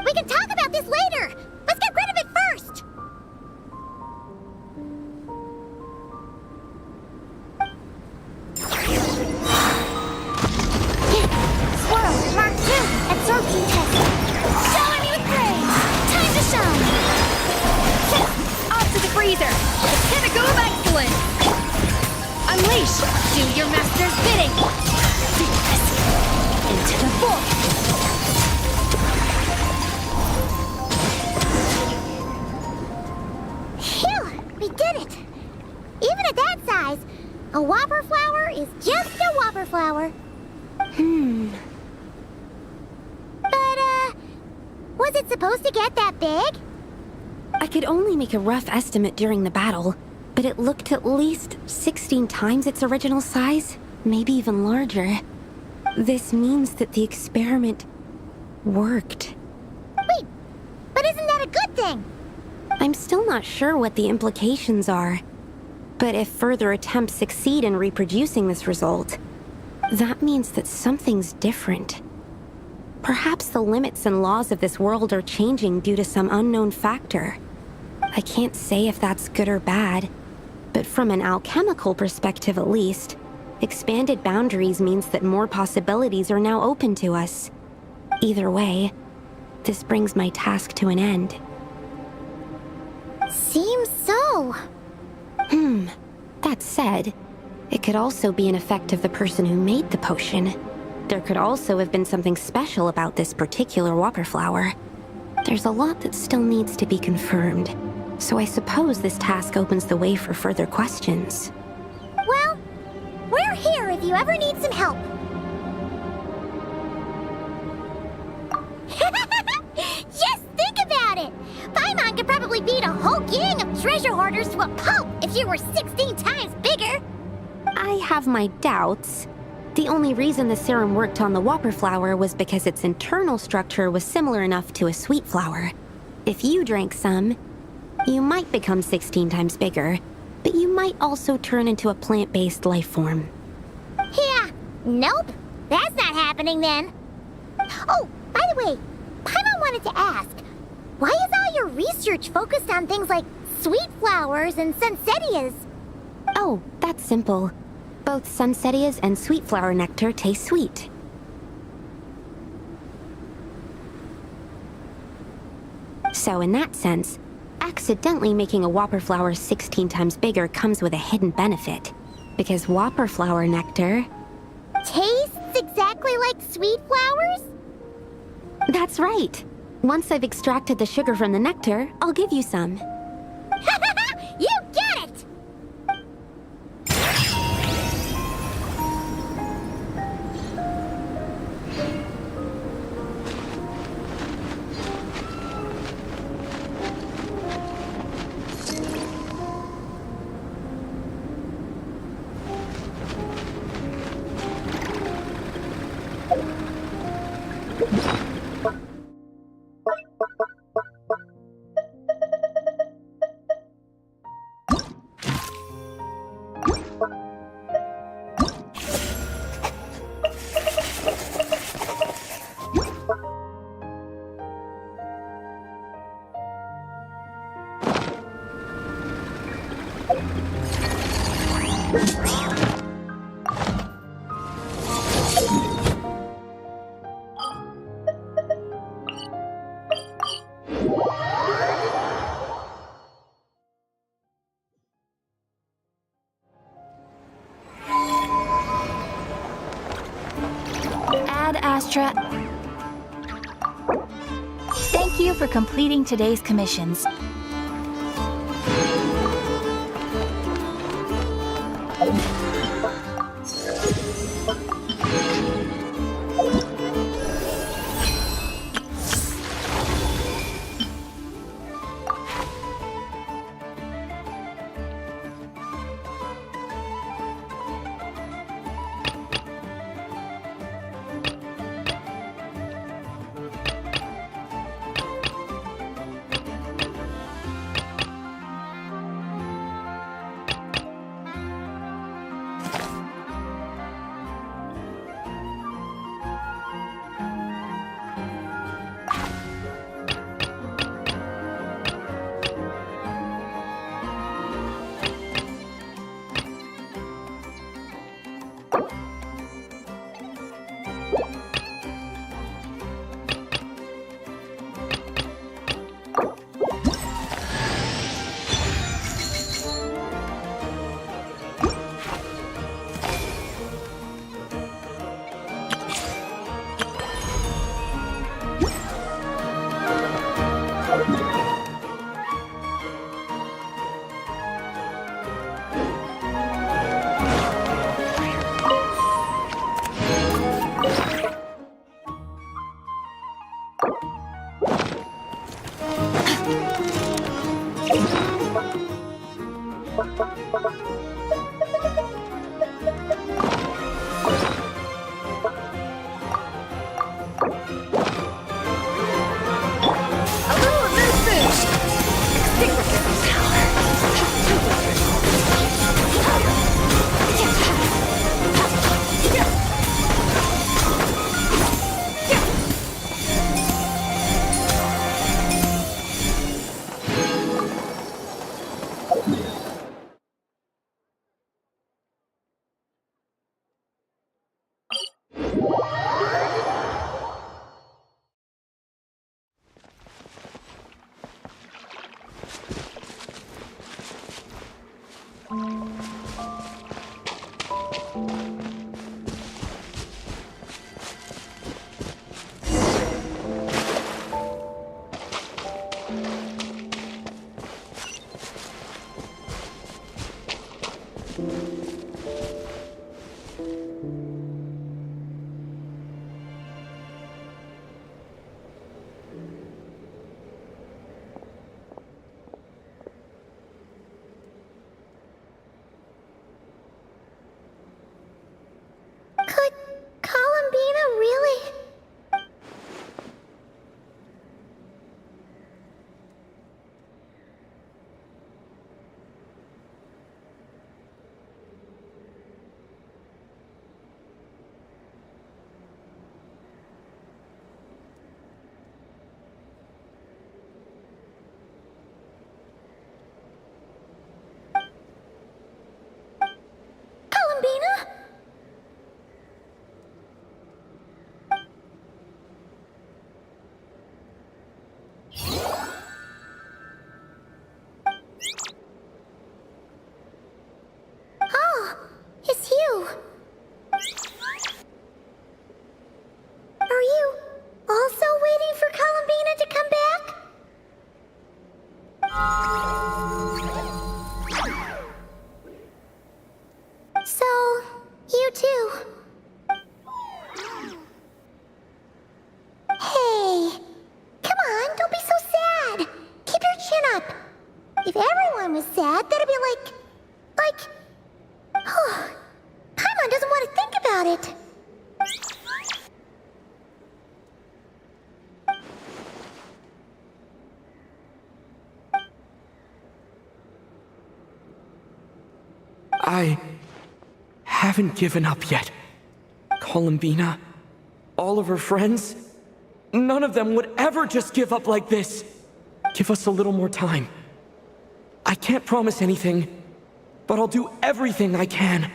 We can talk about this later! Let's get rid of it first! Swirl, Mark 2, absorption test. Shower me with praise! Time to shine! Off to the freezer! The pinnacle of excellence! Unleash! Do your master's bidding! Into the void! Phew! We did it! Even at that size, a whopper flower is just a whopper flower. But, was it supposed to get that big? I could only make a rough estimate during the battle, but it looked at least 16 times its original size, maybe even larger. This means that the experiment worked. Wait, but isn't that a good thing? I'm still not sure what the implications are, but if further attempts succeed in reproducing this result, that means that something's different. Perhaps the limits and laws of this world are changing due to some unknown factor. I can't say if that's good or bad, but from an alchemical perspective at least, expanded boundaries means that more possibilities are now open to us. Either way, this brings my task to an end. Seems so. That said, it could also be an effect of the person who made the potion. There could also have been something special about this particular whopper flower. There's a lot that still needs to be confirmed, so I suppose this task opens the way for further questions. Well, we're here if you ever need some help. Just think about it! Paimon could probably beat a whole gang of treasure hoarders to a pulp if you were 16 times bigger! I have my doubts. The only reason the serum worked on the whopper flower was because its internal structure was similar enough to a sweet flower. If you drank some, you might become 16 times bigger, but you might also turn into a plant-based life form. Yeah, nope. That's not happening then. Oh, by the way, Paimon wanted to ask, why is all your research focused on things like sweet flowers and sunsettias? Oh, that's simple. Both sunsettias and sweet flower nectar taste sweet. So in that sense, accidentally making a whopper flower 16 times bigger comes with a hidden benefit. Because whopper flower nectar... tastes exactly like sweet flowers? That's right. Once I've extracted the sugar from the nectar, I'll give you some. You get it! Ad Astra. Thank you for completing today's commissions. you. Hey, come on, don't be so sad. Keep your chin up. If everyone was sad, that'd be like... Oh, Paimon doesn't want to think about it. I haven't given up yet. Columbina, all of her friends, none of them would ever just give up like this. Give us a little more time. I can't promise anything, but I'll do everything I can.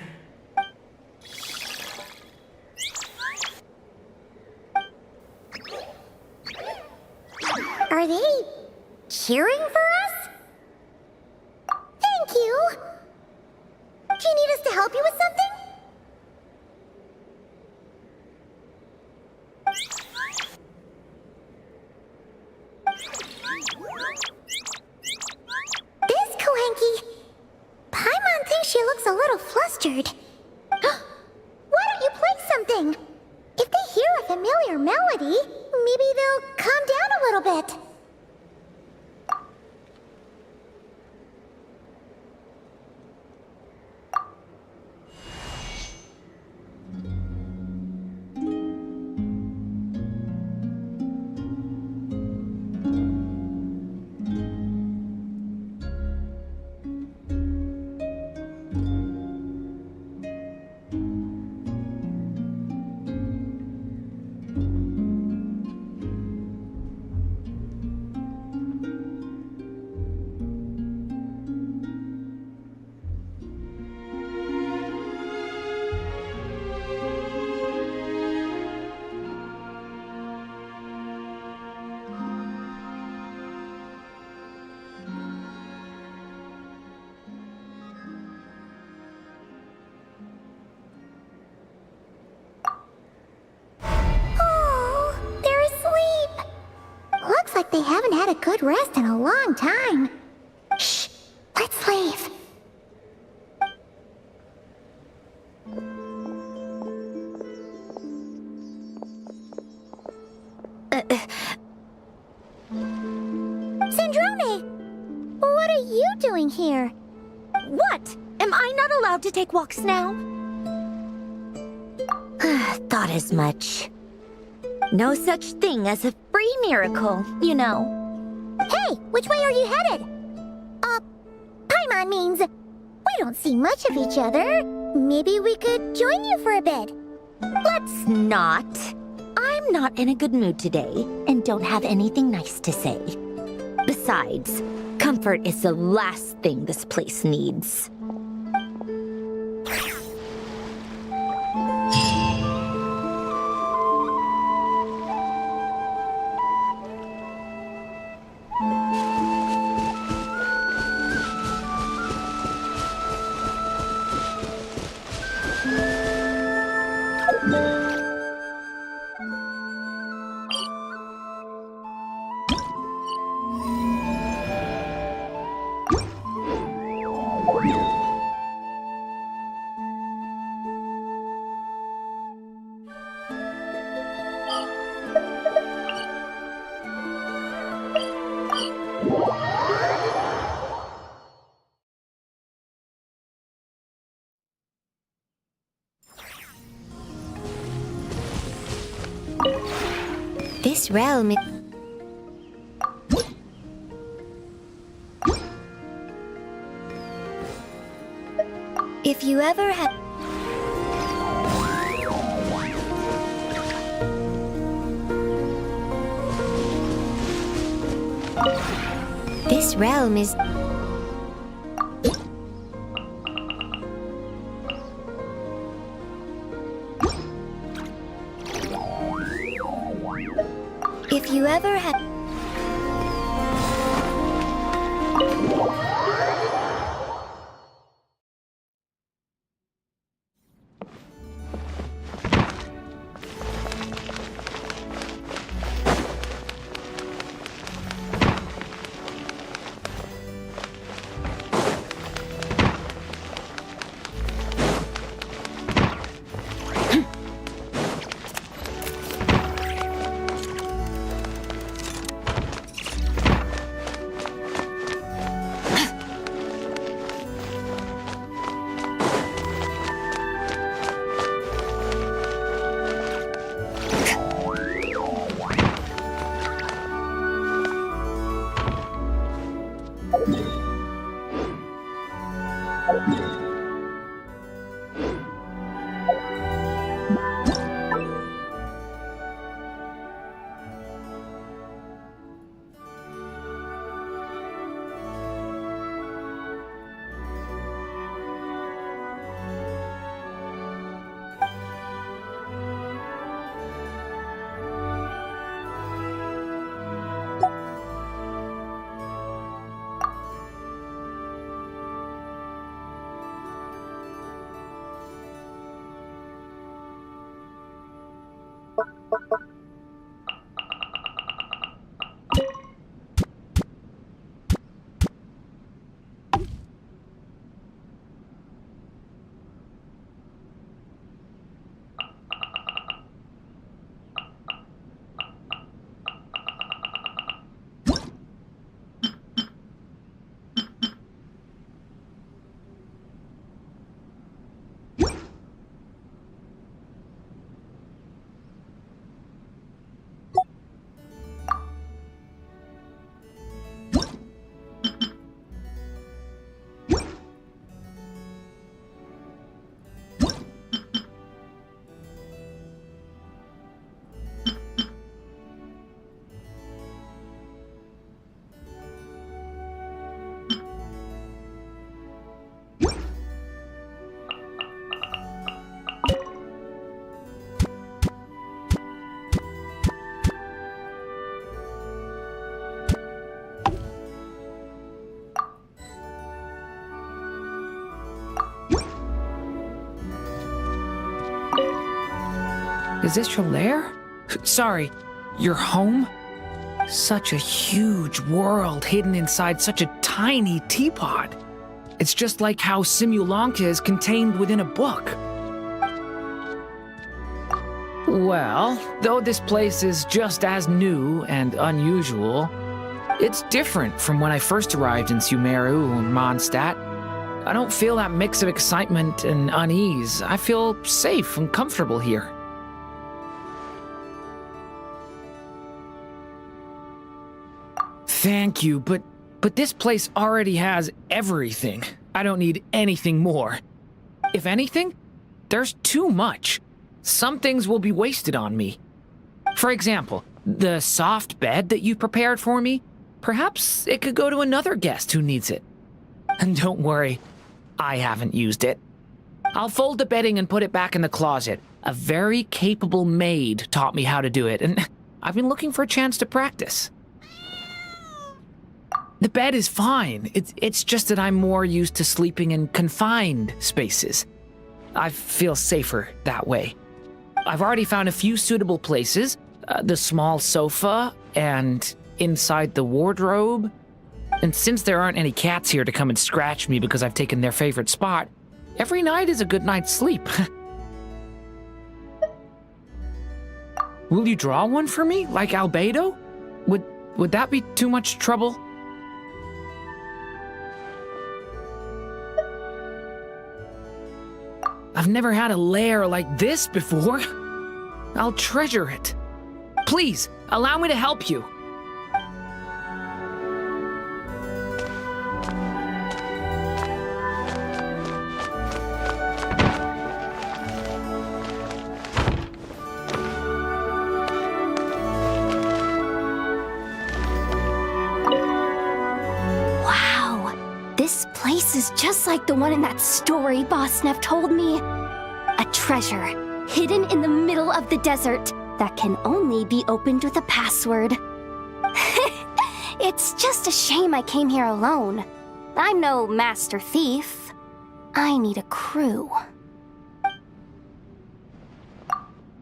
Are they cheering for us? Thank you. Do you need us to help you with something? This Kohenki. Paimon thinks she looks a little flustered. Why don't you play something? If they hear a familiar melody, maybe they'll calm down a little bit. They haven't had a good rest in a long time. Shh, let's leave. Sandrone! What are you doing here? What? Am I not allowed to take walks now? Thought as much. No such thing as a free miracle, you know. Hey, which way are you headed? Paimon means we don't see much of each other. Maybe we could join you for a bit. Let's not. I'm not in a good mood today and don't have anything nice to say. Besides, comfort is the last thing this place needs. This realm is... If you ever had... This realm is... If you ever had... Is this your lair? Sorry, your home? Such a huge world hidden inside such a tiny teapot. It's just like how Simulanka is contained within a book. Well, though this place is just as new and unusual, it's different from when I first arrived in Sumeru or Mondstadt. I don't feel that mix of excitement and unease. I feel safe and comfortable here. Thank you, but this place already has everything. I don't need anything more. If anything, there's too much. Some things will be wasted on me. For example, the soft bed that you prepared for me, perhaps it could go to another guest who needs it. And don't worry, I haven't used it. I'll fold the bedding and put it back in the closet. A very capable maid taught me how to do it, and I've been looking for a chance to practice. The bed is fine. It's just that I'm more used to sleeping in confined spaces. I feel safer that way. I've already found a few suitable places. The small sofa and inside the wardrobe. And since there aren't any cats here to come and scratch me because I've taken their favorite spot, every night is a good night's sleep. Will you draw one for me, like Albedo? Would that be too much trouble? I've never had a lair like this before. I'll treasure it. Please, allow me to help you. This place is just like the one in that story Boss Neff told me. A treasure hidden in the middle of the desert that can only be opened with a password. It's just a shame I came here alone. I'm no master thief. I need a crew.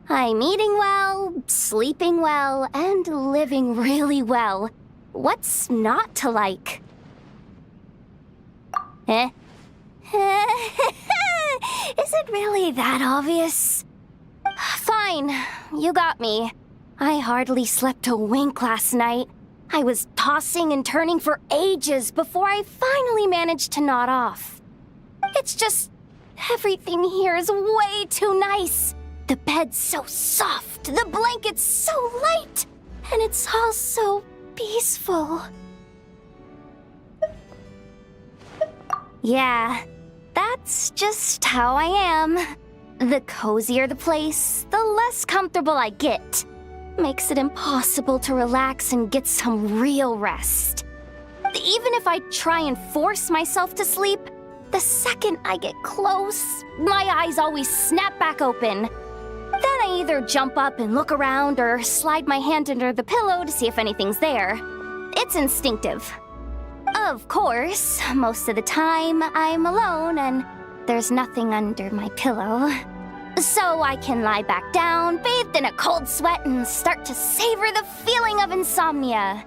I'm eating well, sleeping well, and living really well. What's not to like? Eh? Is it really that obvious? Fine, you got me. I hardly slept a wink last night. I was tossing and turning for ages before I finally managed to nod off. It's just, everything here is way too nice. The bed's so soft, the blanket's so light, and it's all so peaceful. Yeah, that's just how I am. The cozier the place, the less comfortable I get. Makes it impossible to relax and get some real rest. Even if I try and force myself to sleep, the second I get close, my eyes always snap back open. Then I either jump up and look around or slide my hand under the pillow to see if anything's there. It's instinctive. Of course, most of the time I'm alone and there's nothing under my pillow. So I can lie back down, bathed in a cold sweat, and start to savor the feeling of insomnia.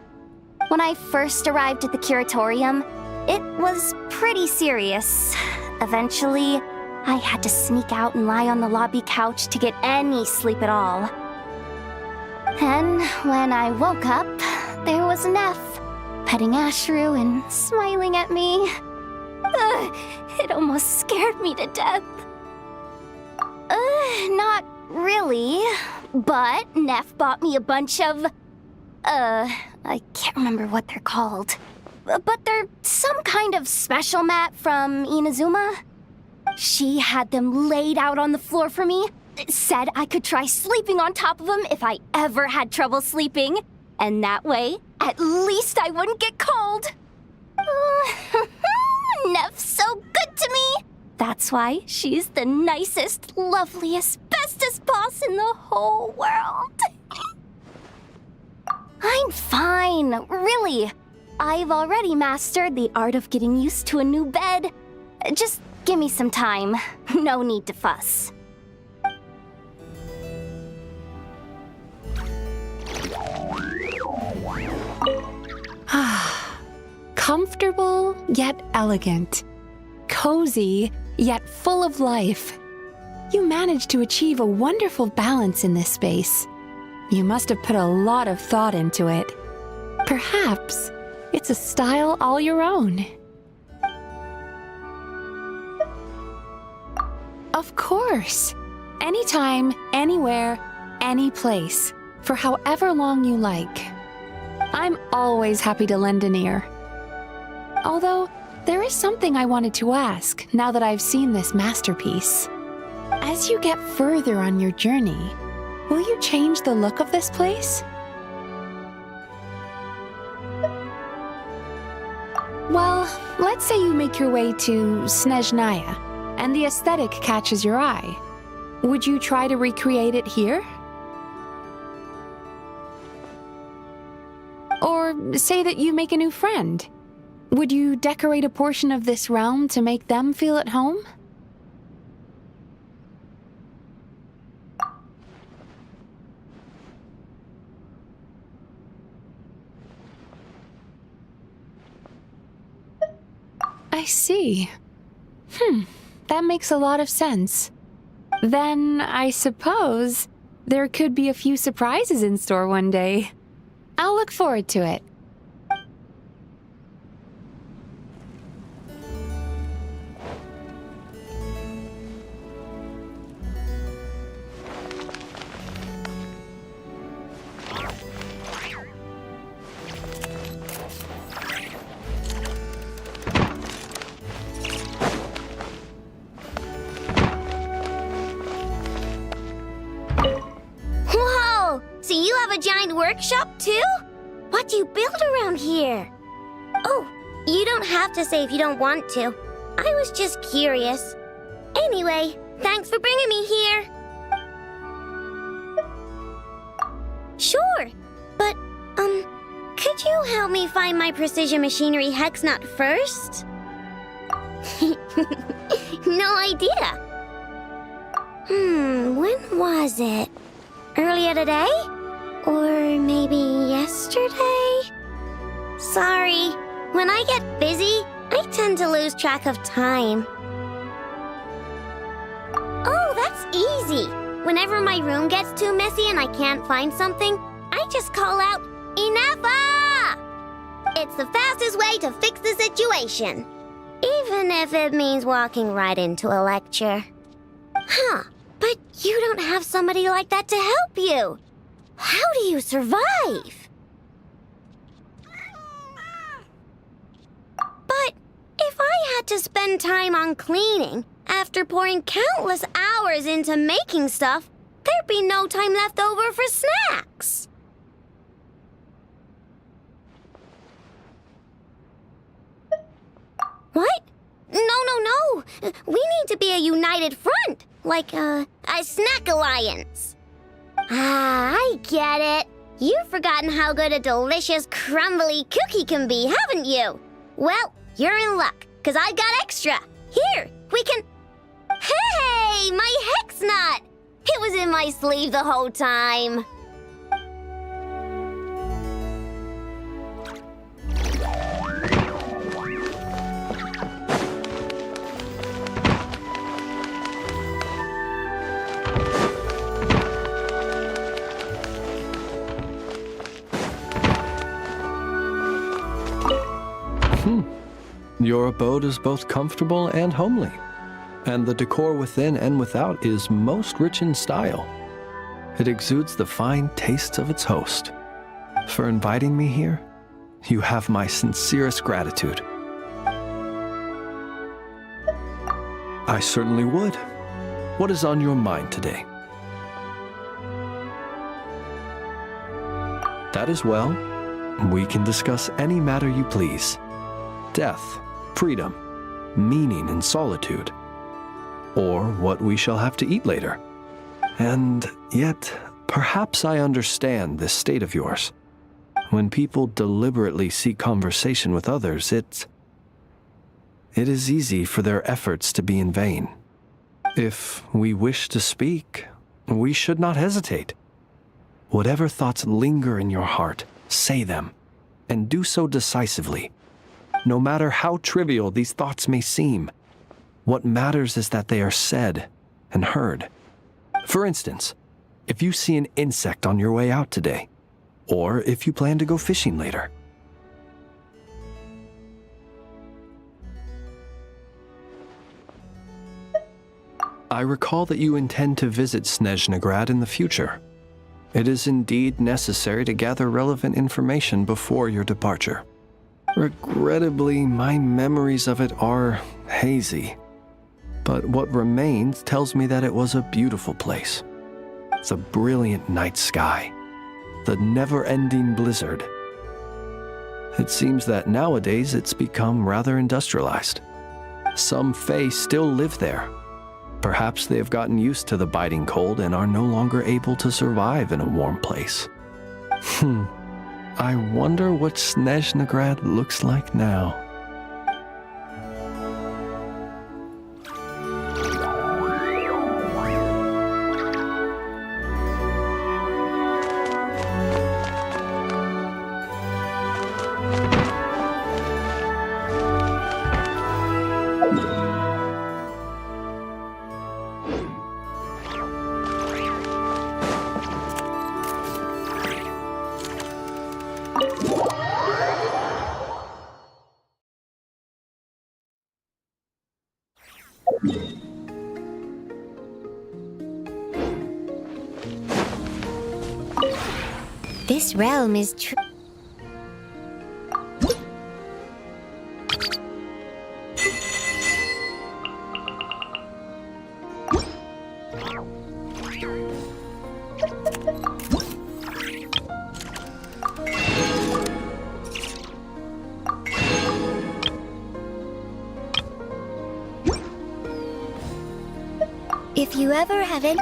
When I first arrived at the curatorium, it was pretty serious. Eventually, I had to sneak out and lie on the lobby couch to get any sleep at all. And when I woke up, there was Neff, petting Ashru and smiling at me. It almost scared me to death. Not really, but Neff bought me a bunch of, I can't remember what they're called. But they're some kind of special mat from Inazuma. She had them laid out on the floor for me, said I could try sleeping on top of them if I ever had trouble sleeping, and that way, at least I wouldn't get cold. Neff's so good to me. That's why she's the nicest, loveliest, bestest boss in the whole world. I'm fine, really. I've already mastered the art of getting used to a new bed. Just give me some time. No need to fuss. Comfortable, yet elegant. Cozy, yet full of life. You managed to achieve a wonderful balance in this space. You must have put a lot of thought into it. Perhaps it's a style all your own. Of course. Anytime, anywhere, any place, for however long you like. I'm always happy to lend an ear. Although, there is something I wanted to ask now that I've seen this masterpiece. As you get further on your journey, will you change the look of this place? Well, let's say you make your way to Snezhnaya, and the aesthetic catches your eye. Would you try to recreate it here? Or say that you make a new friend. Would you decorate a portion of this realm to make them feel at home? I see. That makes a lot of sense. Then I suppose there could be a few surprises in store one day. I'll look forward to it. So you have a giant workshop too? What do you build around here? Oh, you don't have to say if you don't want to. I was just curious. Anyway, thanks for bringing me here. Sure, but, could you help me find my precision machinery hex nut first? No idea. When was it? Earlier today? Or maybe yesterday? Sorry, when I get busy, I tend to lose track of time. Oh, that's easy. Whenever my room gets too messy and I can't find something, I just call out, "Enough!" It's the fastest way to fix the situation. Even if it means walking right into a lecture. Huh, but you don't have somebody like that to help you. How do you survive? But if I had to spend time on cleaning after pouring countless hours into making stuff, there'd be no time left over for snacks. What? No. We need to be a united front, like a snack alliance. I get it. You've forgotten how good a delicious, crumbly cookie can be, haven't you? Well, you're in luck, because I got extra. Here, we can... Hey, my hex nut! It was in my sleeve the whole time. Your abode is both comfortable and homely, and the decor within and without is most rich in style. It exudes the fine tastes of its host. For inviting me here, you have my sincerest gratitude. I certainly would. What is on your mind today? That is well. We can discuss any matter you please. Death, freedom, meaning and solitude, or what we shall have to eat later. And yet, perhaps I understand this state of yours. When people deliberately seek conversation with others, it is easy for their efforts to be in vain. If we wish to speak, we should not hesitate. Whatever thoughts linger in your heart, say them. and do so decisively. No matter how trivial these thoughts may seem, what matters is that they are said and heard. For instance, if you see an insect on your way out today, or if you plan to go fishing later. I recall that you intend to visit Snezhnegrad in the future. It is indeed necessary to gather relevant information before your departure. Regrettably, my memories of it are hazy, but what remains tells me that it was a beautiful place. The brilliant night sky, the never-ending blizzard. It seems that nowadays it's become rather industrialized. Some Fae still live there. Perhaps they have gotten used to the biting cold and are no longer able to survive in a warm place. I wonder what Snezhnegrad looks like now. This realm is true. If you ever have any...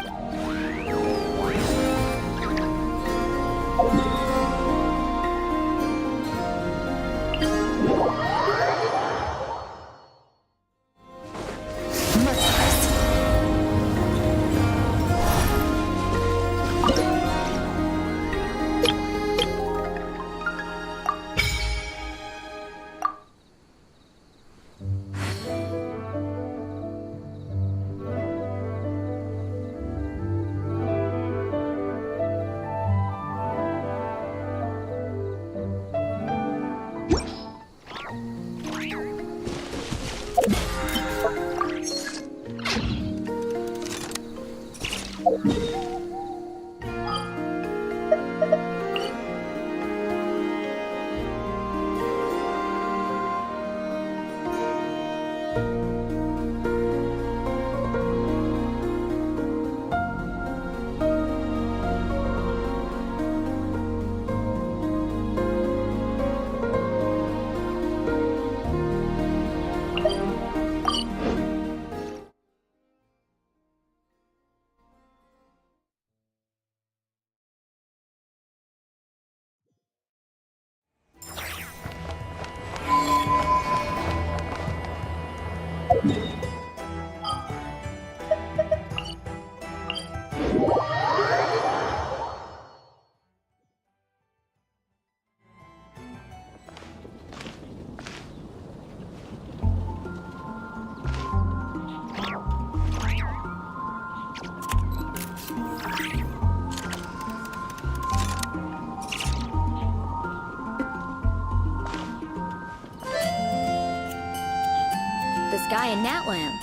The sky in Natland.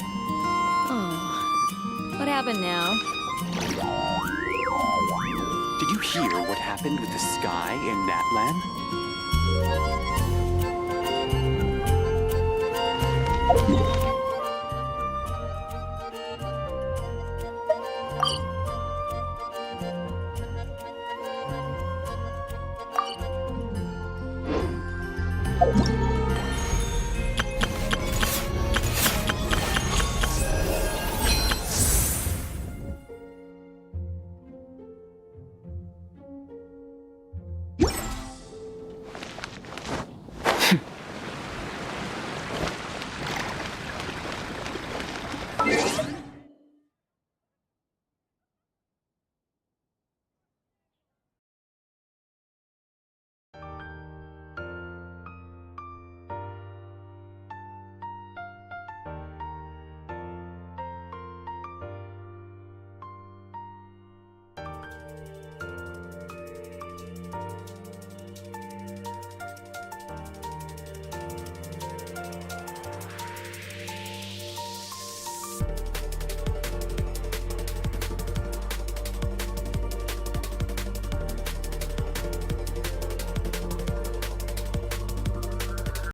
Oh, what happened now? Did you hear what happened with the sky in Natland?